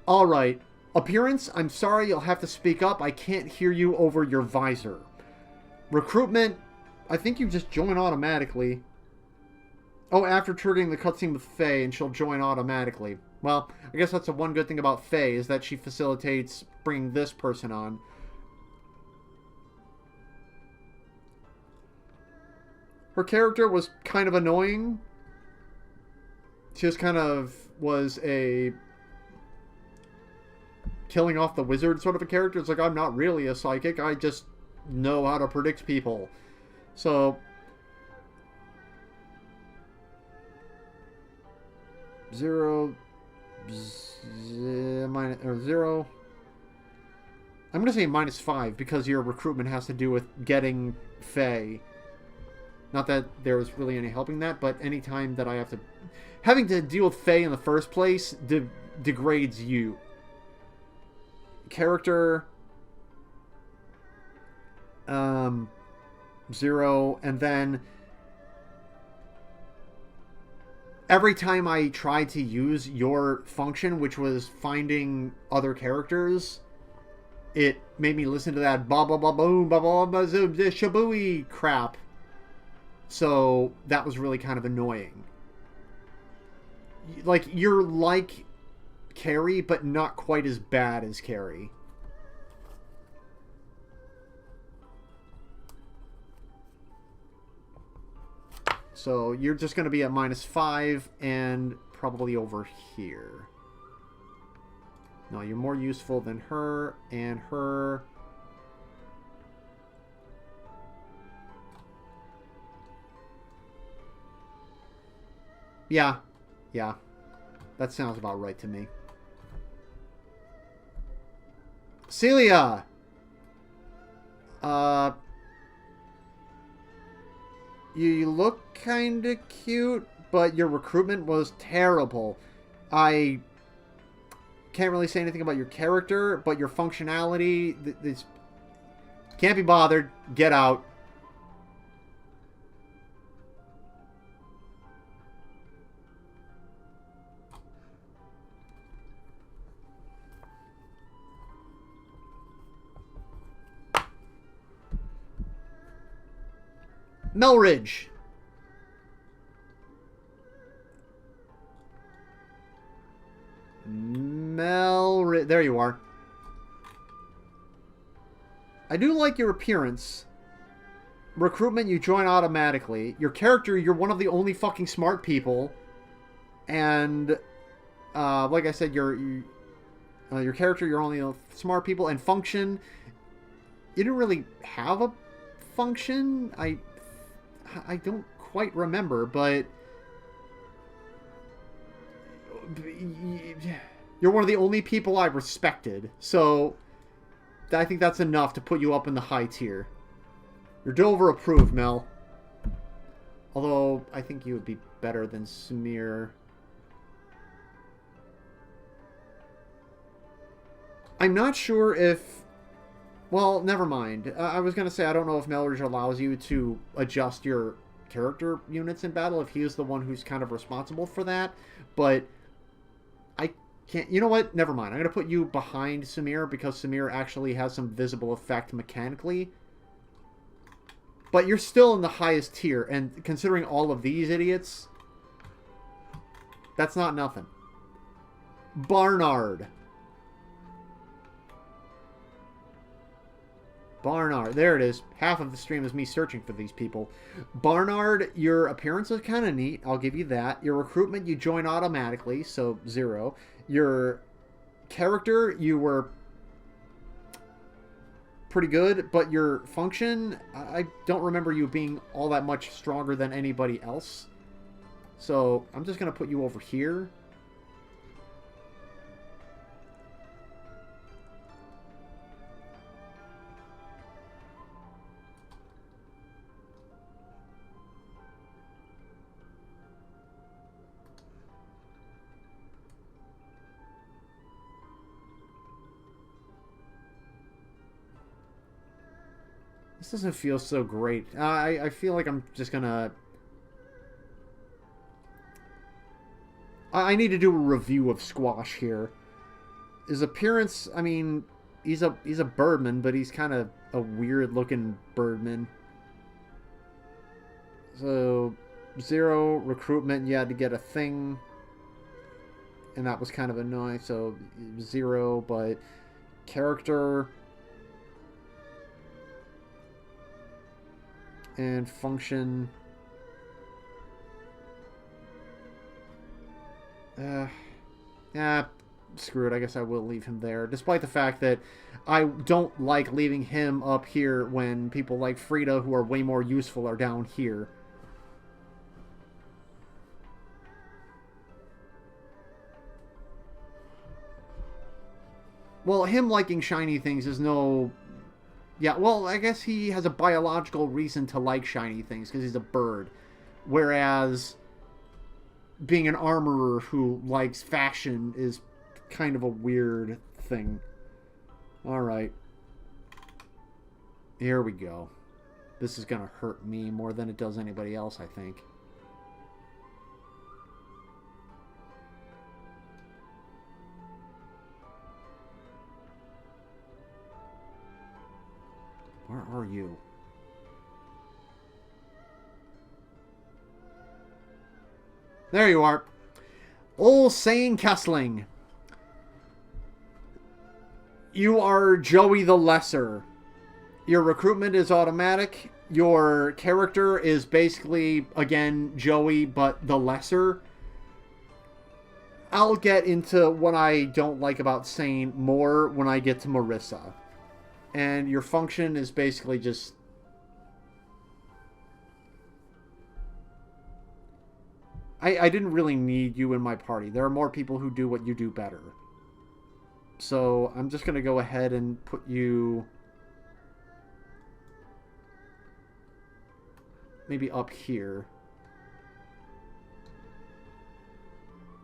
Alright. Appearance, I'm sorry, you'll have to speak up. I can't hear you over your visor. Recruitment, I think you just join automatically. Oh, after triggering the cutscene with Faye, and she'll join automatically. Well, I guess that's the one good thing about Faye, is that she facilitates bringing this person on. Her character was kind of annoying. She just kind of was a killing off the wizard sort of a character. It's like, I'm not really a psychic, I just know how to predict people. So... 0... 0. I'm gonna say -5 because your recruitment has to do with getting Faye. Not that there was really any helping that, but anytime that I have to... Having to deal with Faye in the first place degrades you. Character... 0, and then... Every time I tried to use your function, which was finding other characters, it made me listen to that ba ba ba boom ba ba ba shabooey crap. So that was really kind of annoying. Like, you're like Carrie, but not quite as bad as Carrie. So you're just going to be at -5 and probably over here. No, you're more useful than her and her. Yeah. Yeah. That sounds about right to me. Celia! You look kind of cute, but your recruitment was terrible. I can't really say anything about your character, but your functionality, this can't be bothered. Get out. Melridge. There you are. I do like your appearance. recruitment, you join automatically. Your character, you're one of the only fucking smart people. And, like I said, your character, you're only the smart people. And function, you didn't really have a function. I don't quite remember, but you're one of the only people I respected. So I think that's enough to put you up in the high tier. You're Dover approved, Mel. Although, I think you would be better than Samir. I'm not sure if... Well, never mind. I was going to say, I don't know if Melridge allows you to adjust your character units in battle, if he is the one who's kind of responsible for that. But I can't... You know what? Never mind. I'm going to put you behind Samir, because Samir actually has some visible effect mechanically. But you're still in the highest tier, and considering all of these idiots, that's not nothing. Barnard. Barnard. There it is. Half of the stream is me searching for these people. Barnard, your appearance is kind of neat. I'll give you that. Your recruitment, you join automatically, so 0. Your character, you were pretty good, but your function, I don't remember you being all that much stronger than anybody else. So I'm just going to put you over here. This doesn't feel so great. I feel like I'm just gonna... I need to do a review of Squash here. His appearance, I mean, he's a birdman, but he's kind of a weird-looking birdman. So, 0 recruitment, you had to get a thing. And that was kind of annoying, so 0, but character... and function. Screw it. I guess I will leave him there. Despite the fact that I don't like leaving him up here when people like Frida, who are way more useful, are down here. Well, him liking shiny things is no... Yeah, well, I guess he has a biological reason to like shiny things, because he's a bird. Whereas being an armorer who likes fashion is kind of a weird thing. Alright. Here we go. This is going to hurt me more than it does anybody else, I think. Where are you? There you are. Old Sane Kessling. You are Joey the Lesser. Your recruitment is automatic. Your character is basically, again, Joey, but the Lesser. I'll get into what I don't like about Sane more when I get to Marissa. And your function is basically just... I didn't really need you in my party. There are more people who do what you do better. So I'm just going to go ahead and put you... maybe up here.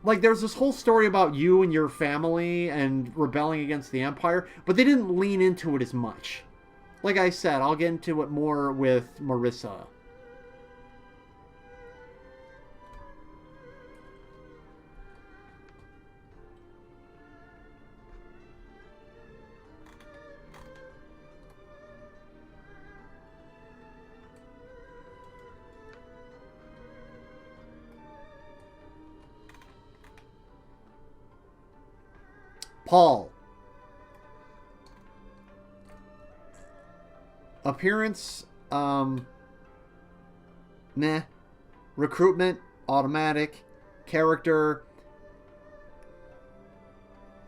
Like, there's this whole story about you and your family and rebelling against the Empire, but they didn't lean into it as much. Like I said, I'll get into it more with Marissa. Paul. Appearance, meh. Recruitment, automatic. Character,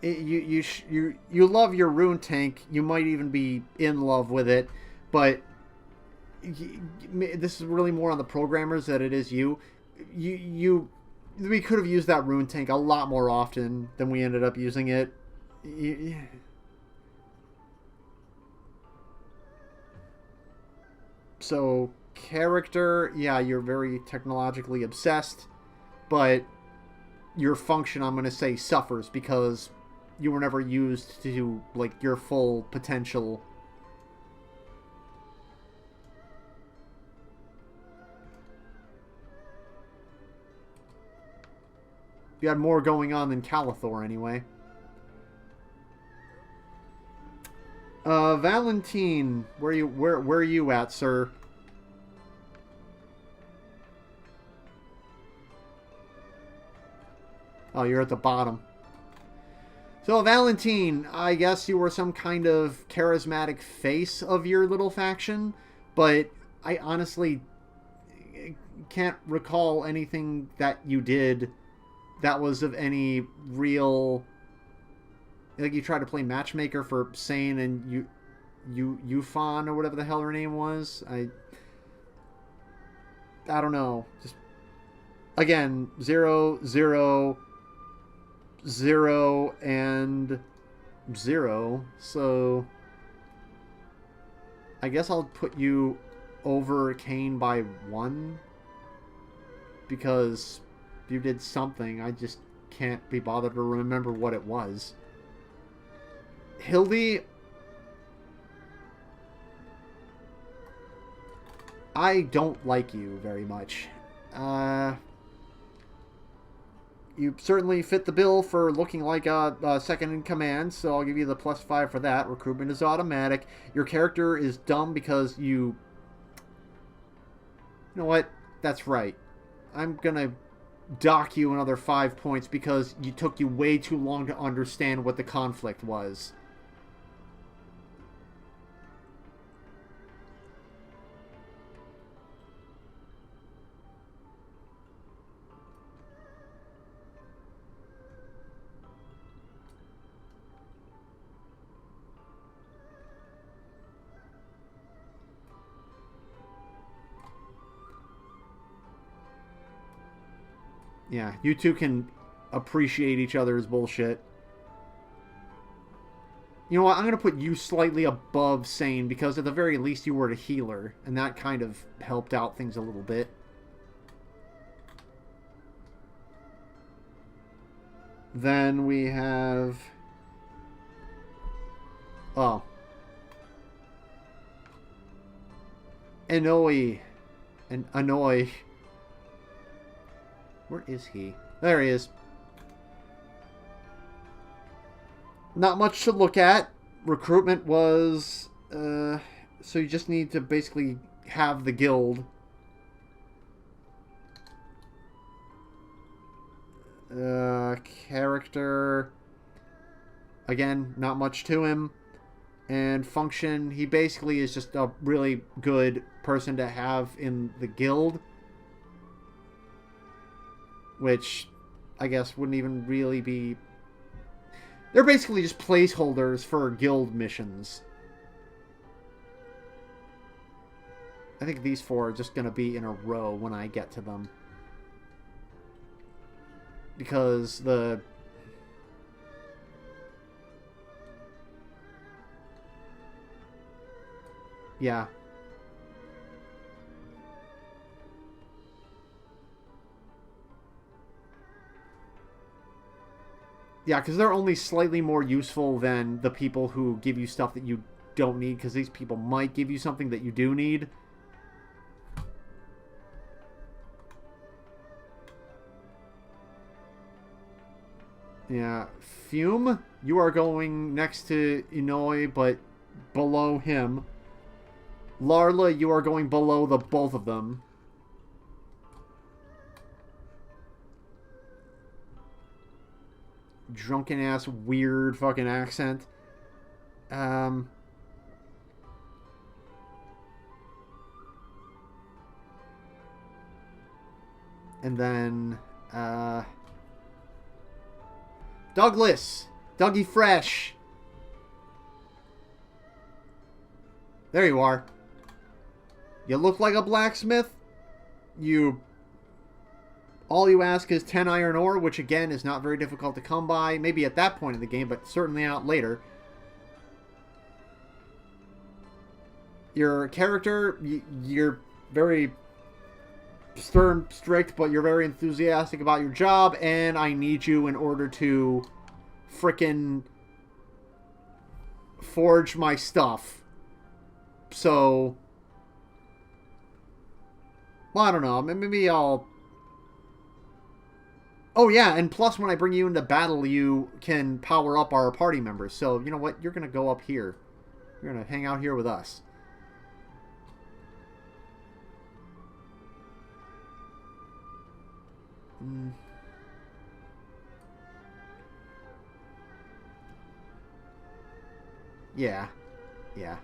you love your rune tank. You might even be in love with it, but this is really more on the programmers than it is you. We could have used that rune tank a lot more often than we ended up using it. So character, yeah, you're very technologically obsessed, but your function, I'm going to say, suffers because you were never used to, like, your full potential. You had more going on than Calathor, anyway. Valentine, where are you at, sir? Oh, you're at the bottom. So, Valentine, I guess you were some kind of charismatic face of your little faction, but I honestly can't recall anything that you did that was of any real... Like, you tried to play matchmaker for Sane and Yufan or whatever the hell her name was. I don't know. Just, again, 0, 0, 0, and 0. So I guess I'll put you over Kane by 1 because you did something. I just can't be bothered to remember what it was. Hildy, I don't like you very much. You certainly fit the bill for looking like a second in command, so I'll give you the +5 for that. Recruitment is automatic. Your character is dumb because you... You know what? That's right. I'm gonna dock you another 5 points because you took you way too long to understand what the conflict was. Yeah, you two can appreciate each other's bullshit. You know what? I'm going to put you slightly above Sane because at the very least you were a healer, and that kind of helped out things a little bit. Then we have... Oh. Anoi. And Anoi. Where is he? There he is. Not much to look at. Recruitment was... so you just need to basically have the guild. Character... Again, not much to him. And function, he basically is just a really good person to have in the guild. Which, I guess, wouldn't even really be... They're basically just placeholders for guild missions. I think these 4 are just going to be in a row when I get to them. Because the... Yeah. Yeah, because they're only slightly more useful than the people who give you stuff that you don't need, because these people might give you something that you do need. Yeah. Fume, you are going next to Inoi, but below him. Larla, you are going below the both of them. Drunken ass weird fucking accent. And then, Douglas! Dougie Fresh! There you are. You look like a blacksmith. All you ask is 10 iron ore, which again is not very difficult to come by. Maybe at that point in the game, but certainly not later. Your character, you're very stern, strict, but you're very enthusiastic about your job, and I need you in order to frickin' forge my stuff. So, well, I don't know. Maybe I'll... Oh, yeah, and plus when I bring you into battle, you can power up our party members. So, you know what? You're going to go up here. You're going to hang out here with us. Yeah. Yeah.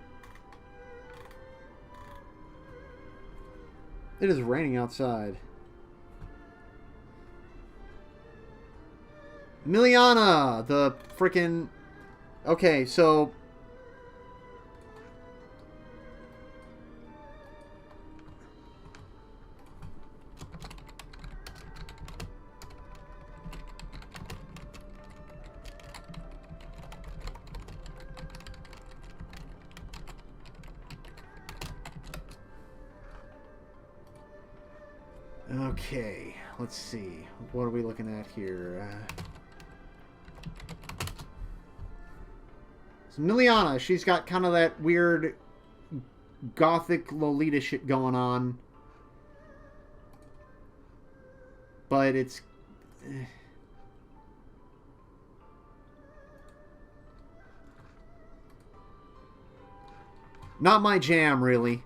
It is raining outside. Miliana! The frickin'... Okay, so... Okay, let's see. What are we looking at here? So Miliana, she's got kind of that weird gothic Lolita shit going on. But it's... not my jam, really.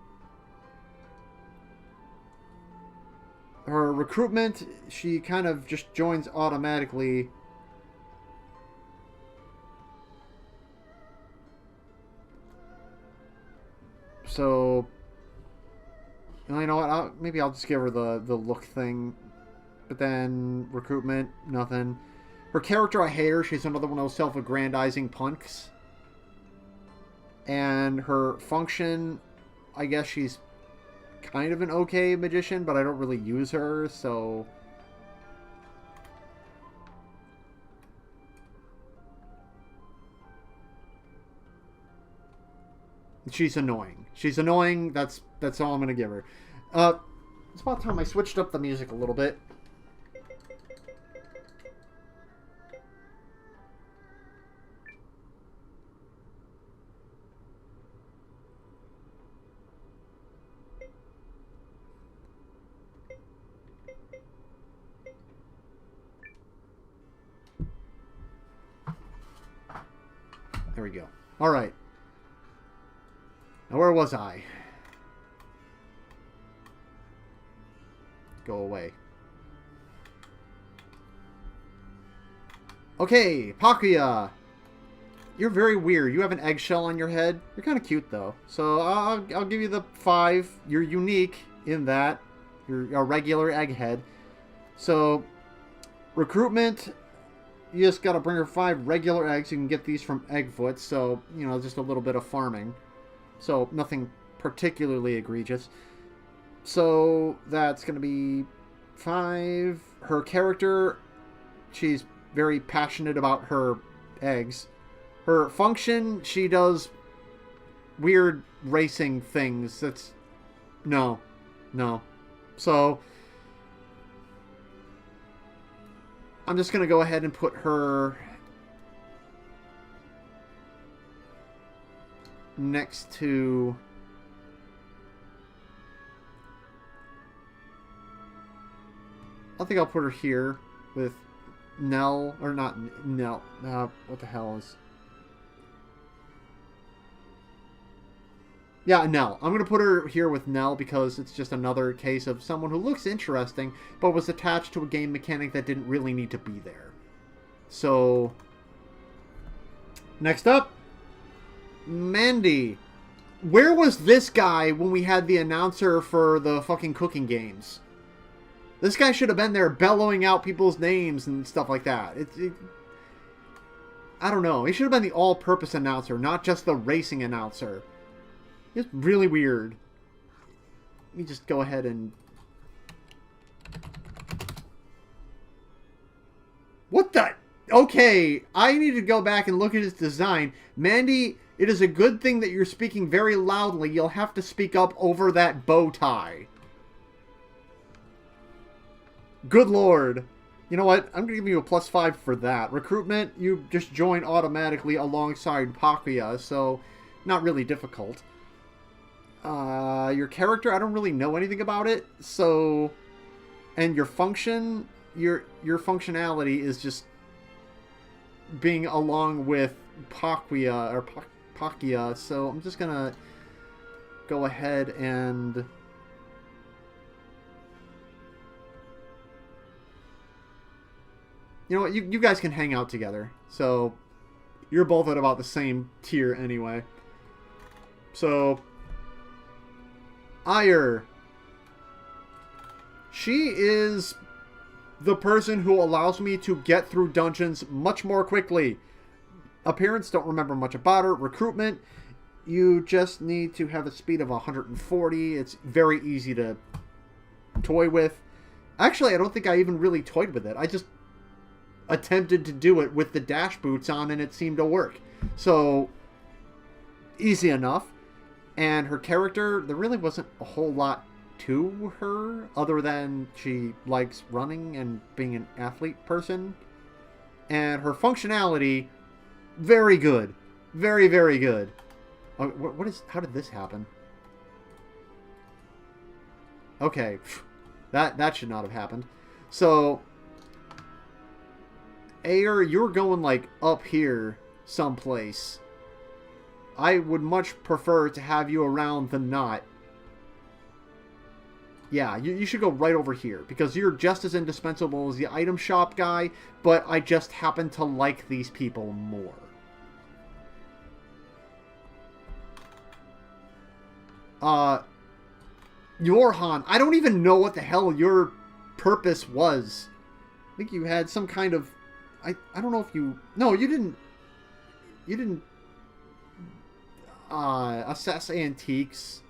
Her recruitment, she kind of just joins automatically. So, you know what? Maybe I'll just give her the look thing. But then, recruitment, nothing. Her character, I hate her. She's another one of those self-aggrandizing punks. And her function, I guess she's kind of an okay magician, but I don't really use her, so... She's annoying. She's annoying, that's all I'm gonna give her. It's about time I switched up the music a little bit. There we go. All right. Now, where was I? Go away. Okay, Pakuya. You're very weird. You have an eggshell on your head. You're kind of cute, though. So, I'll give you the 5. You're unique in that. You're a regular egghead. So, recruitment... You just gotta bring her 5 regular eggs. You can get these from Eggfoot, so, you know, just a little bit of farming. So, nothing particularly egregious. So, that's gonna be 5. Her character, she's very passionate about her eggs. Her function, she does weird racing things. That's... No. No. So... I'm just going to go ahead and put her next to... I think I'll put her here with Nell, or not Nell, what the hell is... Yeah, Nell. I'm going to put her here with Nell because it's just another case of someone who looks interesting, but was attached to a game mechanic that didn't really need to be there. So, next up, Mandy. Where was this guy when we had the announcer for the fucking cooking games? This guy should have been there bellowing out people's names and stuff like that. I don't know. He should have been the all-purpose announcer, not just the racing announcer. It's really weird. Let me just go ahead and... What the... Okay, I need to go back and look at his design. Mandy, it is a good thing that you're speaking very loudly. You'll have to speak up over that bow tie. Good lord. You know what? I'm going to give you a +5 for that. Recruitment, you just join automatically alongside Pakuya, so not really difficult. Your character, I don't really know anything about it, so... And your function, your functionality is just being along with Pakuya, or Pakuya, so I'm just going to go ahead and... You know what? You guys can hang out together. So, you're both at about the same tier anyway. So, Ire. She is the person who allows me to get through dungeons much more quickly. Appearance, don't remember much about her. Recruitment, you just need to have a speed of 140. It's very easy to toy with. Actually, I don't think I even really toyed with it. I just attempted to do it with the dash boots on and it seemed to work. So, easy enough. And her character, there really wasn't a whole lot to her other than she likes running and being an athlete person. And her functionality, very good. Very, very good. How did this happen? Okay. That should not have happened. So, Ayer, you're going, like, up here someplace. I would much prefer to have you around than not. Yeah, you should go right over here, because you're just as indispensable as the item shop guy, but I just happen to like these people more. Yorhan, I don't even know what the hell your purpose was. I think you had some kind of... I don't know if you... No, you didn't... You didn't... assess antiques.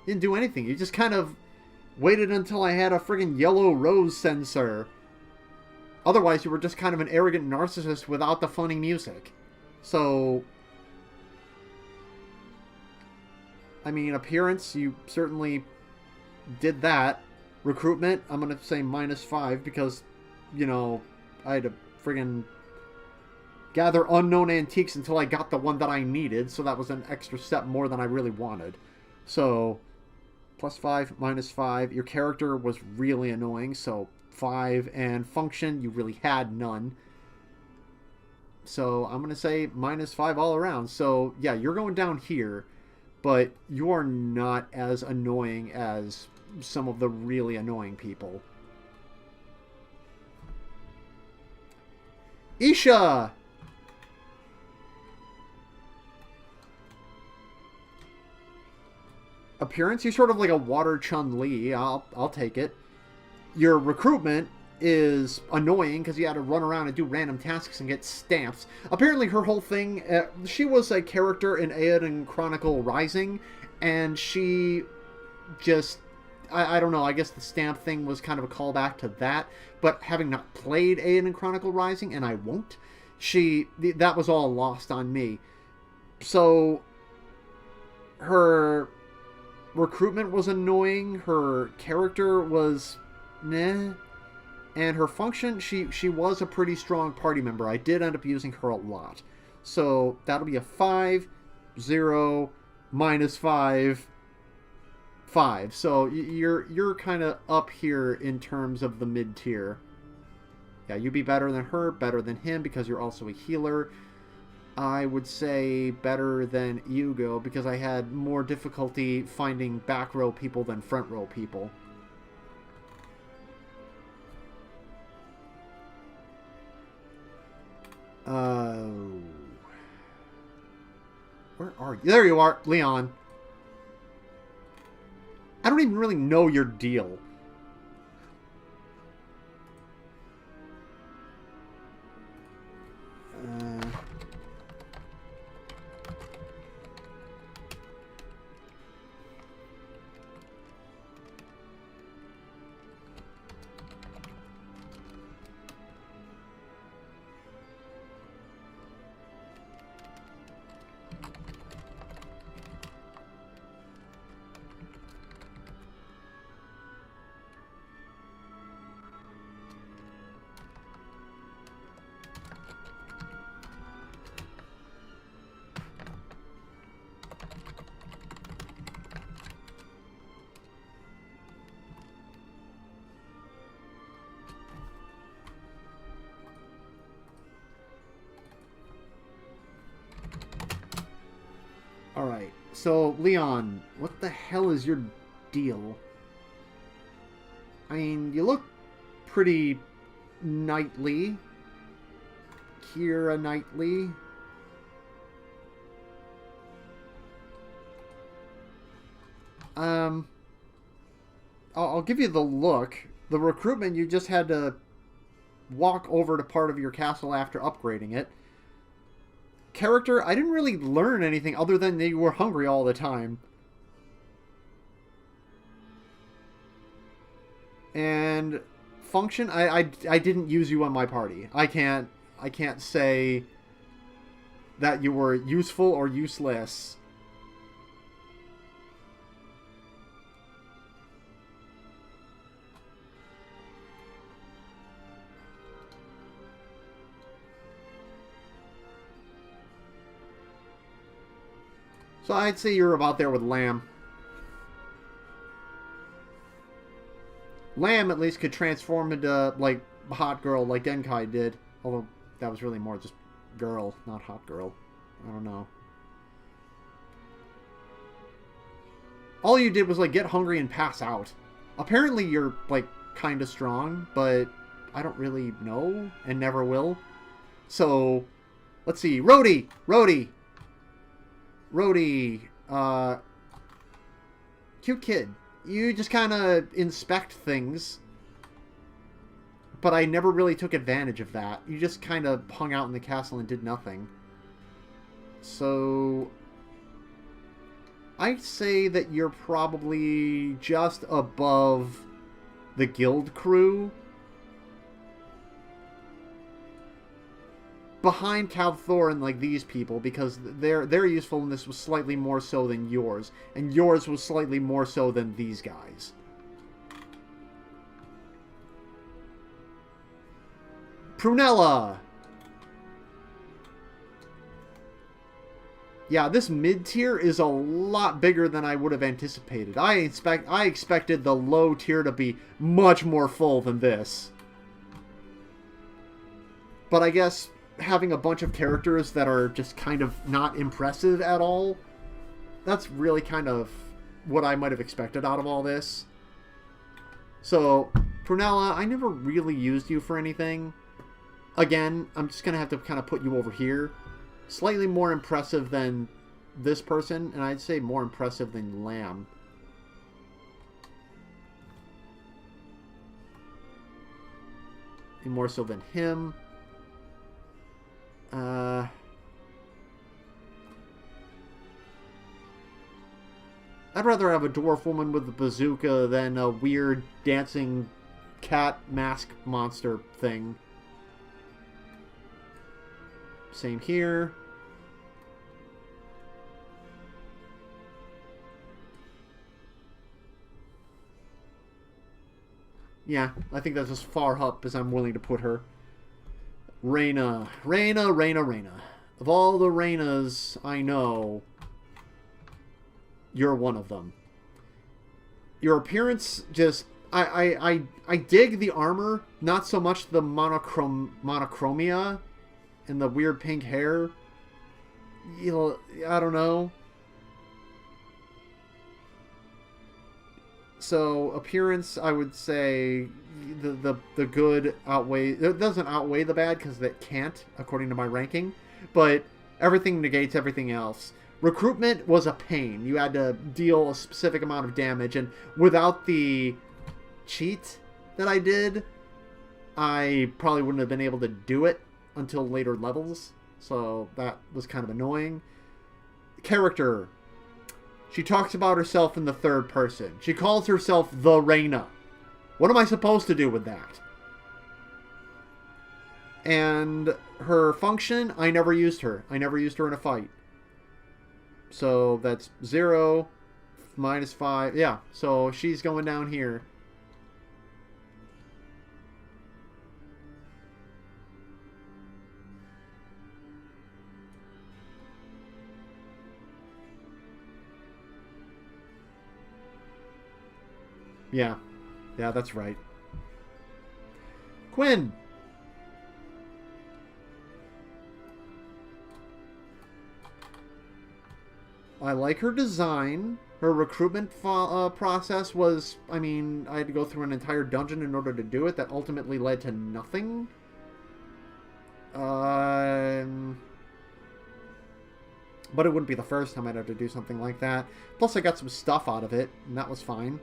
You didn't do anything. You just kind of waited until I had a friggin' yellow rose sensor. Otherwise, you were just kind of an arrogant narcissist without the funny music. So... I mean, appearance, you certainly did that. Recruitment, I'm going to say -5 because, you know, I had to friggin' gather unknown antiques until I got the one that I needed, so that was an extra step more than I really wanted. So, +5, -5. Your character was really annoying, so 5. And function, you really had none. So, I'm going to say -5 all around. So, yeah, you're going down here, but you are not as annoying as some of the really annoying people. Isha! Appearance, you're sort of like a water Chun-Li. I'll take it. Your recruitment is annoying because you had to run around and do random tasks and get stamps. Apparently her whole thing, she was a character in Eiyuden Chronicle Rising, and she just... I don't know, I guess the stamp thing was kind of a callback to that, but having not played Eiyuden Chronicle Rising, and I won't, that was all lost on me. So, her recruitment was annoying, her character was meh, and her function, she was a pretty strong party member. I did end up using her a lot. So, that'll be a 5, 0, -5, 5. So you're kind of up here in terms of the mid tier. Yeah, you'd be better than her, better than him because you're also a healer. I would say better than Yugo because I had more difficulty finding back row people than front row people. Where are you? There you are, Leon. I don't even really know your deal. So, Leon, what the hell is your deal? I mean, you look pretty knightly. Kira knightly. I'll give you the look. The recruitment, you just had to walk over to part of your castle after upgrading it. Character, I didn't really learn anything other than that you were hungry all the time. And function, I didn't use you on my party. I can't say that you were useful or useless. So I'd say you're about there with Lamb. Lamb at least could transform into, like, a hot girl like Denkai did. Although, that was really more just girl, not hot girl. I don't know. All you did was, like, get hungry and pass out. Apparently you're, like, kind of strong, but I don't really know and never will. So, let's see. Rhodey! Cute kid. You just kind of inspect things. But I never really took advantage of that. You just kind of hung out in the castle and did nothing. So, I'd say that you're probably just above the guild crew. Behind Calthor and like these people, because their usefulness was slightly more so than yours, and yours was slightly more so than these guys. Prunella. Yeah, this mid-tier is a lot bigger than I would have anticipated. I expected the low tier to be much more full than this. But I guess having a bunch of characters that are just kind of not impressive at all, that's really kind of what I might have expected out of all this. So, Prunella, I never really used you for anything. Again, I'm just going to have to kind of put you over here. Slightly more impressive than this person, and I'd say more impressive than Lamb. And more so than him. I'd rather have a dwarf woman with a bazooka than a weird dancing cat mask monster thing. Same here. Yeah, I think that's as far up as I'm willing to put her. Reina. Of all the Reinas I know, you're one of them. Your appearance just... I dig the armor, not so much the monochromia and the weird pink hair. You know, I don't know. So, appearance, I would say the good outweighs... It doesn't outweigh the bad, because it can't, according to my ranking. But everything negates everything else. Recruitment was a pain. You had to deal a specific amount of damage, and without the cheat that I did, I probably wouldn't have been able to do it until later levels. So, that was kind of annoying. Character. She talks about herself in the third person. She calls herself the Reina. What am I supposed to do with that? And her function, I never used her. I never used her in a fight. So that's 0, -5. Yeah, so she's going down here. Yeah. Yeah, that's right. Quinn! I like her design. Her recruitment process was, I mean, I had to go through an entire dungeon in order to do it. That ultimately led to nothing. But it wouldn't be the first time I'd have to do something like that. Plus, I got some stuff out of it, and that was fine.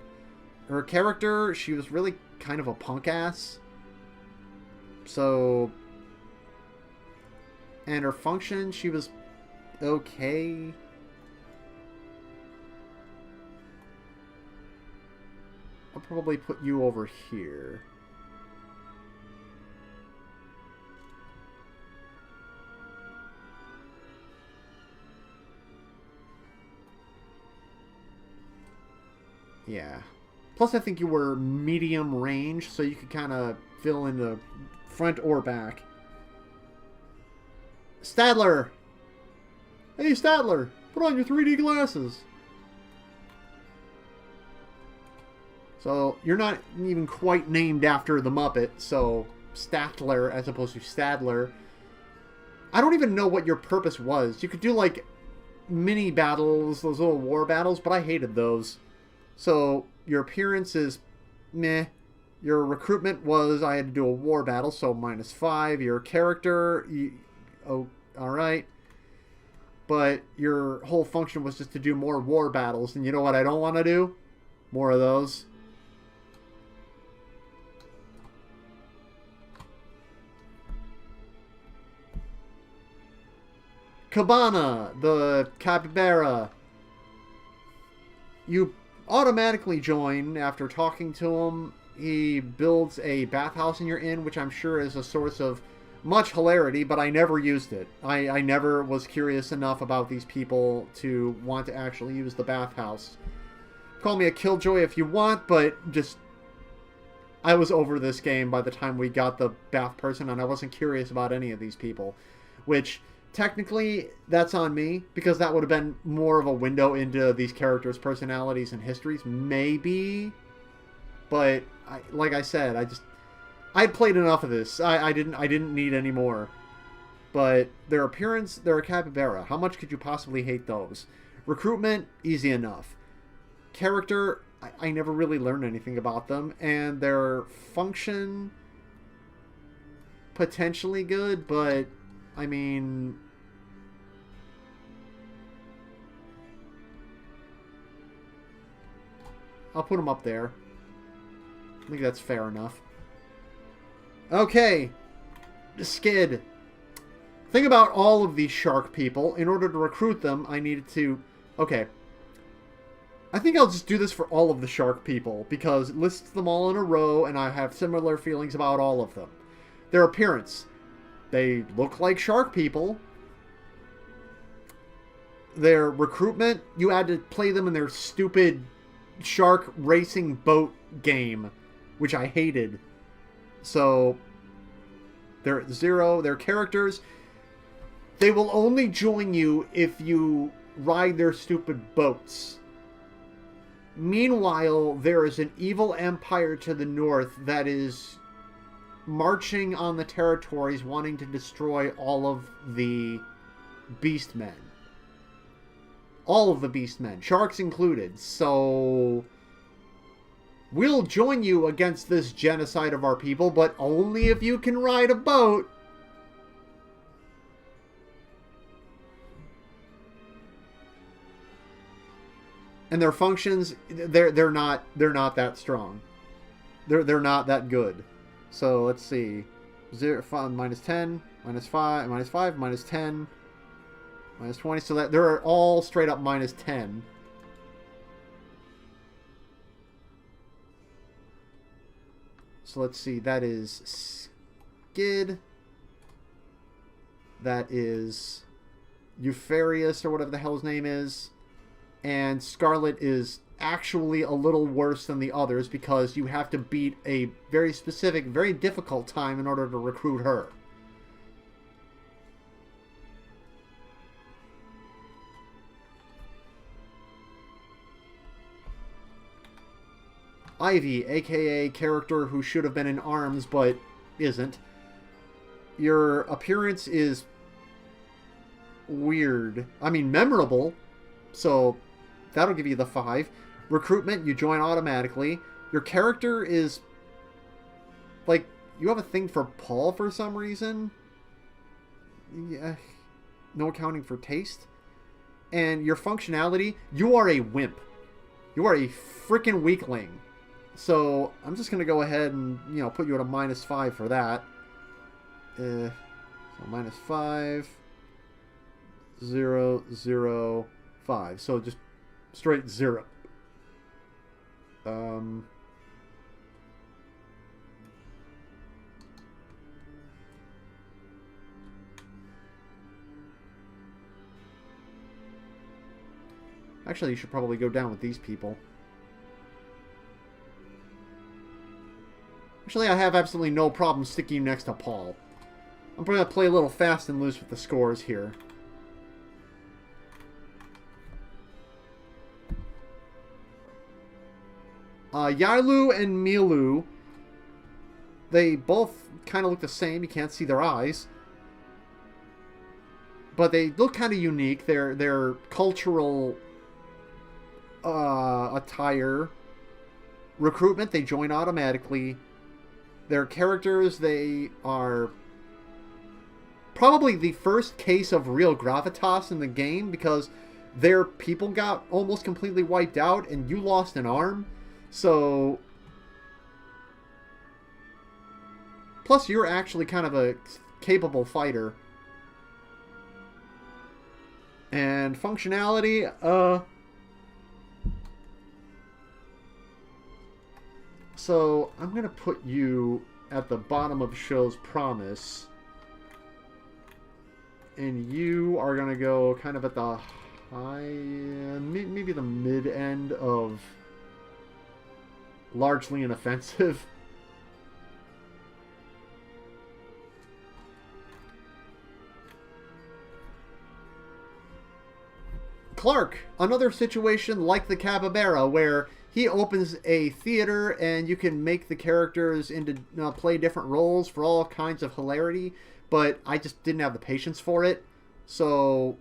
Her character, she was really kind of a punk ass. So... And her function, she was okay. I'll probably put you over here. Yeah. Plus, I think you were medium range, so you could kind of fill in the front or back. Stadler! Hey, Stadler! Put on your 3D glasses! So, you're not even quite named after the Muppet, so Statler as opposed to Stadler. I don't even know what your purpose was. You could do, like, mini battles, those little war battles, but I hated those. So, your appearance is meh. Your recruitment was, I had to do a war battle, so -5. Your character, oh, alright. But your whole function was just to do more war battles, and you know what I don't want to do? More of those. Cabana, the capybara. You automatically join after talking to him. He builds a bathhouse in your inn, which I'm sure is a source of much hilarity, but I never used it. I never was curious enough about these people to want to actually use the bathhouse. Call me a killjoy if you want, but just... I was over this game by the time we got the bath person, and I wasn't curious about any of these people. Which... Technically, that's on me, because that would have been more of a window into these characters' personalities and histories. Maybe. But, like I said, I'd played enough of this. I didn't need any more. But their appearance, they're a capybara. How much could you possibly hate those? Recruitment, easy enough. Character, I never really learned anything about them. And their function, potentially good, but... I mean, I'll put them up there. I think that's fair enough. Okay, Skid. Think about all of these shark people. In order to recruit them, I needed to... Okay. I think I'll just do this for all of the shark people, because it lists them all in a row, and I have similar feelings about all of them. Their appearance. They look like shark people. Their recruitment, you had to play them in their stupid shark racing boat game, which I hated. So, they're 0. Their characters, they will only join you if you ride their stupid boats. Meanwhile, there is an evil empire to the north that is... marching on the territories, wanting to destroy all of the beastmen. All of the beastmen, sharks included. So, we'll join you against this genocide of our people, but only if you can ride a boat. And their functions, they're not that strong. They're not that good. So let's see, 0, 5, -10, -5, -5, -10, -20. So that they're all straight up -10. So let's see, that is Skid. That is Eupharius or whatever the hell his name is, and Scarlet is actually a little worse than the others because you have to beat a very specific, very difficult time in order to recruit her. Ivy, aka character who should have been in arms but isn't. Your appearance is weird. I mean, memorable. So that'll give you the 5. Recruitment, you join automatically. Your character is, like, you have a thing for Paul for some reason. Yeah, no accounting for taste. And your functionality, you are a wimp. You are a freaking weakling. So I'm just going to go ahead and, you know, put you at a -5 for that. So -5, 0, 0, 5. So just straight 0. Actually, you should probably go down with these people. Actually, I have absolutely no problem sticking you next to Paul. I'm going to play a little fast and loose with the scores here. Yailu and Milu, they both kind of look the same. You can't see their eyes. But they look kind of unique. Their cultural attire. Recruitment, they join automatically. Their characters, they are probably the first case of real gravitas in the game, because their people got almost completely wiped out and you lost an arm. So, plus you're actually kind of a capable fighter. And functionality, so I'm going to put you at the bottom of Show's Promise. And you are going to go kind of at the high, maybe the mid-end of largely inoffensive. Clark, another situation like the Capybara, where he opens a theater and you can make the characters into play different roles for all kinds of hilarity, but I just didn't have the patience for it. So,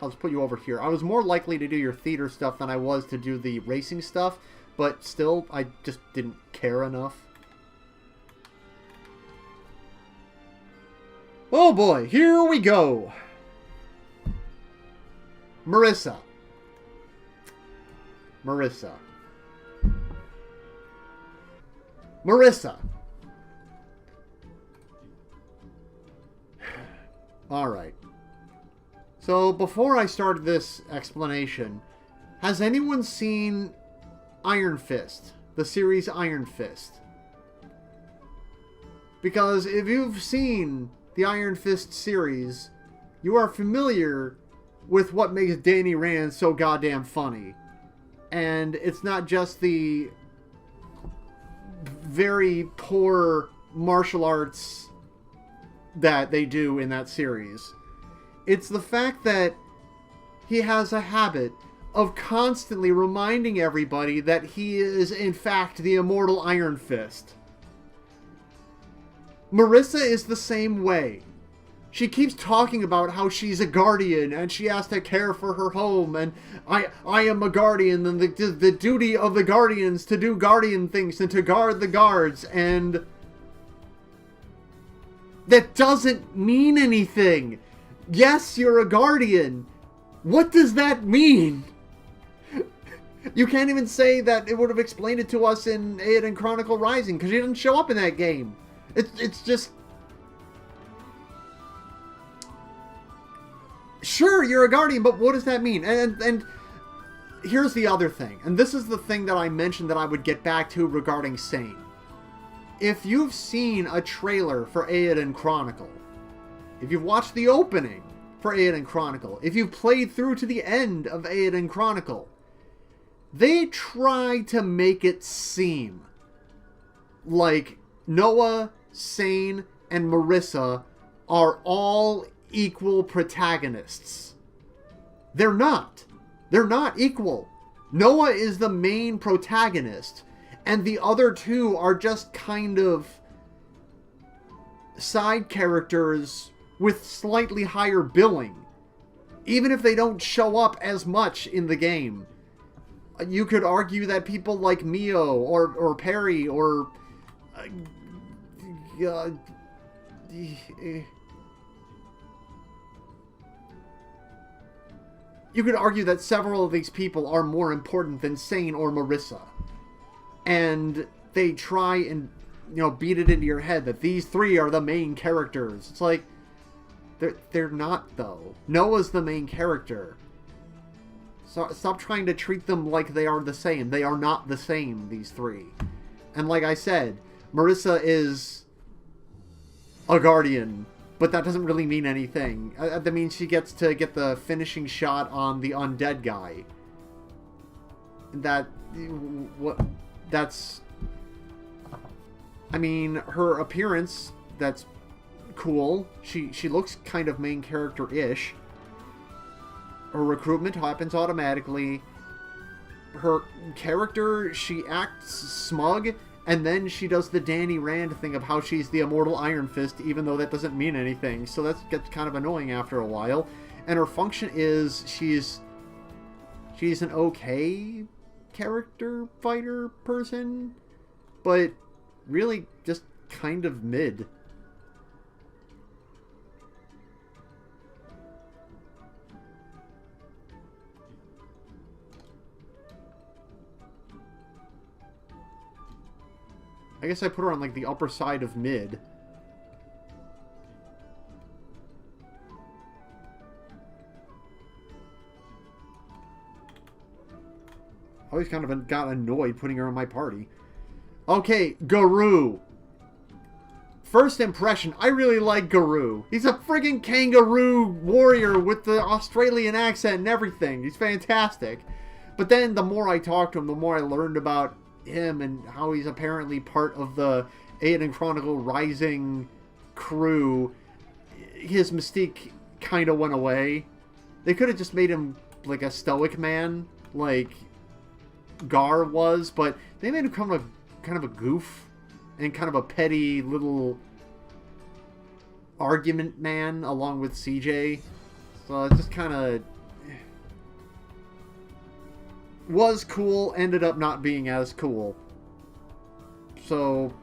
I'll just put you over here. I was more likely to do your theater stuff than I was to do the racing stuff, but still, I just didn't care enough. Oh boy, here we go. Marissa. Marissa. Marissa. Alright. So, before I started this explanation, has anyone seen Iron Fist? The series Iron Fist? Because if you've seen the Iron Fist series, you are familiar with what makes Danny Rand so goddamn funny. And it's not just the very poor martial arts that they do in that series. It's the fact that he has a habit of constantly reminding everybody that he is, in fact, the immortal Iron Fist. Marissa is the same way. She keeps talking about how she's a guardian and she has to care for her home, and I am a guardian, and the duty of the guardians to do guardian things and to guard the guards, and that doesn't mean anything. Yes, you're a guardian. What does that mean? You can't even say that it would have explained it to us in Eiyuden Chronicle Rising, because he didn't show up in that game. It's just... Sure, you're a guardian, but what does that mean? And here's the other thing, and this is the thing that I mentioned that I would get back to regarding Sane. If you've seen a trailer for Eiyuden Chronicle, if you've watched the opening for Eiyuden Chronicle, if you've played through to the end of Eiyuden Chronicle, they try to make it seem like Noah, Sane, and Marissa are all equal protagonists. They're not. They're not equal. Noah is the main protagonist, and the other two are just kind of side characters with slightly higher billing, even if they don't show up as much in the game. You could argue that people like Mio or Perry or you could argue that several of these people are more important than Sane or Marissa. And they try and, beat it into your head that these three are the main characters. It's like, they're not, though. Noah's the main character. So stop trying to treat them like they are the same. They are not the same, these three. And like I said, Marissa is a guardian, but that doesn't really mean anything. That means she gets to get the finishing shot on the undead guy. That's... I mean, her appearance, that's cool. She looks kind of main character-ish. Her recruitment happens automatically. Her character, she acts smug, and then she does the Danny Rand thing of how she's the immortal Iron Fist, even though that doesn't mean anything. So that gets kind of annoying after a while. And her function is she's an okay character fighter person, but really just kind of mid. I guess I put her on, like, the upper side of mid. I always kind of got annoyed putting her in my party. Okay, Guru. First impression, I really like Guru. He's a friggin' kangaroo warrior with the Australian accent and everything. He's fantastic. But then the more I talked to him, the more I learned about him and how he's apparently part of the Eiyuden Chronicle Rising crew. His mystique kind of went away. They could have just made him like a stoic man, like Gar was, but they made him kind of a goof and kind of a petty little argument man along with CJ. So it just kind of was cool, ended up not being as cool. So,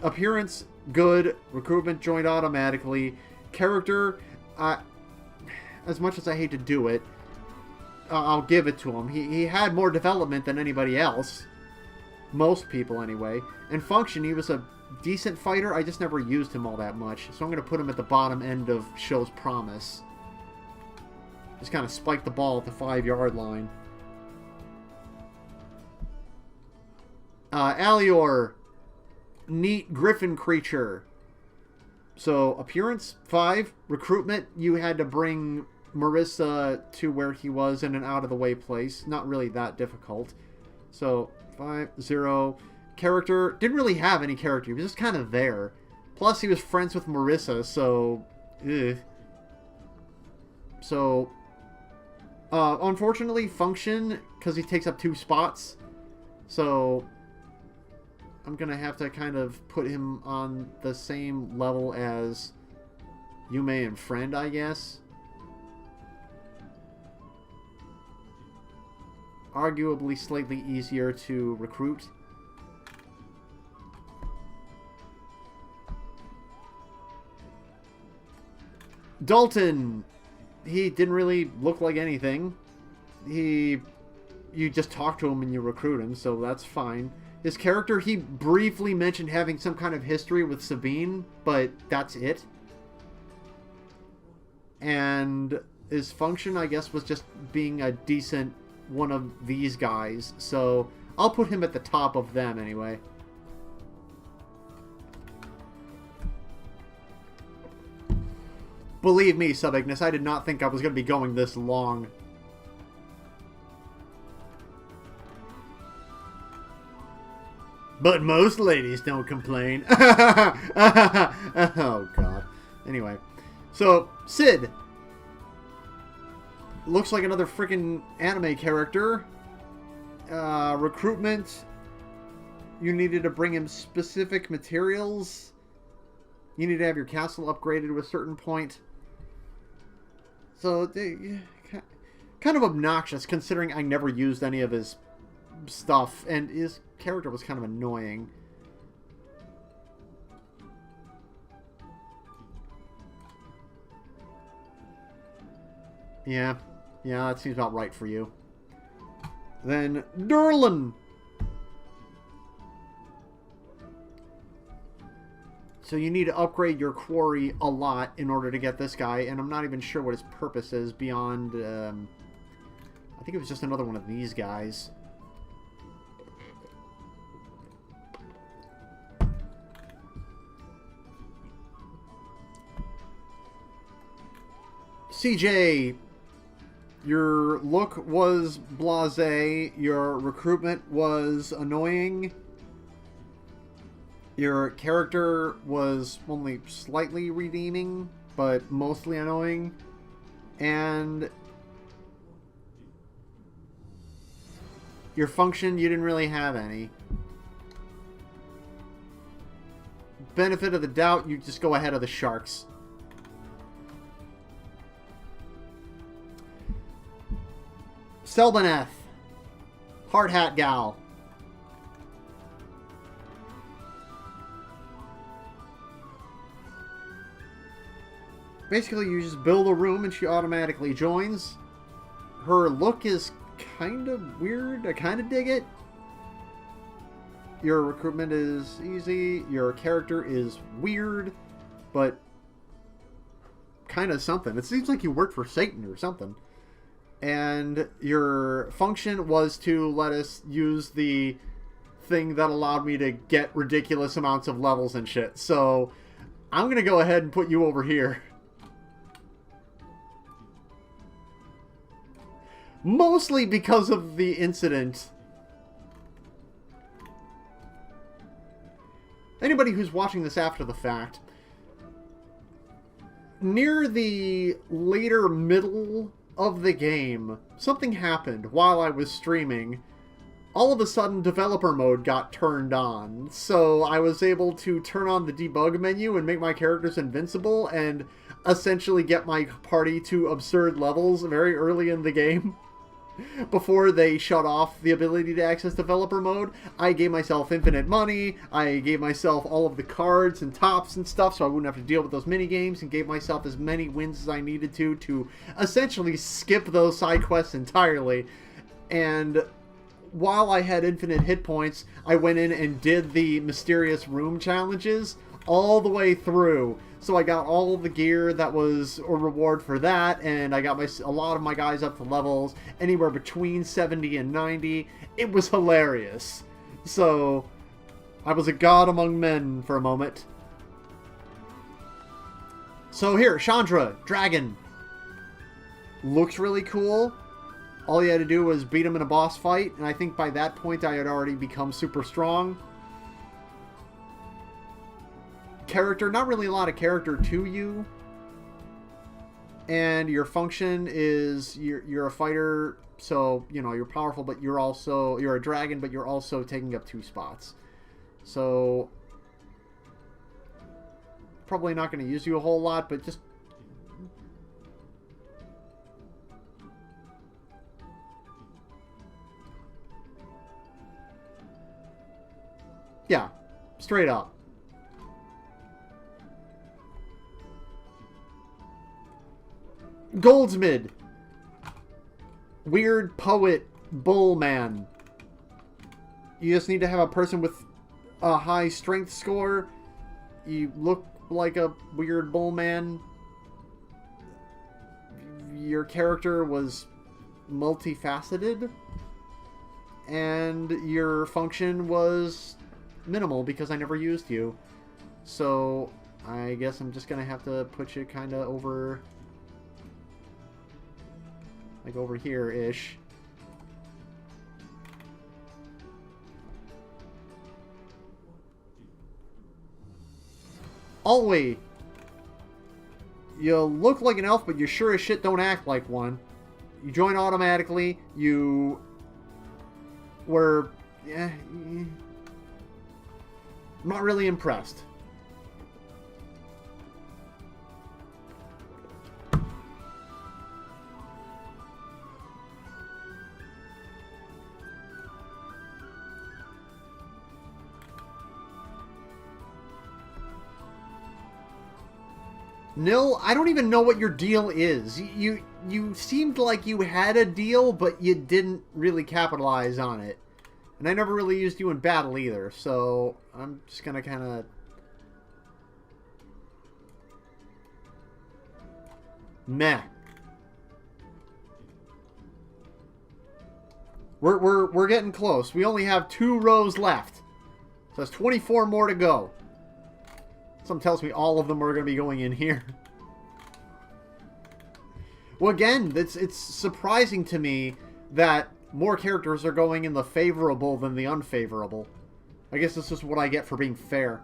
appearance, good. Recruitment joined automatically. Character, as much as I hate to do it, I'll give it to him. He had more development than anybody else. Most people, anyway. And function, he was a decent fighter. I just never used him all that much. So I'm going to put him at the bottom end of show's promise. Just kind of spike the ball at the 5-yard line. Alior. Neat griffin creature. So, appearance, 5. Recruitment, you had to bring Marissa to where he was in an out-of-the-way place. Not really that difficult. So, 5, 0. Character, didn't really have any character. He was just kind of there. Plus, he was friends with Marissa, so... Ugh. So... unfortunately, function, because he takes up 2 spots. So, I'm going to have to kind of put him on the same level as Yume and Friend, I guess. Arguably slightly easier to recruit. Dalton! He didn't really look like anything. You just talk to him and you recruit him, so that's fine. His character, he briefly mentioned having some kind of history with Sabine, but that's it. And his function, I guess, was just being a decent one of these guys, so I'll put him at the top of them anyway. Believe me, Sub-Ignis, I did not think I was going to be going this long. But most ladies don't complain. Oh, God. Anyway. So, Sid. Looks like another freaking anime character. Recruitment. You needed to bring him specific materials. You need to have your castle upgraded to a certain point. So, kind of obnoxious considering I never used any of his stuff. And his character was kind of annoying. Yeah, that seems about right for you. Then, Durlin! So you need to upgrade your quarry a lot in order to get this guy, and I'm not even sure what his purpose is beyond, I think it was just another one of these guys. CJ, your look was blasé, your recruitment was annoying. Your character was only slightly redeeming, but mostly annoying. And your function, you didn't really have any. Benefit of the doubt, you just go ahead of the sharks. Selbeneth. Hard hat gal. Basically, you just build a room and she automatically joins. Her look is kind of weird. I kind of dig it. Your recruitment is easy. Your character is weird, but kind of something. It seems like you work for Satan or something. And your function was to let us use the thing that allowed me to get ridiculous amounts of levels and shit. So I'm going to go ahead and put you over here. Mostly because of the incident. Anybody who's watching this after the fact, near the later middle of the game, something happened while I was streaming. All of a sudden, developer mode got turned on. So I was able to turn on the debug menu and make my characters invincible and essentially get my party to absurd levels very early in the game. Before they shut off the ability to access developer mode, I gave myself infinite money, I gave myself all of the cards and tops and stuff so I wouldn't have to deal with those mini games, and gave myself as many wins as I needed to essentially skip those side quests entirely. And while I had infinite hit points, I went in and did the mysterious room challenges all the way through. So I got all the gear that was a reward for that, and I got a lot of my guys up to levels anywhere between 70 and 90. It was hilarious. So I was a god among men for a moment. So here, Chandra, dragon. Looks really cool. All you had to do was beat him in a boss fight, and I think by that point I had already become super strong. Character, not really a lot of character to you. And your function is you're a fighter, so you know you're powerful, but you're a dragon, but you're also taking up 2 spots. So probably not going to use you a whole lot, but just yeah, straight up. Goldsmith. Weird poet bull man. You just need to have a person with a high strength score. You look like a weird bull man. Your character was multifaceted. And your function was minimal because I never used you. So I guess I'm just going to have to put you kind of over... like over here-ish. Alway. You look like an elf, but you sure as shit don't act like one. You join automatically. You were... Yeah, I'm not really impressed. Nil, I don't even know what your deal is. You seemed like you had a deal, but you didn't really capitalize on it. And I never really used you in battle either, so I'm just gonna kind of... Meh. We're getting close. We only have 2 rows left. So there's 24 more to go. Something tells me all of them are going to be going in here. Well, again, it's surprising to me that more characters are going in the favorable than the unfavorable. I guess this is what I get for being fair.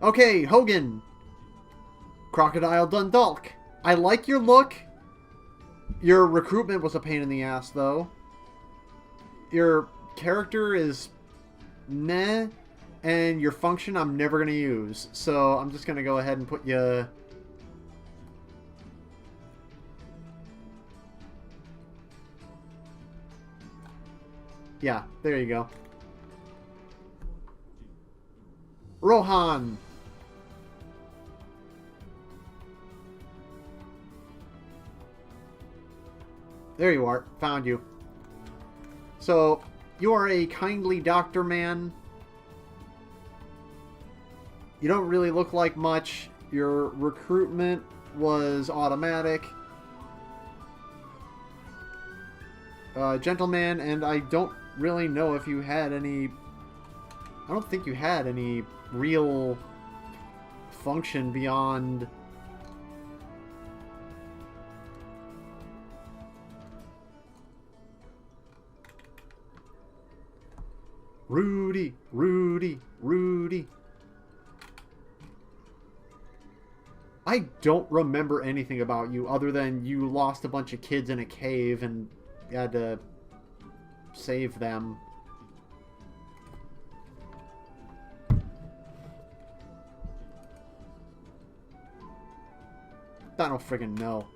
Okay, Hogan. Crocodile Dundalk. I like your look. Your recruitment was a pain in the ass, though. Your character is... meh, and your function I'm never going to use. So I'm just going to go ahead and put you... Yeah, there you go. Rohan. There you are. Found you. So... you are a kindly doctor man. You don't really look like much. Your recruitment was automatic. Gentleman, and I don't really know if you had any... I don't think you had any real function beyond... Rudy, Rudy, Rudy. I don't remember anything about you other than you lost a bunch of kids in a cave and you had to save them. I don't friggin' know.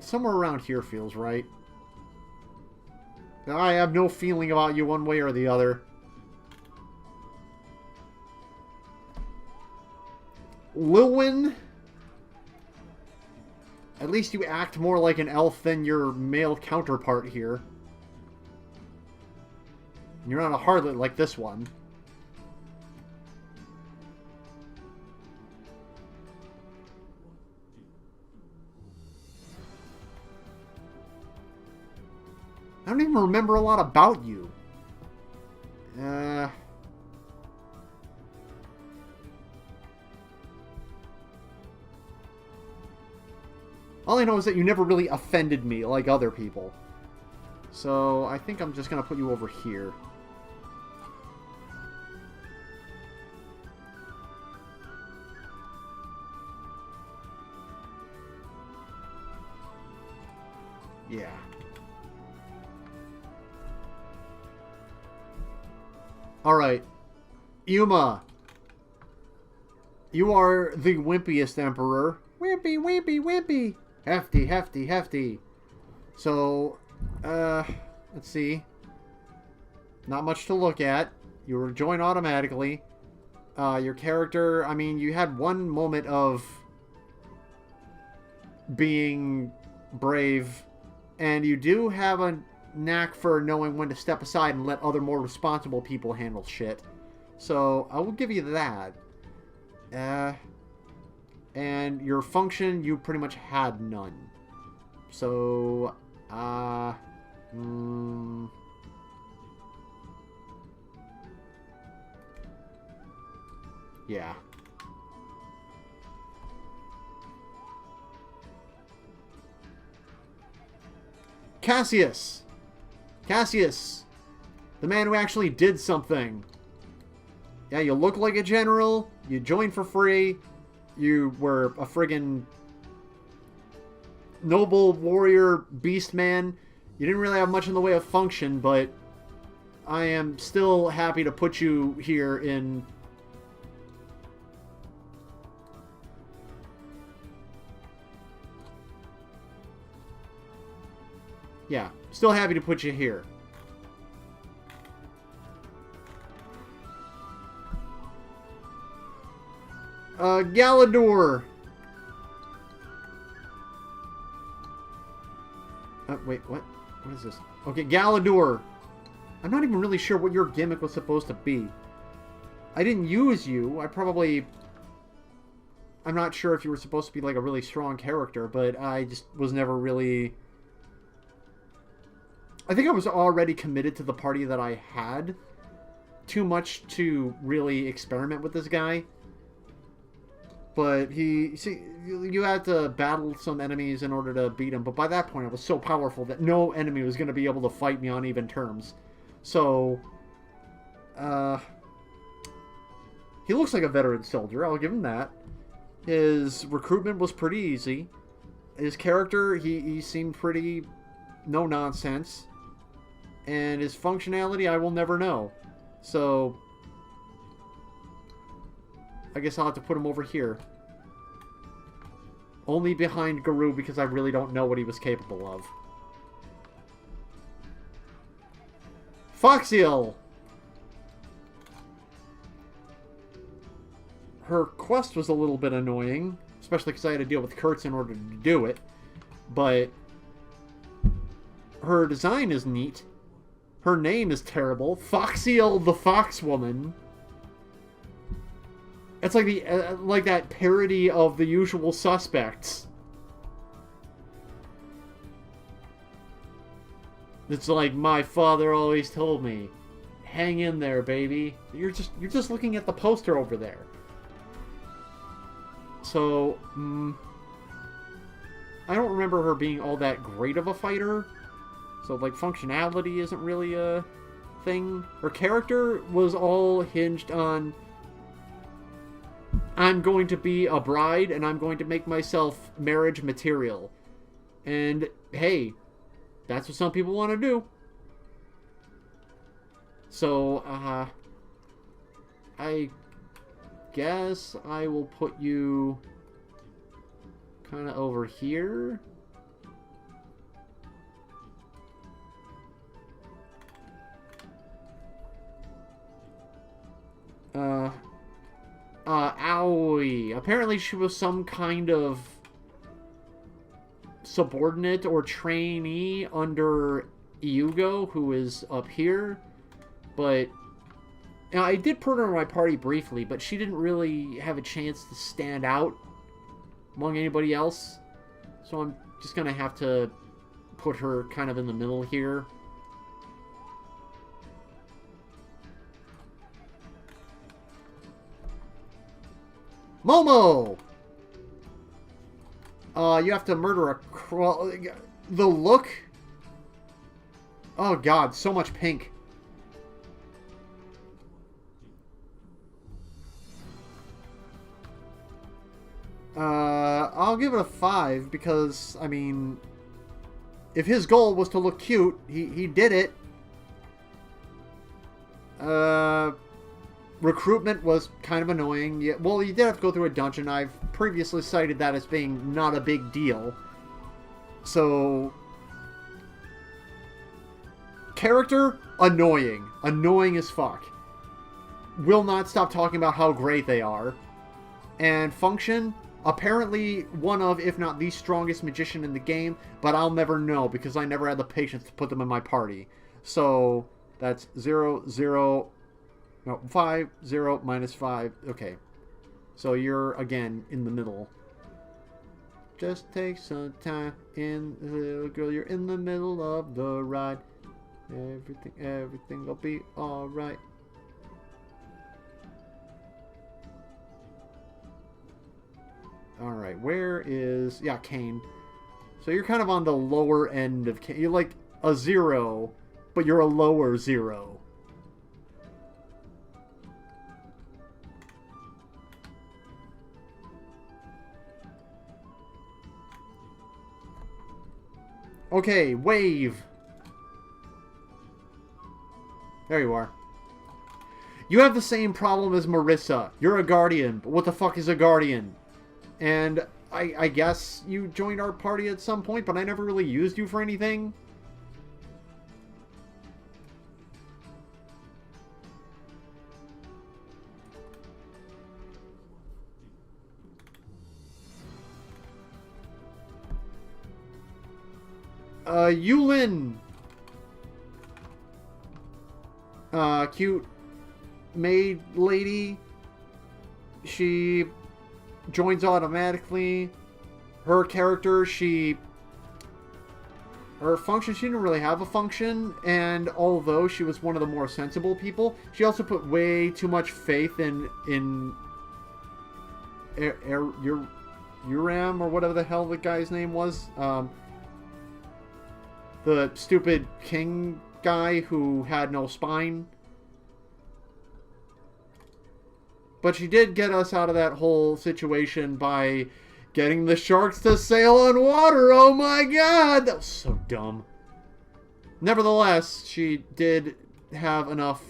Somewhere around here feels right. I have no feeling about you one way or the other. Lilwyn. At least you act more like an elf than your male counterpart here. You're not a harlot like this one. I don't even remember a lot about you. All I know is that you never really offended me like other people. So I think I'm just going to put you over here. Yeah. Alright. Yuma. You are the wimpiest emperor. Wimpy, wimpy, wimpy. Hefty, hefty, hefty. So, let's see. Not much to look at. You were joined automatically. Your character, I mean, you had one moment of being brave. And you do have a knack for knowing when to step aside and let other more responsible people handle shit. So, I will give you that. And your function, you pretty much had none. So, yeah. Cassius! Cassius! The man who actually did something. Yeah, you look like a general. You joined for free. You were a friggin' noble warrior beast man. You didn't really have much in the way of function, but I am still happy to put you here in... Yeah, still happy to put you here. Galador. Wait, what? What is this? Okay, Galador. I'm not even really sure what your gimmick was supposed to be. I didn't use you. I'm not sure if you were supposed to be like a really strong character, but I just was never really... I think I was already committed to the party that I had. Too much to really experiment with this guy. But you had to battle some enemies in order to beat him. But by that point, I was so powerful that no enemy was going to be able to fight me on even terms. So, he looks like a veteran soldier. I'll give him that. His recruitment was pretty easy. His character, he seemed pretty no nonsense. And his functionality, I will never know. So, I guess I'll have to put him over here. Only behind Garou because I really don't know what he was capable of. Foxeel! Her quest was a little bit annoying, especially because I had to deal with Kurtz in order to do it. But her design is neat. Her name is terrible. Foxeel the Fox Woman. It's like like that parody of The Usual Suspects. It's like my father always told me, hang in there, baby. You're just looking at the poster over there. So, I don't remember her being all that great of a fighter. So, like, functionality isn't really a thing. Her character was all hinged on, I'm going to be a bride and I'm going to make myself marriage material. And, hey, that's what some people want to do. So, I guess I will put you kind of over here. Owie. Apparently she was some kind of subordinate or trainee under Eiyuden, who is up here. But I did put her in my party briefly, but she didn't really have a chance to stand out among anybody else. So I'm just going to have to put her kind of in the middle here. Momo! You have to murder a crawl. The look? Oh god, so much pink. I'll give it a 5 because, I mean, if his goal was to look cute, he did it. Recruitment was kind of annoying. Yeah, well, you did have to go through a dungeon. I've previously cited that as being not a big deal. So, character, annoying. Annoying as fuck. Will not stop talking about how great they are. And function, apparently one of, if not the strongest magician in the game, but I'll never know because I never had the patience to put them in my party. So, that's 0, 0... No, 5, 0, minus 5. Okay. So you're, again, in the middle. Just take some time in the little girl. You're in the middle of the ride. Everything will be alright. Alright, where is... Yeah, Kane. So you're kind of on the lower end of... You're like a 0, but you're a lower 0. Okay, wave. There you are. You have the same problem as Marissa. You're a guardian, but what the fuck is a guardian? And I guess you joined our party at some point, but I never really used you for anything. Eiyuden. Cute maid lady. She joins automatically. Her character, her function, she didn't really have a function, and although she was one of the more sensible people, she also put way too much faith in Uram, or whatever the hell the guy's name was. The stupid king guy who had no spine. But she did get us out of that whole situation by getting the sharks to sail on water. Oh my god! That was so dumb. Nevertheless, she did have enough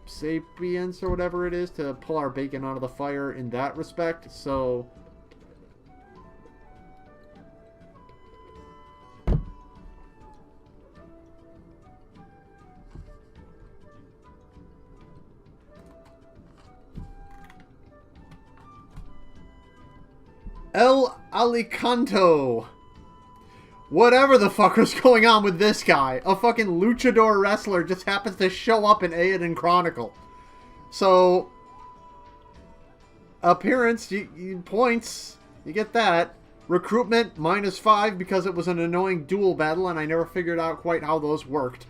sapience or whatever it is to pull our bacon out of the fire in that respect, so... El Alicanto. Whatever the fuck was going on with this guy. A fucking luchador wrestler just happens to show up in Eiyuden Chronicle. So, appearance, points, you get that. Recruitment, -5 because it was an annoying duel battle and I never figured out quite how those worked.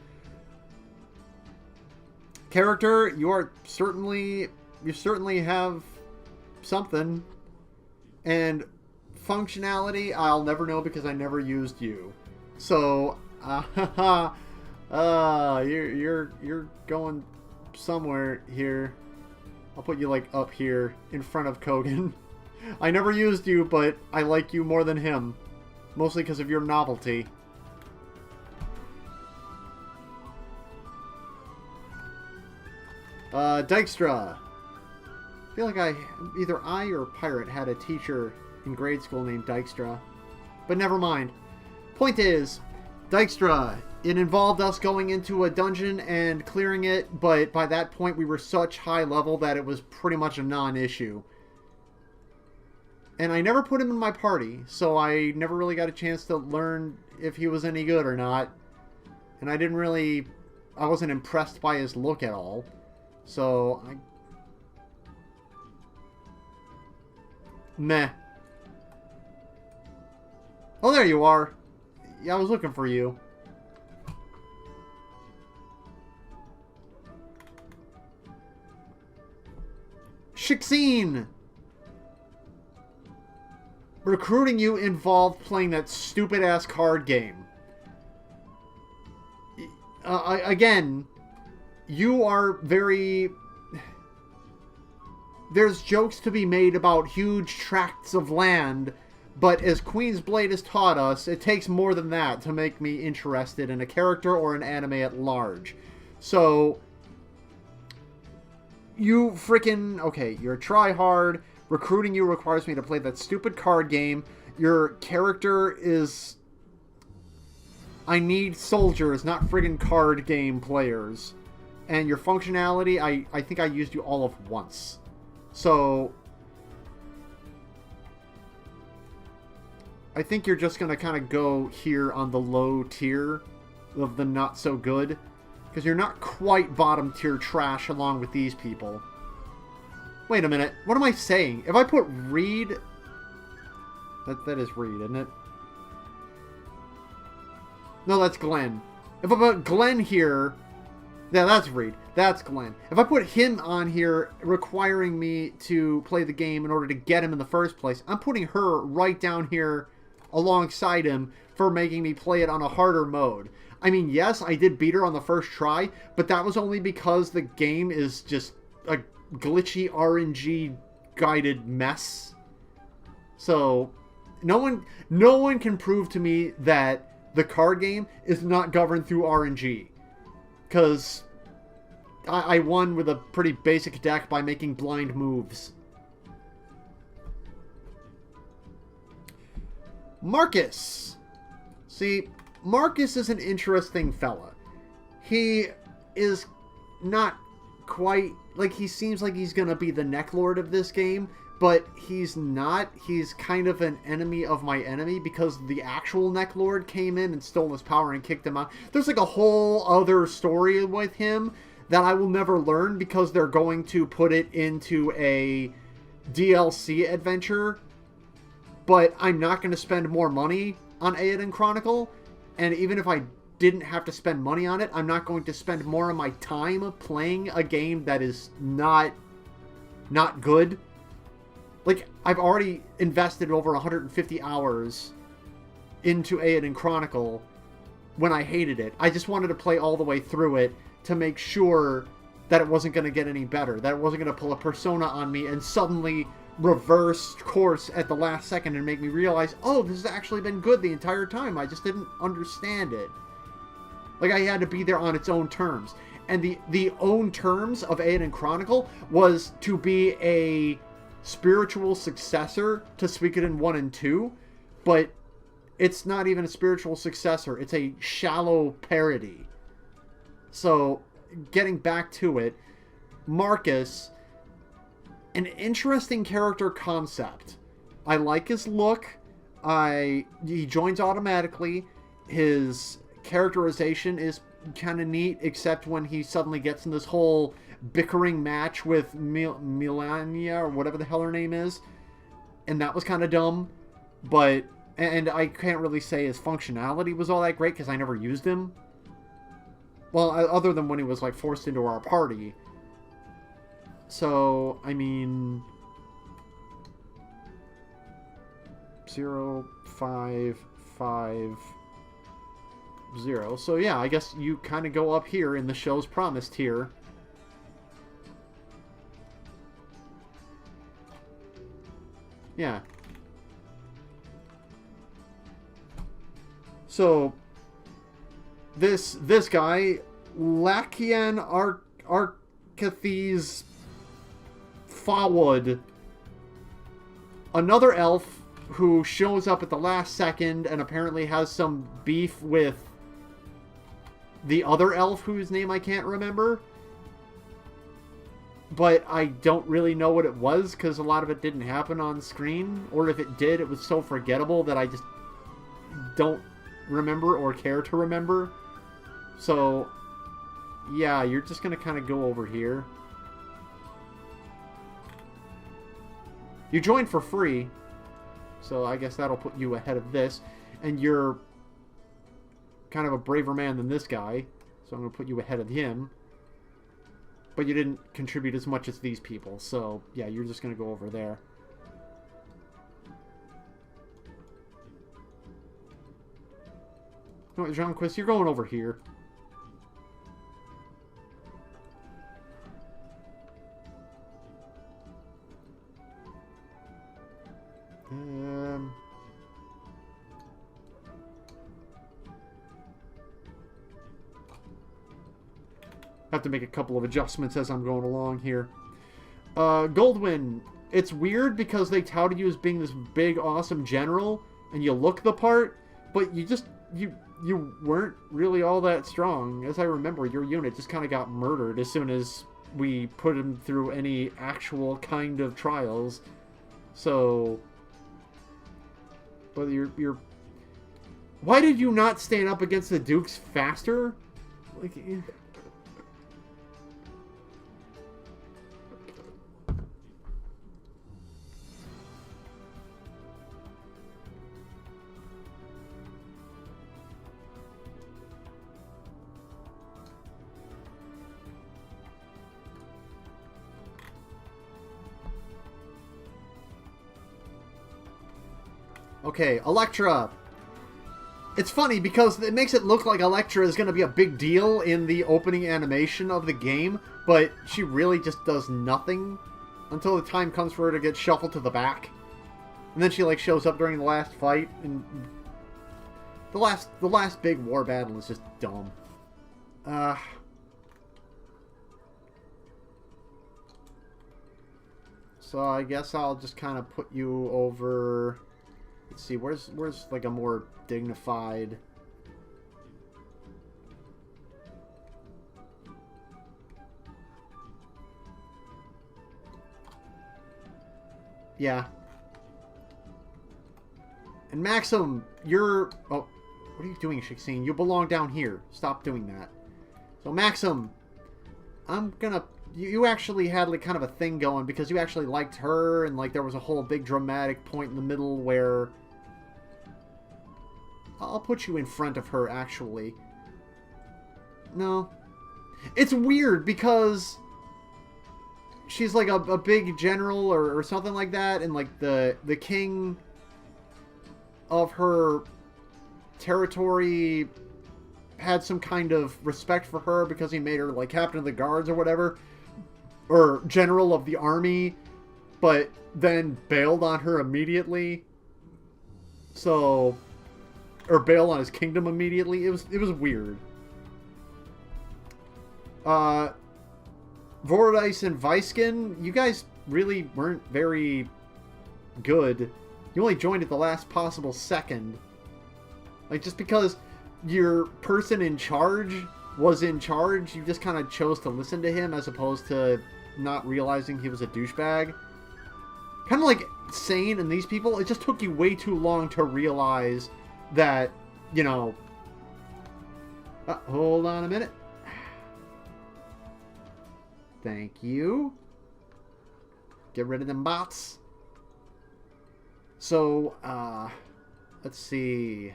Character, you certainly have something. And functionality, I'll never know because I never used you. So, you're going somewhere here. I'll put you like up here in front of Kogan. I never used you, but I like you more than him, mostly because of your novelty. Dykstra. I feel like either I or Pirate had a teacher in grade school named Dykstra. But never mind. Point is, Dykstra, it involved us going into a dungeon and clearing it, but by that point we were such high level that it was pretty much a non-issue. And I never put him in my party, so I never really got a chance to learn if he was any good or not. And I wasn't impressed by his look at all. So, meh. Oh, there you are. Yeah, I was looking for you. Shixine! Recruiting you involved playing that stupid-ass card game. Again, you are very... There's jokes to be made about huge tracts of land, but as Queen's Blade has taught us, it takes more than that to make me interested in a character or an anime at large. So, you freaking... Okay, you're a tryhard. Recruiting you requires me to play that stupid card game. Your character is... I need soldiers, not friggin' card game players. And your functionality, I think I used you all of once. So, I think you're just going to kind of go here on the low tier of the not so good. Because you're not quite bottom tier trash along with these people. Wait a minute. What am I saying? If I put Reed... That is Reed, isn't it? No, that's Glenn. If I put Glenn here... Yeah, that's Reed. That's Glenn. If I put him on here requiring me to play the game in order to get him in the first place, I'm putting her right down here alongside him for making me play it on a harder mode. I mean, yes, I did beat her on the first try, but that was only because the game is just a glitchy RNG guided mess. So no one can prove to me that the card game is not governed through RNG. Because I won with a pretty basic deck by making blind moves. Marcus. See, Marcus is an interesting fella. He is not quite... Like, he seems like he's gonna be the necklord of this game, but he's not. He's kind of an enemy of my enemy because the actual necklord came in and stole his power and kicked him out. There's like a whole other story with him that I will never learn because they're going to put it into a DLC adventure. But I'm not going to spend more money on Eiyuden Chronicle. And even if I didn't have to spend money on it, I'm not going to spend more of my time playing a game that is not good. Like, I've already invested over 150 hours into Eiyuden Chronicle when I hated it. I just wanted to play all the way through it to make sure that it wasn't going to get any better, that it wasn't going to pull a Persona on me and suddenly reverse course at the last second and make me realize, oh, this has actually been good the entire time. I just didn't understand it. Like, I had to be there on its own terms. And the own terms of Eiyuden Chronicle was to be a spiritual successor to Suikoden 1 and 2, but it's not even a spiritual successor. It's a shallow parody. So, getting back to it, Marcus, an interesting character concept. I like his look. He joins automatically. His characterization is kind of neat, except when he suddenly gets in this whole bickering match with Milania, or whatever the hell her name is. And that was kind of dumb. But, and I can't really say his functionality was all that great, because I never used him. Well, other than when he was, like, forced into our party. So, I mean... 0, 5, 5, 0. So, yeah, I guess you kind of go up here in the show's promised here. Yeah. So... This guy, Lakian Arkathes Fawad, another elf who shows up at the last second and apparently has some beef with the other elf whose name I can't remember. But I don't really know what it was because a lot of it didn't happen on screen. Or if it did, it was so forgettable that I just don't remember or care to remember. So, yeah, you're just going to kind of go over here. You joined for free, so I guess that'll put you ahead of this. And you're kind of a braver man than this guy, so I'm going to put you ahead of him. But you didn't contribute as much as these people, so yeah, you're just going to go over there. No, Jean-Quist, you're going over here. Have to make a couple of adjustments as I'm going along here. Goldwyn, it's weird because they touted you as being this big, awesome general, and you look the part, but you just, you weren't really all that strong. As I remember, your unit just kind of got murdered as soon as we put him through any actual kind of trials. So, but you're... Why did you not stand up against the Dukes faster? Like... Okay, Electra. It's funny because it makes it look like Electra is going to be a big deal in the opening animation of the game, but she really just does nothing until the time comes for her to get shuffled to the back. And then she like shows up during the last fight, and the last big war battle is just dumb. So I guess I'll just kind of put you over. Let's see, where's like a more dignified. Yeah. And Maxim, you're... Oh, what are you doing, Shixine? You belong down here. Stop doing that. So Maxim, I'm gonna... You actually had like kind of a thing going because you actually liked her, and like there was a whole big dramatic point in the middle where... I'll put you in front of her, actually. No. It's weird because she's like a big general or something like that, and like the king of her territory had some kind of respect for her because he made her like captain of the guards or whatever, or general of the army, but then bailed on her immediately. So, or bailed on his kingdom immediately. It was weird. Vordice and Viskin, you guys really weren't very good. You only joined at the last possible second. Like, just because your person in charge was in charge, you just kind of chose to listen to him as opposed to not realizing he was a douchebag. Kind of like Sane and these people, it just took you way too long to realize that, you know... hold on a minute. Thank you. Get rid of them bots. So, let's see.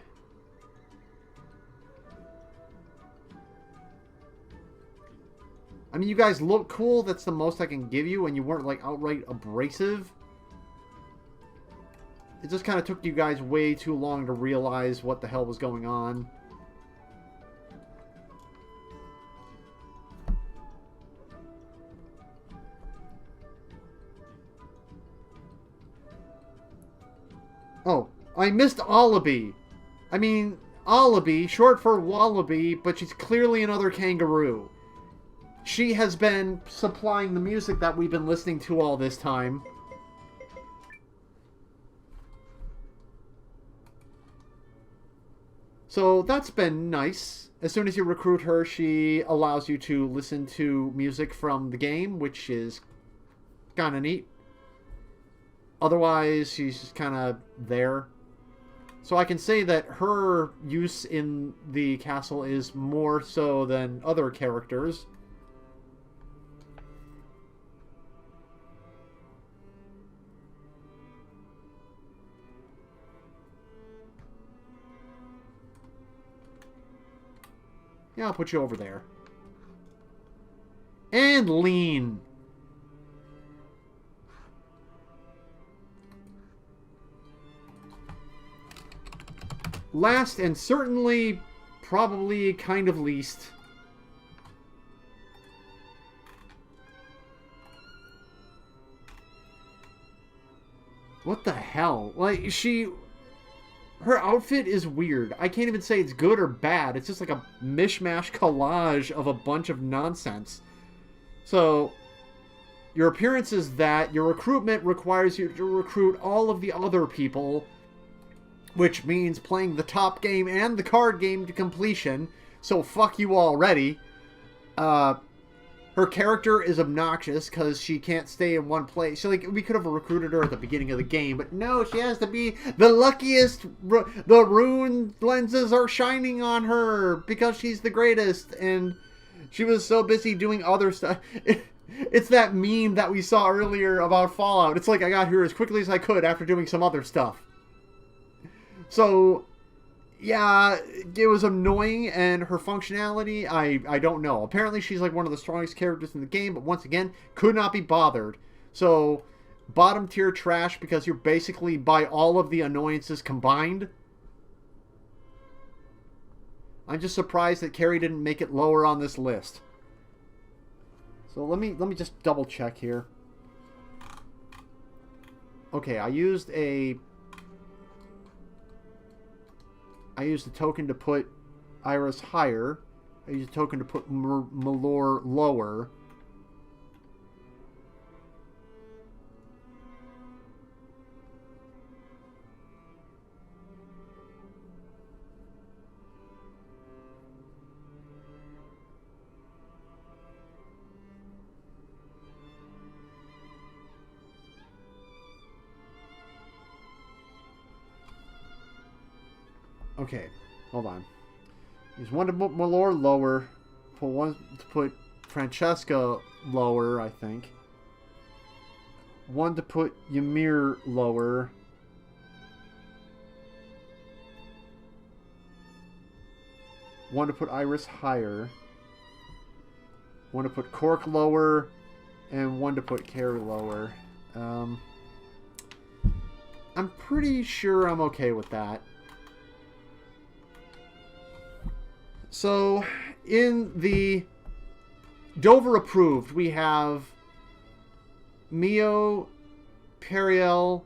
I mean, you guys look cool. That's the most I can give you, and you weren't, like, outright abrasive. It just kind of took you guys way too long to realize what the hell was going on. Oh, I missed Allaby. I mean, Allaby, short for Wallaby, but she's clearly another kangaroo. She has been supplying the music that we've been listening to all this time. So that's been nice. As soon as you recruit her, she allows you to listen to music from the game, which is kind of neat. Otherwise, she's just kind of there. So I can say that her use in the castle is more so than other characters. Yeah, I'll put you over there. And lean. Last and certainly, probably kind of least. What the hell? Like, her outfit is weird. I can't even say it's good or bad. It's just like a mishmash collage of a bunch of nonsense. So, your appearance is that. Your recruitment requires you to recruit all of the other people, which means playing the top game and the card game to completion. So fuck you already. Her character is obnoxious because she can't stay in one place. So, like, we could have recruited her at the beginning of the game, but no, she has to be the luckiest. The rune lenses are shining on her because she's the greatest, and she was so busy doing other stuff. It's that meme that we saw earlier about Fallout. It's like, I got here as quickly as I could after doing some other stuff. So, yeah, it was annoying, and her functionality, I don't know. Apparently she's like one of the strongest characters in the game, but once again, could not be bothered. So, Bottom tier trash because you're basically by all of the annoyances combined. I'm just surprised that Carrie didn't make it lower on this list. So let me just double check here. Okay, I used a token to put Iris higher. I used a token to put Malore lower. Okay, hold on. Use one to put Malore lower. Put one to put Francesca lower, I think. One to put Ymir lower. One to put Iris higher. One to put Cork lower. And one to put Carrie lower. I'm pretty sure I'm okay with that. So, in the Dover approved, we have Mio, Periel,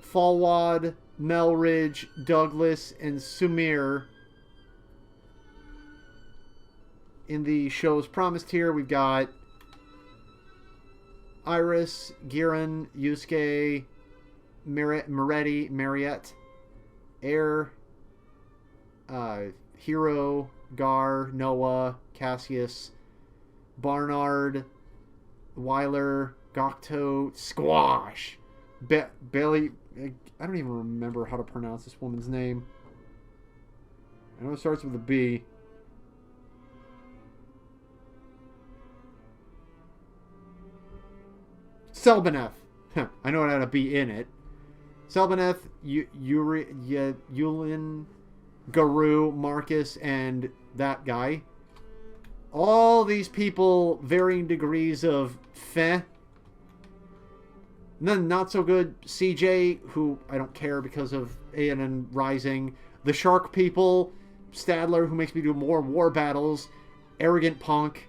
Falwad, Melridge, Douglas, and Sumir. In the show's promised tier, we've got Iris, Giran, Yusuke, Moretti, Mariette, Air, Hero, Gar, Noah, Cassius, Barnard, Weiler, Gokto, Squash, Bailey. I don't even remember how to pronounce this woman's name. I know it starts with a B. Selbeneth. I know it had a B in it. Selbeneth, Yulin, Garu, Marcus, and that guy. All these people, varying degrees of feh. And then not so good CJ, who I don't care because of Eiyuden Rising. The Shark people, Stadler, who makes me do more war battles. Arrogant Punk.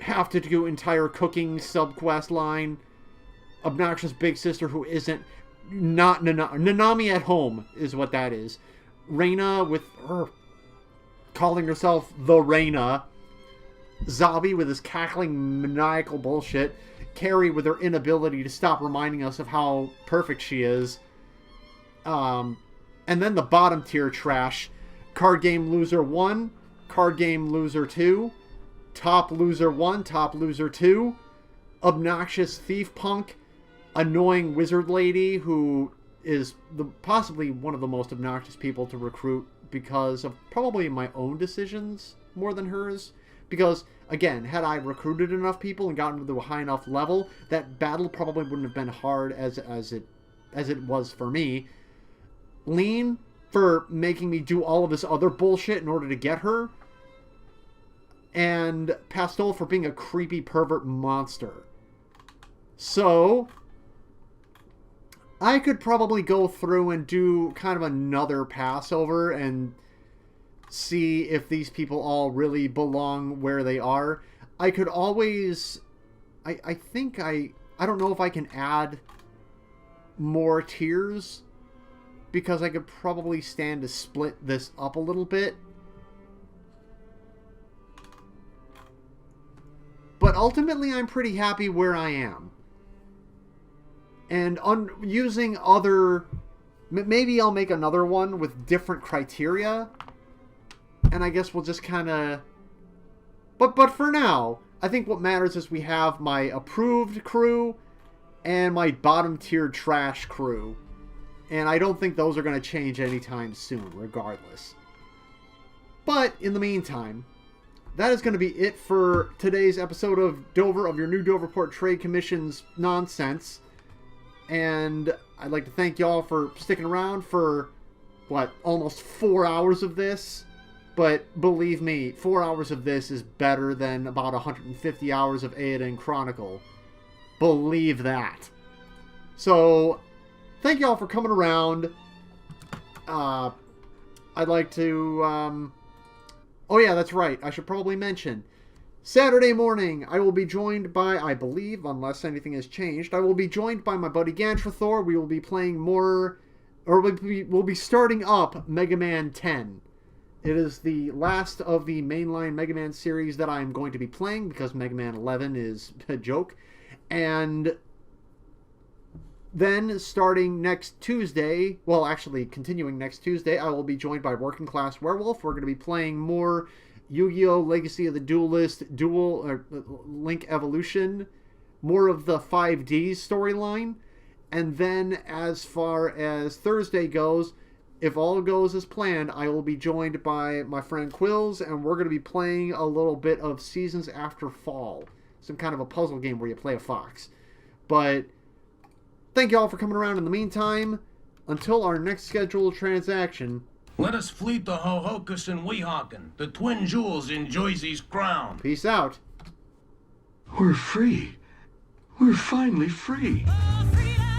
Have to do entire cooking subquest line. Obnoxious Big Sister, who isn't. Not Nanami at home is what that is. Reina with her calling herself the Reina. Zabi with his cackling maniacal bullshit. Carrie with her inability to stop reminding us of how perfect she is. And then the bottom tier trash. Card Game Loser 1. Card Game Loser 2. Top Loser 1. Top Loser 2. Obnoxious Thief Punk. Annoying Wizard Lady, who is possibly one of the most obnoxious people to recruit because of probably my own decisions more than hers. Because, again, had I recruited enough people and gotten to a high enough level, that battle probably wouldn't have been hard as it was for me. Lean for making me do all of this other bullshit in order to get her. And Pastol for being a creepy pervert monster. So I could probably go through and do kind of another Passover and see if these people all really belong where they are. I could always... I think I don't know if I can add more tiers, because I could probably stand to split this up a little bit. But ultimately, I'm pretty happy where I am. And using other... Maybe I'll make another one with different criteria. And I guess we'll just kind of... But for now, I think what matters is we have my approved crew and my bottom tier trash crew. And I don't think those are going to change anytime soon, regardless. But in the meantime, that is going to be it for today's episode of Dover, of your new Doverport Trade Commission's nonsense. And I'd like to thank y'all for sticking around for, almost 4 hours of this. But believe me, 4 hours of this is better than about 150 hours of Eiyuden Chronicle. Believe that. So, thank y'all for coming around. I'd like to, oh yeah, that's right. I should probably mention, Saturday morning, I will be joined by, I believe, unless anything has changed, I will be joined by my buddy Gantrathor. We will be playing more, or we'll be starting up Mega Man 10. It is the last of the mainline Mega Man series that I'm going to be playing, because Mega Man 11 is a joke. And then, starting next Tuesday, well, actually, continuing next Tuesday, I will be joined by Working Class Werewolf. We're going to be playing more Yu-Gi-Oh! Legacy of the Duelist, Link Evolution, more of the 5Ds storyline. And then, as far as Thursday goes, if all goes as planned, I will be joined by my friend Quills, and we're going to be playing a little bit of Seasons After Fall. Some kind of a puzzle game where you play a fox. But thank you all for coming around in the meantime. Until our next scheduled transaction, let us fleet the Hohokus and Weehawken, the twin jewels in Joyce's crown. Peace out. We're free. We're finally free. Oh, freedom!